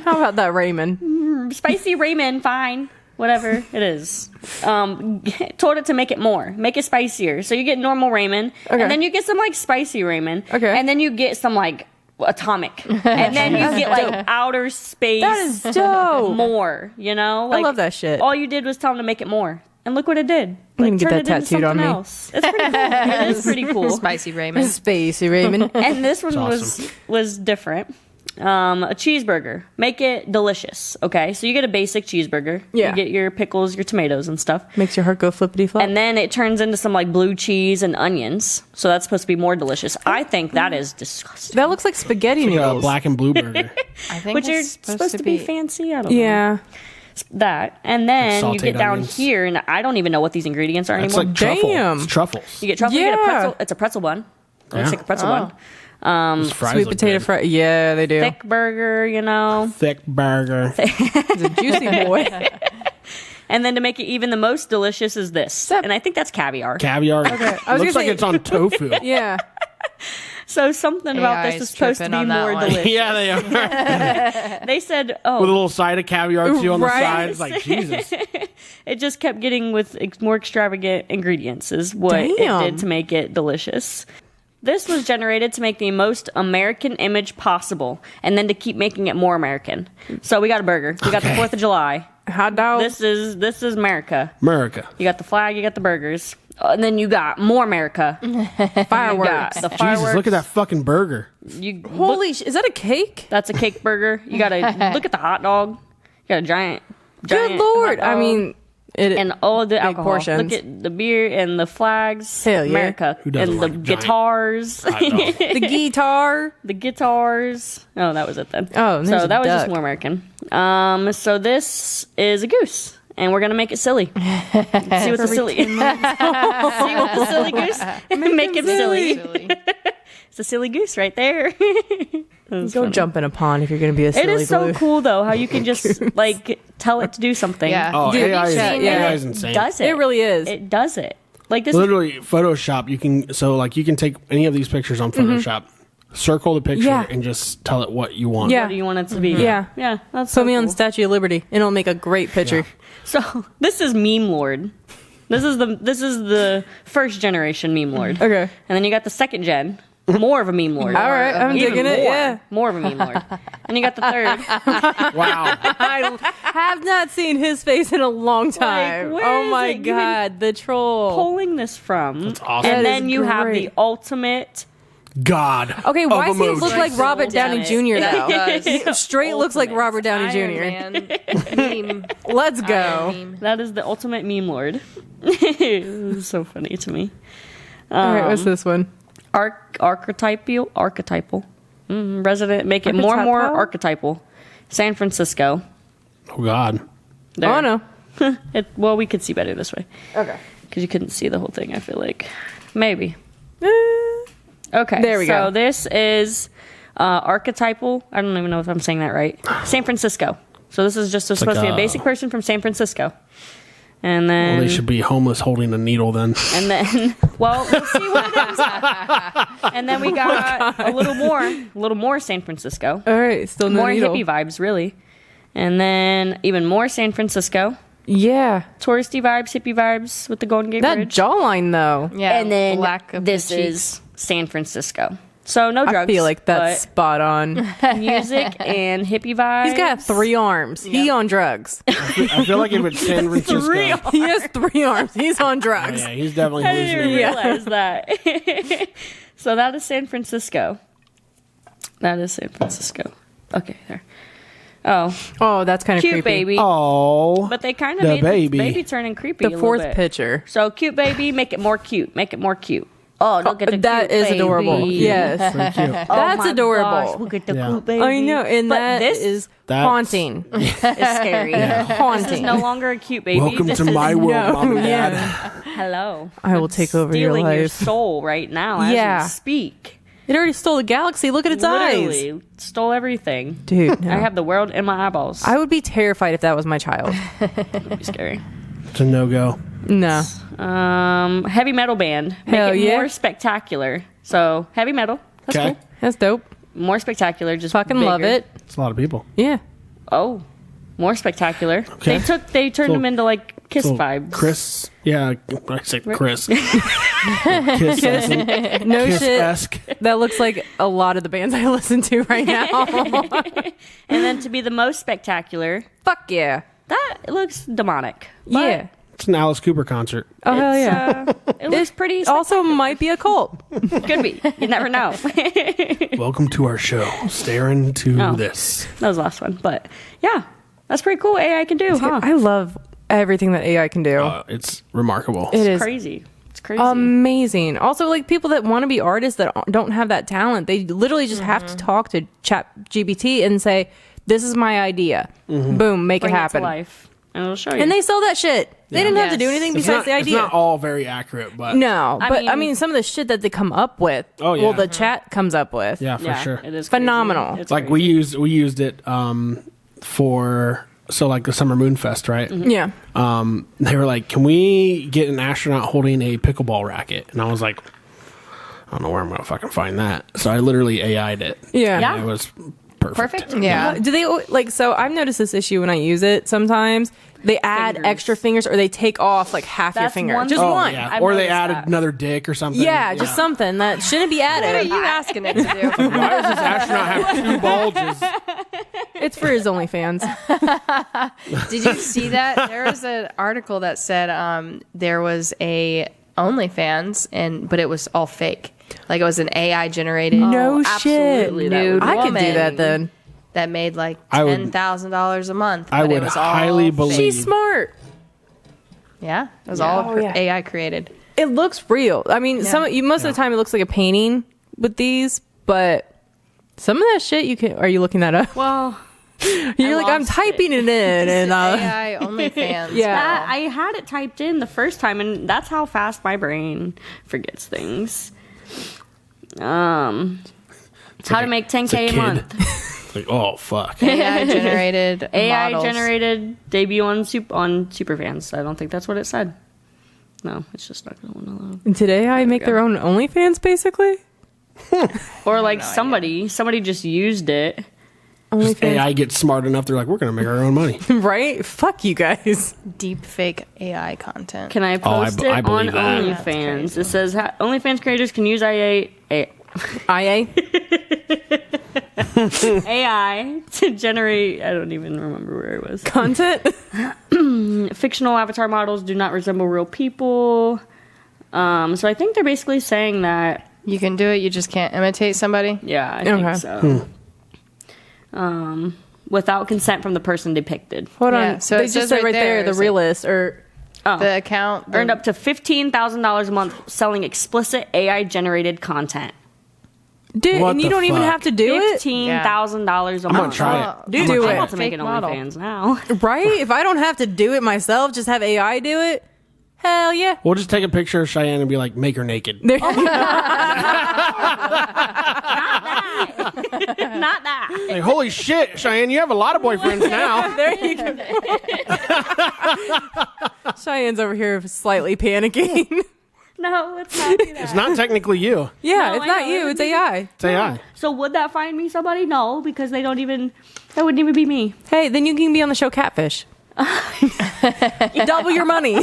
How about that, Raymond? Spicy ramen. Fine. Whatever it is. Told it to make it more. Make it spicier. So you get normal ramen. Okay. And then you get some like spicy ramen. Okay. And then you get some like atomic. And then you get like outer space. That is dope. more, you know? I Like, love that shit. All you did was tell him to make it more. And look what it did. I'm gonna Like, get turned that it into tattooed on something me. else. It's pretty cool. It is pretty cool. Spicy Raymond. Spacey Raymond. And this one awesome. was different. A cheeseburger. Make it delicious. Okay, so you get a basic cheeseburger. Yeah. You get your pickles, your tomatoes, and stuff. Makes your heart go flippity flop. And then it turns into some like blue cheese and onions. So that's supposed to be more delicious. I think that is disgusting. That looks like spaghetti Like a noodles. black and blue burger. I think Which are it's supposed to be fancy. I don't know. Yeah. That. And then you Sauteed get down onions. here, and I don't even know what these ingredients are It's anymore. like truffle. Damn. It's truffles. You get truffle, you get a Yeah. pretzel. It's a pretzel bun. It looks Yeah. like a pretzel Oh. bun. Those fries Sweet look potato good. fry. Yeah, they do. Thick burger, you know. Thick burger. It's a juicy boy. And then to make it even the most delicious is this. That- And I think that's caviar. Caviar. I was Looks gonna like say- it's on tofu. Yeah. So something about AI this is is supposed to tripping be on that more one. delicious. Yeah, they are. They said, With a oh, little side of caviar too on the Right. side. It's like, Jesus. it just kept getting with more extravagant ingredients is what Damn. it did to make it delicious. This was generated to make the most American image possible and then to keep making it more American. So we got a burger. We got the Okay. 4th of July. Hot dog. This is America. America. You got the flag, you got the burgers. And then you got more America. fireworks. You got the fireworks. Jesus, look at that fucking burger. You Holy is that a cake? That's a cake burger. You gotta look at the hot dog. You got a giant Good lord. hot I dog. mean, it. And all the alcohol. portions. Look at the beer and the flags. Hell yeah. America. Who doesn't And the like giant guitars. hot dog? the guitar. The guitars. Oh, that was it then. Oh, and so there's a that was just duck. more American. So this is a goose. And we're gonna make it silly. See what the silly. See what the silly goose. Make it silly. It's a silly goose right there. Go jump in a pond if you're going to be a It silly is so glue. cool though how you can just like tell it to do something. Yeah. Oh, Dude, AI is, yeah, AI is It insane. does it. It really is. It does it. Like this. Literally, Photoshop, you can take any of these pictures on Photoshop, circle the picture, Yeah. and just tell it what you want. Yeah. What do you want it to be? Yeah. Yeah. That's Put so me on cool. Statue of Liberty, and it'll make a great picture. So this is Meme Lord. This is the first generation Meme Lord. Okay. And then you got the second gen, more of a Meme Lord. All right, I'm Even digging it. more, Yeah. more of a Meme Lord. And you got the third. Wow. I have not seen his face in a long time. where Oh is my it? You've been god, the troll. Pulling this from. That's awesome. And That then is you have the great. ultimate. God. Okay, why of does he look emojis. like Robert Downey Jr. Yeah, though? it does. Straight looks like Ultimate. Robert Downey Iron Jr. Man meme. Let's go. Iron meme. That is the ultimate Meme Lord. It was so funny to me. All right, what's this one? Archetypal. Resident. Make it more and more Archetypal? archetypal. San Francisco. Oh, God. There. Oh no. Well, we could see better this way. Okay. Because you couldn't see the whole thing, I feel like. Maybe. Eh. Okay. There we go. So this is archetypal. I don't even know if I'm saying that right. San Francisco. So this is just supposed to be a basic person from San Francisco. And then... Well, they should be homeless holding a needle then. And then, well, we'll see what comes up. And then we got a little more San Francisco. All right, still no More needle. hippie vibes, really. And then even more San Francisco. Yeah, Touristy vibes, hippie vibes with the Golden Gate that Bridge. jawline though. Yeah, And then black of this the cheeks. is San Francisco. So no drugs. I feel like that's spot on. but music and hippie vibes. He's got 3 arms. He on drugs. I feel like if it's San Francisco. He has 3 arms. He's on drugs. Yeah, he's definitely I didn't even hallucinating. realize that. So that is San Francisco. That is San Francisco. Okay, there. Oh, Oh, that's kind of cute creepy. baby. Oh. But they kind of The made baby. the baby turning creepy. The a fourth little bit. picture. So cute baby, make it more cute. Make it more cute. Oh, look at the That cute is baby. adorable. Yes. Very cute. Oh That's my adorable. gosh, look at the Yeah. cute baby. I know, and But that this is That's- haunting. is scary. This Haunting. is no longer a cute baby. Welcome This to is- my world, No, Mom and yeah. Dad. Hello. I will It's take over your stealing your life. soul right now as Yeah. we speak. It already stole the galaxy. Look at its eyes. Literally stole everything. Dude, no. I have the world in my eyeballs. I would be terrified if that was my child. It'd be scary. It's a no-go. No. Heavy metal band. Make Hell it yeah. more spectacular. So heavy metal. That's Okay. cool. That's dope. More spectacular. Just Fucking love bigger. it. It's a lot of people. Yeah. Oh, more spectacular. Okay. They turned So- them into like Kiss So, vibes. Chris. Yeah, I said Chris. Kiss. No shit. Kiss-esque. That looks like a lot of the bands I listen to right now. And then to be the most spectacular, Fuck yeah. that looks demonic. But Yeah. It's an Alice Cooper concert. Oh, hell yeah. It looks pretty. Also might be a cult. Could be. You never know. Welcome to our show. Staring to Oh. this. That was the last one, but yeah, that's pretty cool. AI can do, huh? I love everything that AI can do. It's remarkable. It is Crazy. It's crazy. amazing. Also, like people that want to be artists that don't have that talent, they literally just have to talk to ChatGPT and say, "This is my idea." Boom, make Bring it it to happen. life, and it'll show you. And they sell that shit. They didn't have to do anything It's besides not, the idea. It's not all very accurate, but No, I but I mean- mean, some of the shit that they come up with. Oh, yeah. Well, the chat comes up with. yeah, for sure. It is Phenomenal. Crazy. It's Like crazy. we used it for like the Summer Moon Fest, right? Yeah. They were like, "Can we get an astronaut holding a pickleball racket?" And I was like, "I don't know where I'm gonna fucking find that." So I literally AI'd it. Yeah. Yeah. And it was perfect. Yeah. Do they like? So I've noticed this issue when I use it. Sometimes they add Fingers. extra fingers, or they take off like half your That's finger, one just thing. Oh, one. yeah. I've Or they noticed added that. another dick or something. Yeah, just something that shouldn't be added. What are you asking it to do? Why does this astronaut have two bulges? It's for his OnlyFans. Did you see that? There was an article that said there was a OnlyFans, but it was all fake. Like it was an AI generated No shit. absolutely, that nude would- I could do woman that then. that made like I would- $10,000 a month. I but would it was all highly fake. believe- She's smart. Yeah, it was all Oh, yeah. AI created. It looks real. I mean, most of the time it looks like a painting with these, but some of that shit you can. Are you looking that up? Well, You're like, I'm lost typing it in, and AI OnlyFans. Yeah. I had it typed in the first time, and that's how fast my brain forgets things. How to make 10K a kid. month. Like, oh fuck. AI generated AI models. generated debut on Superfans. I don't think that's what it said. No, it's just not going alone. And today I make their own OnlyFans, basically. Or like somebody just used it. OnlyFans, AI gets smart enough. They're like, we're gonna make our own money. right? Fuck you guys. Deep fake AI content. Can I post I it on believe that. OnlyFans? It says OnlyFans creators can use AI to generate. I don't even remember where it was. Content. Fictional avatar models do not resemble real people. So I think they're basically saying that. You can do it, you just can't imitate somebody. Yeah, I Okay. think so. Without consent from the person depicted. Hold Yeah, on. so they it just says said right right there, there, the it's like- realist, or The account Earned up to $15,000 a month selling explicit AI generated content. dude, What and you the don't even fuck? have to do it, $15,000 a I'm gonna month. try it. Do do I'm it. about to make an Fake model. OnlyFans now. right? If I don't have to do it myself, just have AI do it. Hell yeah. We'll just take a picture of Cheyanne and be like, make her naked. There- Not that. Like, holy shit, Cheyanne, you have a lot of boyfriends now. There you go. Cheyenne's over here slightly panicking. No, it's not. Do that. It's not technically you. Yeah, No, it's I not know. you, it's AI. It's AI. So would that find me somebody? No, because they don't even. That wouldn't even be me. Hey, then you can be on the show Catfish. You double your money.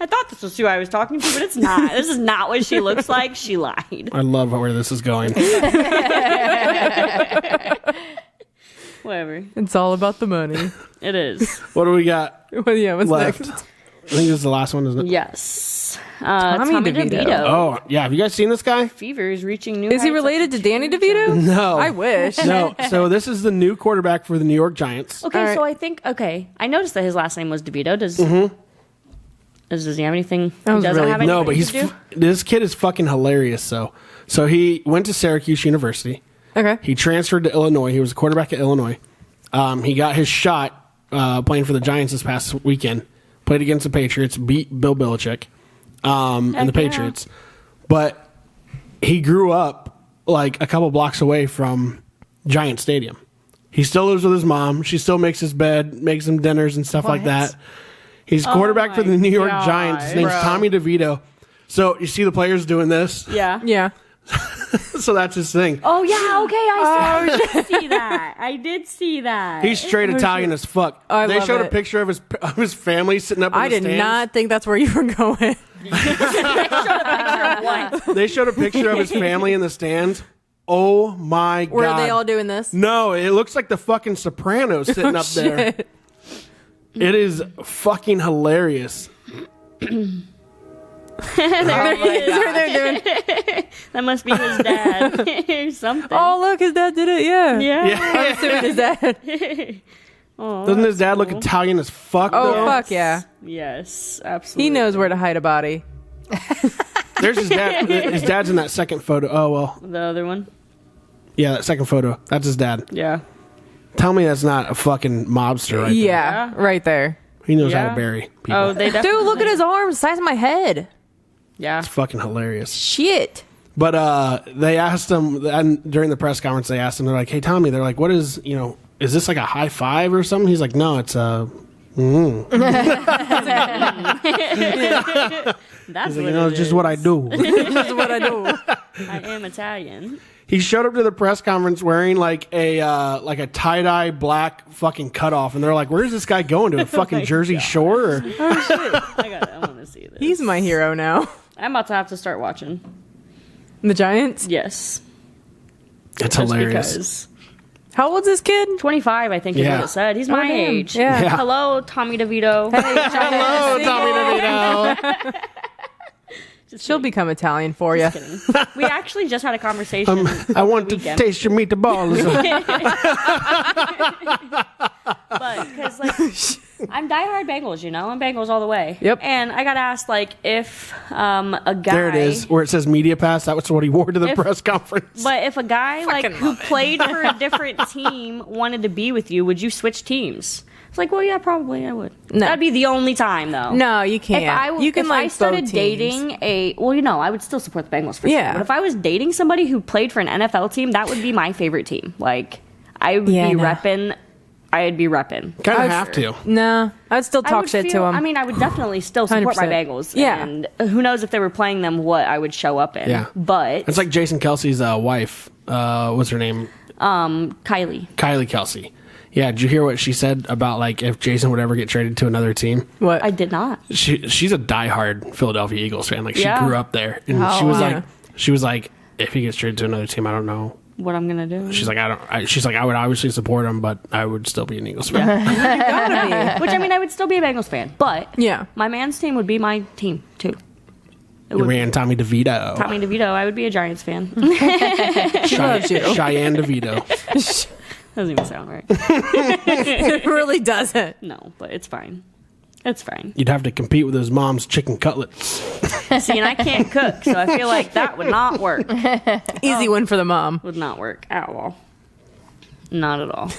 I thought this was who I was talking to, but it's not. This is not what she looks like. She lied. I love where this is going. Whatever. It's all about the money. It is. What do we got Well, yeah, what's left? next? I think this is the last one, isn't it? Yes. Tommy DeVito. Oh, yeah. Have you guys seen this guy? Fever is reaching new. Is he heights related after to Danny 2 years. DeVito? No. I wish. No. So this is the new quarterback for the New York Giants. Okay, All right. so I think I noticed that his last name was DeVito. Does he have anything? That was he doesn't really- have anything No, but to do? this kid is fucking hilarious. So he went to Syracuse University. Okay. He transferred to Illinois. He was a quarterback at Illinois. He got his shot playing for the Giants this past weekend. Played against the Patriots, beat Bill Belichick and the Heck yeah. Patriots. But he grew up like a couple blocks away from Giant Stadium. He still lives with his mom. She still makes his bed, makes him dinners and stuff like that. He's quarterback for the New York God, Giants. His name's bro. Tommy DeVito. So you see the players doing this. Yeah. Yeah. So that's his thing. Oh yeah. Okay. I did see that. I did see that. He's straight Italian as fuck. I They love showed a it. picture of his family sitting up in I the did stands. not think that's where you were going. They showed a picture of his family in the stands. Oh my god. Were they all doing this? No, it looks like the fucking Sopranos sitting up there. Shit. It is fucking hilarious. That must be his dad or something. Oh, look, his dad did it. Yeah. Yeah. I'm assuming his dad. Oh, Doesn't his that's dad look cool. Italian as fuck? Oh, though? fuck yeah. Yes, absolutely. He knows where to hide a body. There's his dad. His dad's in that second photo. Oh well, The other one? yeah, that second photo. That's his dad. Yeah. Tell me that's not a fucking mobster, right? Yeah, Yeah. right there. He knows how Yeah. to bury people. Oh, they definitely. Dude, look at his arms, size of my head. Yeah. It's fucking hilarious. Shit. But they asked him, and during the press conference, they asked him, they're like, hey, Tommy, they're like, what is, is this like a high five or something? He's like, no, it's a. That's He's what like, it it's just is. what I do. This is what I do. I am Italian. He showed up to the press conference wearing like a tie-dye black fucking cutoff, and they're like, where's this guy going to a fucking Jersey Shore? Or? I want to see this. He's my hero now. I'm about to have to start watching. The Giants? Yes. It's Just hilarious. because. How old's this kid? 25, I think is Yeah. what it said. He's my damn. age. Yeah. Yeah. Hello, Tommy DeVito. Hello, Tommy DeVito. She'll become Italian for you. We actually just had a conversation. I want to weekend. taste your meatballs. But because I'm diehard Bengals, I'm Bengals all the way. Yep. And I got asked if a guy. There it is, where it says Media Pass. That was what he wore to the If- press conference. But if a guy who played for a different team wanted to be with you, would you switch teams? It's like, well, yeah, probably I would. No. That'd be the only time, though. No, you can't. You can if like I started both teams. dating I would still support the Bengals for Yeah. sure. But if I was dating somebody who played for an NFL team, that would be my favorite team. I would Yeah, be no. repping. I'd be repping. Kind of have to. No, I'd still talk shit to him. I mean, I would definitely still support my 100%. Bengals. Yeah. And who knows if they were playing them, what I would show up in. Yeah. But It's like Jason Kelsey's wife. What's her name? Kylie. Kylie Kelsey. Yeah, did you hear what she said about if Jason would ever get traded to another team? what? I did not. She's a diehard Philadelphia Eagles fan. She Yeah. grew up there, and she was like, if he gets traded to another team, I don't know. What I'm gonna do. She's like, I would obviously support him, but I would still be an Eagles fan. Which I would still be a Bengals fan. But Yeah. my man's team would be my team too. It You would ran Tommy DeVito, Tommy DeVito. I would be a Giants fan. Cheyanne DeVito. Doesn't even sound right. It really doesn't. No, but it's fine. It's fine. You'd have to compete with his mom's chicken cutlets. See, and I can't cook, so I feel like that would not work. Easy one for the mom. Would not work at all. Not at all.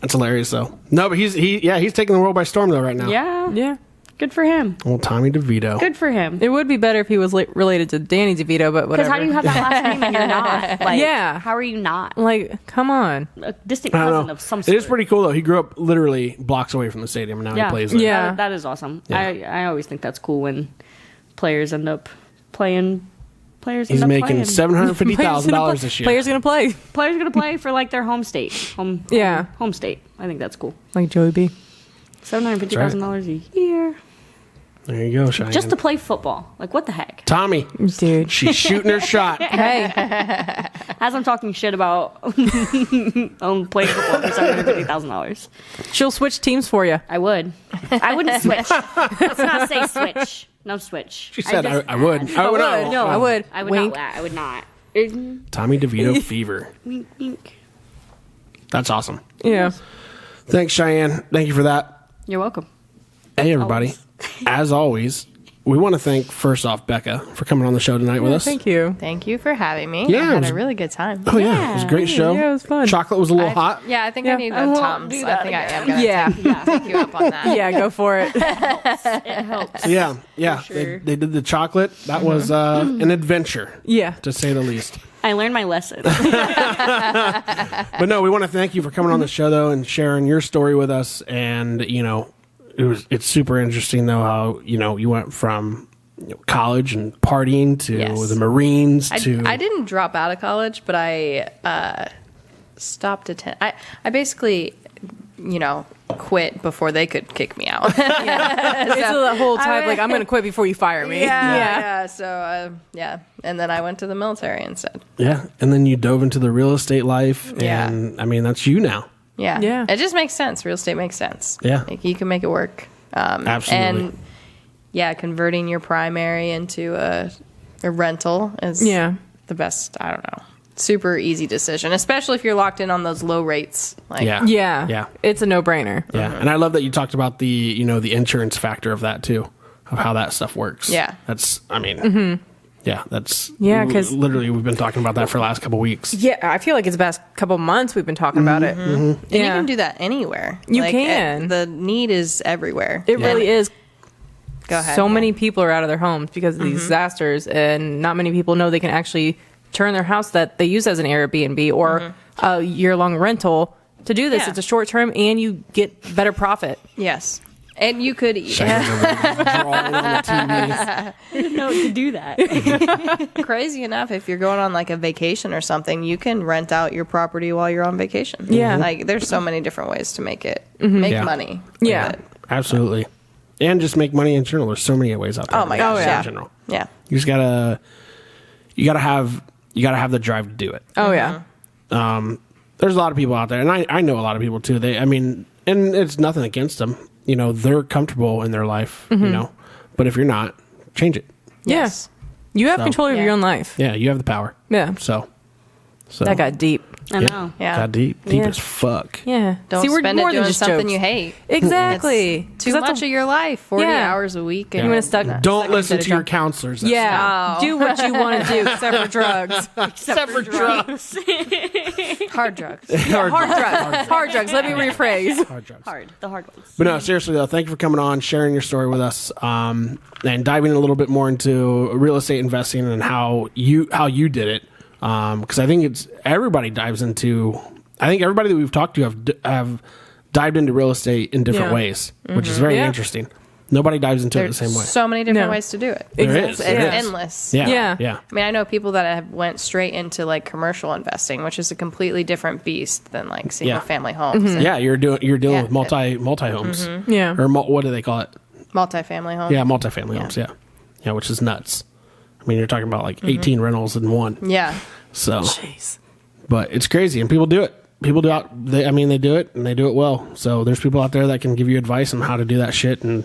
That's hilarious, though. No, but he's taking the world by storm though right now. Yeah. Yeah. Good for him. Old Tommy DeVito. Good for him. It would be better if he was related to Danny DeVito, but Because whatever. how do you have that last name and you're not? Yeah. How are you not? Like, come on. A distant I don't cousin know. of some It sort. is pretty cool though. He grew up literally blocks away from the stadium, and now he plays there. Yeah. That is awesome. Yeah. I always think that's cool when players end up playing. Players He's end up making playing. $750,000 this year. Players gonna play. Players gonna play for their home state. Home state. I think that's cool. Like Joey B. $750,000 a year There you go, Cheyanne. just to play football. What the heck? Tommy. Dude. She's shooting her shot. Hey. As I'm talking shit about playing football for $750,000, She'll switch teams for you. I would. I wouldn't switch. Let's not say switch. No switch. She said, I would. I would. No, I would. I would Wink. not. I would not. Tommy DeVito fever. Wink, wink. That's awesome. Yeah. Thanks, Cheyanne. Thank you for that. You're welcome. Hey, everybody. As always, we want to thank, first off, Becca for coming on the show tonight with us. Thank you. Thank you for having me. Yeah, I it had was- a really good time. Oh, yeah. It was a great show. Yeah, it was fun. Chocolate was a little hot. Yeah, I think Yeah. I need I the won't Tums. do I that think I am again. going to take you up on that. Yeah, go for it. It helps. Yeah. Yeah. sure. They did the chocolate. That was an adventure, Yeah. to say the least. I learned my lesson. But no, we want to thank you for coming on the show, though, and sharing your story with us. And, it's super interesting, though, how, you went from college and partying to Yes. the Marines I didn't drop out of college, but I stopped attending. I basically, quit before they could kick me out. It's the whole type, I'm going to quit before you fire me. Yeah. So, and then I went to the military instead. Yeah. And then you dove into the real estate life. Yeah. And, I mean, that's you now. Yeah. Yeah. It just makes sense. Real estate makes sense. Yeah. Like, you can make it work. Absolutely. And yeah, converting your primary into a rental is the best. I don't know. Super easy decision, especially if you're locked in on those low rates. Like, Yeah. It's a no-brainer. Yeah. And I love that you talked about the insurance factor of that too, of how that stuff works. Yeah. That's, I mean, yeah, that's, 'cause literally we've been talking about that for the last couple weeks. Yeah, I feel like it's the past couple months we've been talking about it. And you can do that anywhere. You can. The need is everywhere. It really is. Go ahead. So many people are out of their homes because of these disasters, and not many people know they can actually turn their house that they use as an Airbnb or a year-long rental to do this. Yeah. It's a short term, and you get better profit. Yes. And you could Cheyanne's over there drawing on the TV. I didn't know it could do that. crazy enough, if you're going on like a vacation or something, you can rent out your property while you're on vacation. Yeah. Like, there's so many different ways to make Yeah. money. with Yeah. it. Absolutely. And just make money in general. There's so many ways out there. Oh my to make gosh, money yeah. In general. Yeah. You just gotta have the drive to do it. Oh, yeah. There's a lot of people out there, and I know a lot of people too. And it's nothing against them. They're comfortable in their life, but if you're not, change it. Yes. You have control of Yeah. your own life. Yeah, you have the power. Yeah. So That got deep. I know. Yeah. got deep Yeah. as fuck. Yeah. Don't See, we're spend more it than doing just something jokes. you hate. Exactly. Too 'Cause that's much of your life. 40 Yeah. hours a week. You wanna stuck- Don't listen to your counselors. That's Yeah. Oh. Do what you want to do, except for drugs. Except for drugs. Hard drugs. Hard drugs. Hard drugs. Let me rephrase. Hard drugs. The hard ones. But no, seriously though, thank you for coming on, sharing your story with us, and diving a little bit more into real estate investing and how you did it. Because I think everybody dives into. I think everybody that we've talked to have dived into real estate in different ways, which is very Yeah. interesting. Nobody dives into it the There's same way. so many different No. ways to do it. There Exactly. is. It's There is. endless. Yeah. Yeah. Yeah. I mean, I know people that have went straight into like commercial investing, which is a completely different beast than like single family homes. And Yeah. You're dealing Yeah. with multi homes. Yeah. Or what do they call it? multifamily homes. Yeah, multifamily homes. Yeah. Yeah, which is nuts. I mean, you're talking about like 18 rentals in one. Yeah. So, Jeez. but it's crazy, and people do it. People do they do it, and they do it well. So there's people out there that can give you advice on how to do that shit. And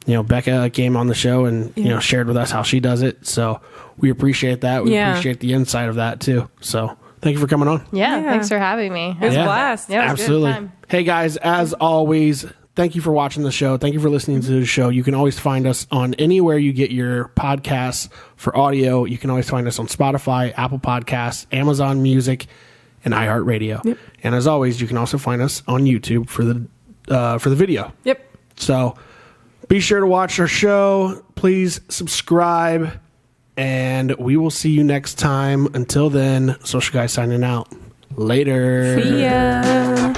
Becca came on the show and shared with us how she does it. So we appreciate that. We appreciate the insight of that too. So thank you for coming on. Yeah. Yeah. Thanks for having me. It was Yeah. a blast. Yeah, it was a good Absolutely. time. Hey guys, as always, thank you for watching the show. Thank you for listening to the show. You can always find us on anywhere you get your podcasts for audio. You can always find us on Spotify, Apple Podcasts, Amazon Music, and iHeartRadio. Yep. And as always, you can also find us on YouTube for the video. Yep. So be sure to watch our show. Please subscribe, and we will see you next time. Until then, Social Guys signing out. Later. See ya.